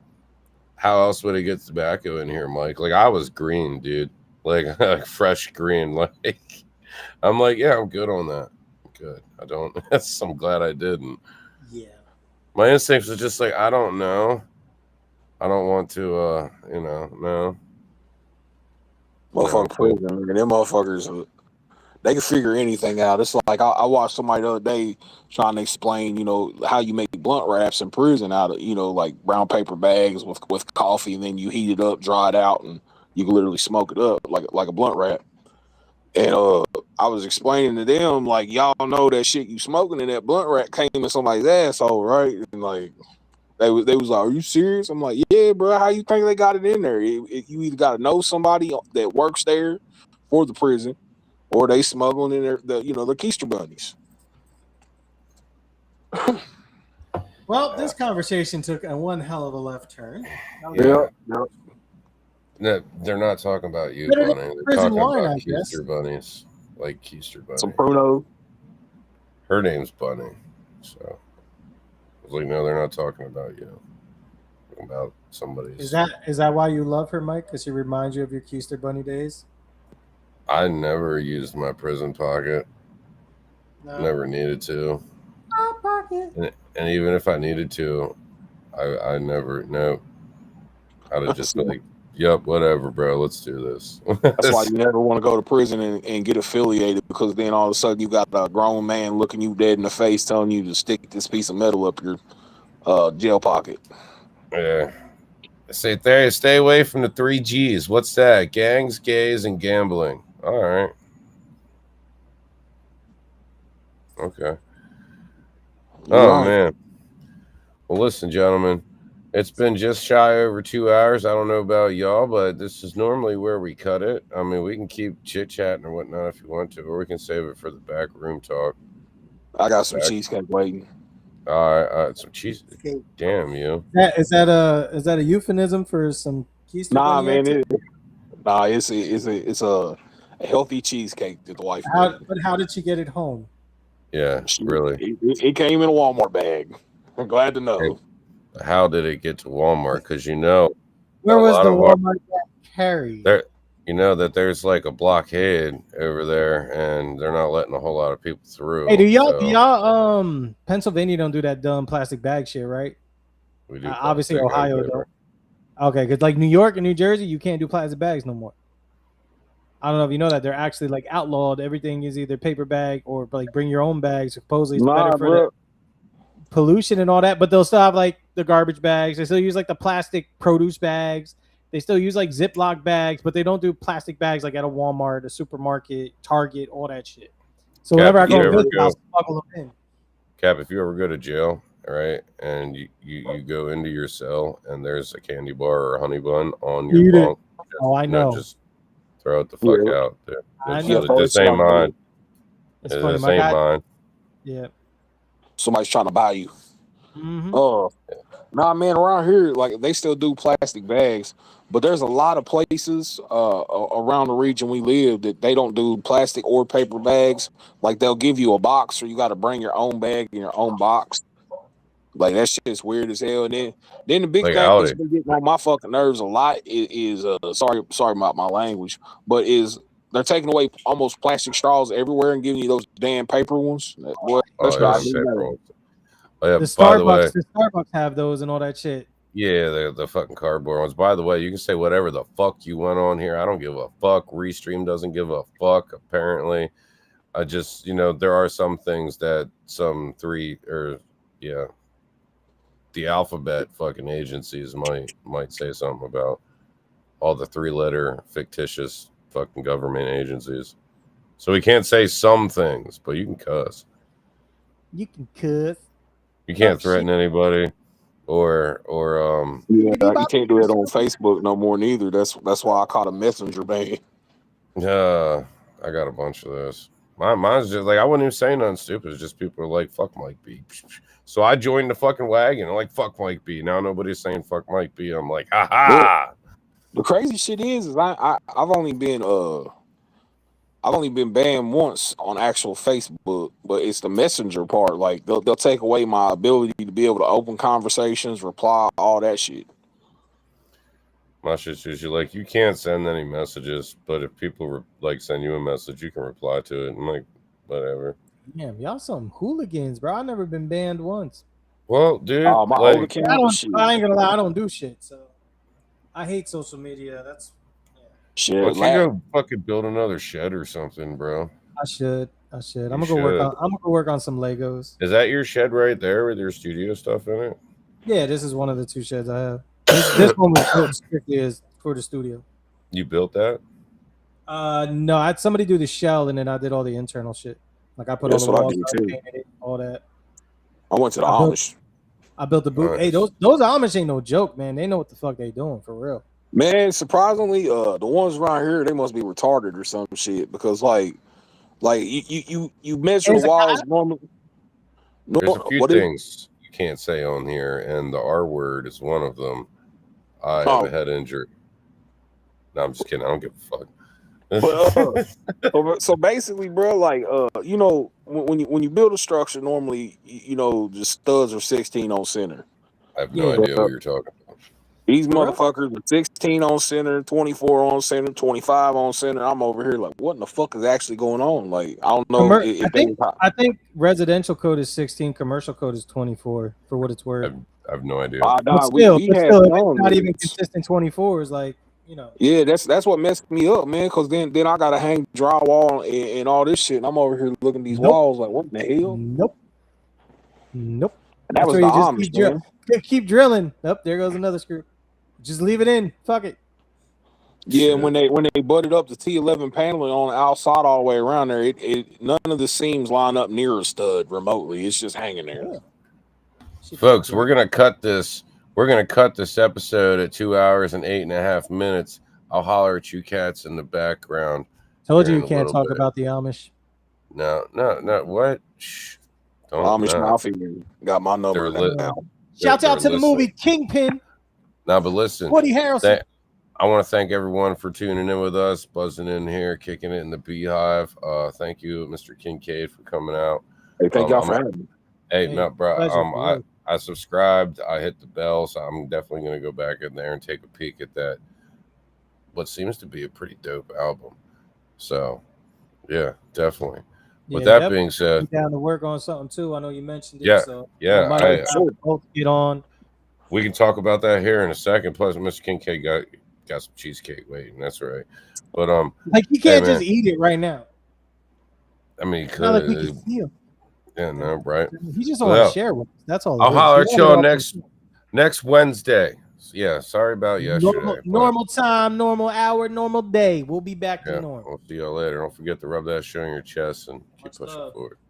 how else would he get tobacco in here, Mike? Like, I was green, dude, like fresh green. Like, I'm like, yeah, I'm good on that. Good. I'm glad I didn't. Yeah. My instincts was just like, I don't know. I don't want to, no. Motherfucker prison, man. Them motherfuckers, they can figure anything out. It's like I watched somebody the other day trying to explain, how you make blunt wraps in prison out of, like brown paper bags with coffee, and then you heat it up, dry it out, and you can literally smoke it up like a blunt wrap. And I was explaining to them, like, y'all know that shit you smoking in that blunt wrap came in somebody's asshole, right? And like, they was like, are you serious? I'm like, yeah, bro. How you think they got it in there? You either got to know somebody that works there for the prison, or they smuggling in there the keister bunnies. Well, this conversation took one hell of a left turn. Yeah. No, they're not talking about you, Bunny. They're talking about keister bunnies, like keister bunny. Some Pruno. Her name's Bunny, so. I was like, no, they're not talking about you. Talking about somebody's. Is that why you love her, Mike? Because she reminds you of your keister bunny days? I never used my prison pocket. No. Never needed to. Pocket. And even if I needed to, I never. No. I'd have just been like, yep, whatever, bro. Let's do this. That's why you never want to go to prison and get affiliated, because then all of a sudden you got a grown man looking you dead in the face telling you to stick this piece of metal up your jail pocket. Yeah. Stay away from the 3 G's. What's that? Gangs, gays, and gambling. All right. Okay. Oh, man. Well, listen, gentlemen. It's been just shy over 2 hours. I don't know about y'all, but this is normally where we cut it. I mean, we can keep chit-chatting or whatnot if you want to, or we can save it for the back room talk. I got some cheesecake waiting. All right, some cheesecake. Damn you. Is that a euphemism for some keister? Nah, man. It's a healthy cheesecake that the wife made. But how did she get it home? Yeah, really. It came in a Walmart bag. I'm glad to know. Hey, how did it get to Walmart? Because where was the Walmart carried? There, that there's like a blockade over there, and they're not letting a whole lot of people through. Hey, do y'all Pennsylvania don't do that dumb plastic bag shit, right? We do. Obviously, Ohio don't. Okay, because like New York and New Jersey, you can't do plastic bags no more. I don't know if you know that they're actually like outlawed. Everything is either paper bag or like bring your own bags. Supposedly it's better for the pollution and all that, but they'll still have like the garbage bags. They still use like the plastic produce bags. They still use like Ziploc bags, but they don't do plastic bags like at a Walmart, a supermarket, Target, all that shit. So whenever I go to visit, I'll smuggle them in. Cap, if you ever go to jail, all right, and you go into your cell and there's a candy bar or a honey bun on your bunk, I know. Just throw it the fuck out. I know. This ain't mine. It's This funny. ain't mine. Yeah. Somebody's trying to buy you. Mm-hmm. Nah, man, around here, like they still do plastic bags, but there's a lot of places around the region we live that they don't do plastic or paper bags. Like they'll give you a box, or you got to bring your own bag in your own box. Like that shit's weird as hell. And then the big Like thing Audi. that's been getting on my fucking nerves a lot is sorry about my language, but is they're taking away almost plastic straws everywhere and giving you those damn paper ones. Boy, that's driving me nuts. Oh, yeah, The by the way, Starbucks have those and all that shit. yeah, the fucking cardboard ones. By the way, you can say whatever the fuck you want on here. I don't give a fuck. Restream doesn't give a fuck, apparently. I just, there are some things that the alphabet fucking agencies might say something about. All the 3-letter fictitious fucking government agencies. So we can't say some things, but you can cuss. You can cuss. You can't threaten anybody, or you can't do it on Facebook no more neither. That's why I caught a messenger ban. I got a bunch of this. Mine's just like I wouldn't even say nothing stupid. It's just people are like fuck Mike B. So I joined the fucking wagon. I'm like fuck Mike B. Now nobody's saying fuck Mike B. I'm like ha ha. The crazy shit is I've only been banned once on actual Facebook, but it's the messenger part. Like they'll take away my ability to be able to open conversations, reply, all that shit. My shit's usually like you can't send any messages, but if people send you a message, you can reply to it. I'm like, whatever. Damn, y'all some hooligans, bro. I've never been banned once. Well, dude, my older I ain't gonna lie, I don't do shit. So I hate social media. That's shit. Why don't you go fucking build another shed or something, bro? I should. I'm gonna go work on some Legos. Is that your shed right there with your studio stuff in it? Yeah, this is one of the 2 sheds I have. This one was built strictly as for the studio. You built that? No, I had somebody do the shell, and then I did all the internal shit. Like I put all the walls, all that. I went to the Amish. I built the boot. Right. Hey, those Amish ain't no joke, man. They know what the fuck they doing for real. Man, surprisingly, the ones around here they must be retarded or some shit because like you measure the walls normally. There's a few things you can't say on here, and the R word is one of them. I have a head injury. No, I'm just kidding. I don't give a fuck. So basically, bro, like when you build a structure, normally the studs are 16 on center. I have no idea what you're talking about. These motherfuckers are 16 on center, 24 on center, 25 on center. I'm over here like, what in the fuck is actually going on? Like, I don't know. I think residential code is 16, commercial code is 24. For what it's worth, I have no idea. Still, it's not even consistent 24. Is like. Yeah, that's what messed me up, man. Because then I gotta hang drywall and all this shit, and I'm over here looking at these walls like, what the hell? Nope. And that was the Amish, man. Keep drilling. Up there goes another screw. Just leave it in. Fuck it. Yeah, when they butted up the T11 paneling on the outside all the way around there, it none of the seams line up near a stud remotely. It's just hanging there. Yeah. Folks, we're gonna cut this. We're going to cut this episode at 2 hours and 8.5 minutes. I'll holler at you cats in the background. Told you can't talk about the Amish. No. What? Shh. Amish Mafia got my number now. Shouts out to the movie Kingpin. No, but listen. Woody Harrelson. I want to thank everyone for tuning in with us, buzzing in here, kicking it in the BeeHive. Thank you, Mr. Kincaid, for coming out. Hey, thank y'all for having me. Hey, no, bro. I subscribed. I hit the bell, so I'm definitely going to go back in there and take a peek at that. What seems to be a pretty dope album. So, yeah, definitely. With that being said, down to work on something too. I know you mentioned it. Yeah, so yeah. both get on. We can talk about that here in a second. Plus, Mr. Kincaid got some cheesecake waiting. That's right. But like you can't just eat it right now. I mean, Not like we can see him. Yeah, no, right. He just don't want to share with us. That's all. I'll holler at y'all next Wednesday. Yeah, sorry about yesterday. Normal time, normal hour, normal day. We'll be back to normal. We'll see y'all later. Don't forget to rub that shit on your chest and keep pushing forward.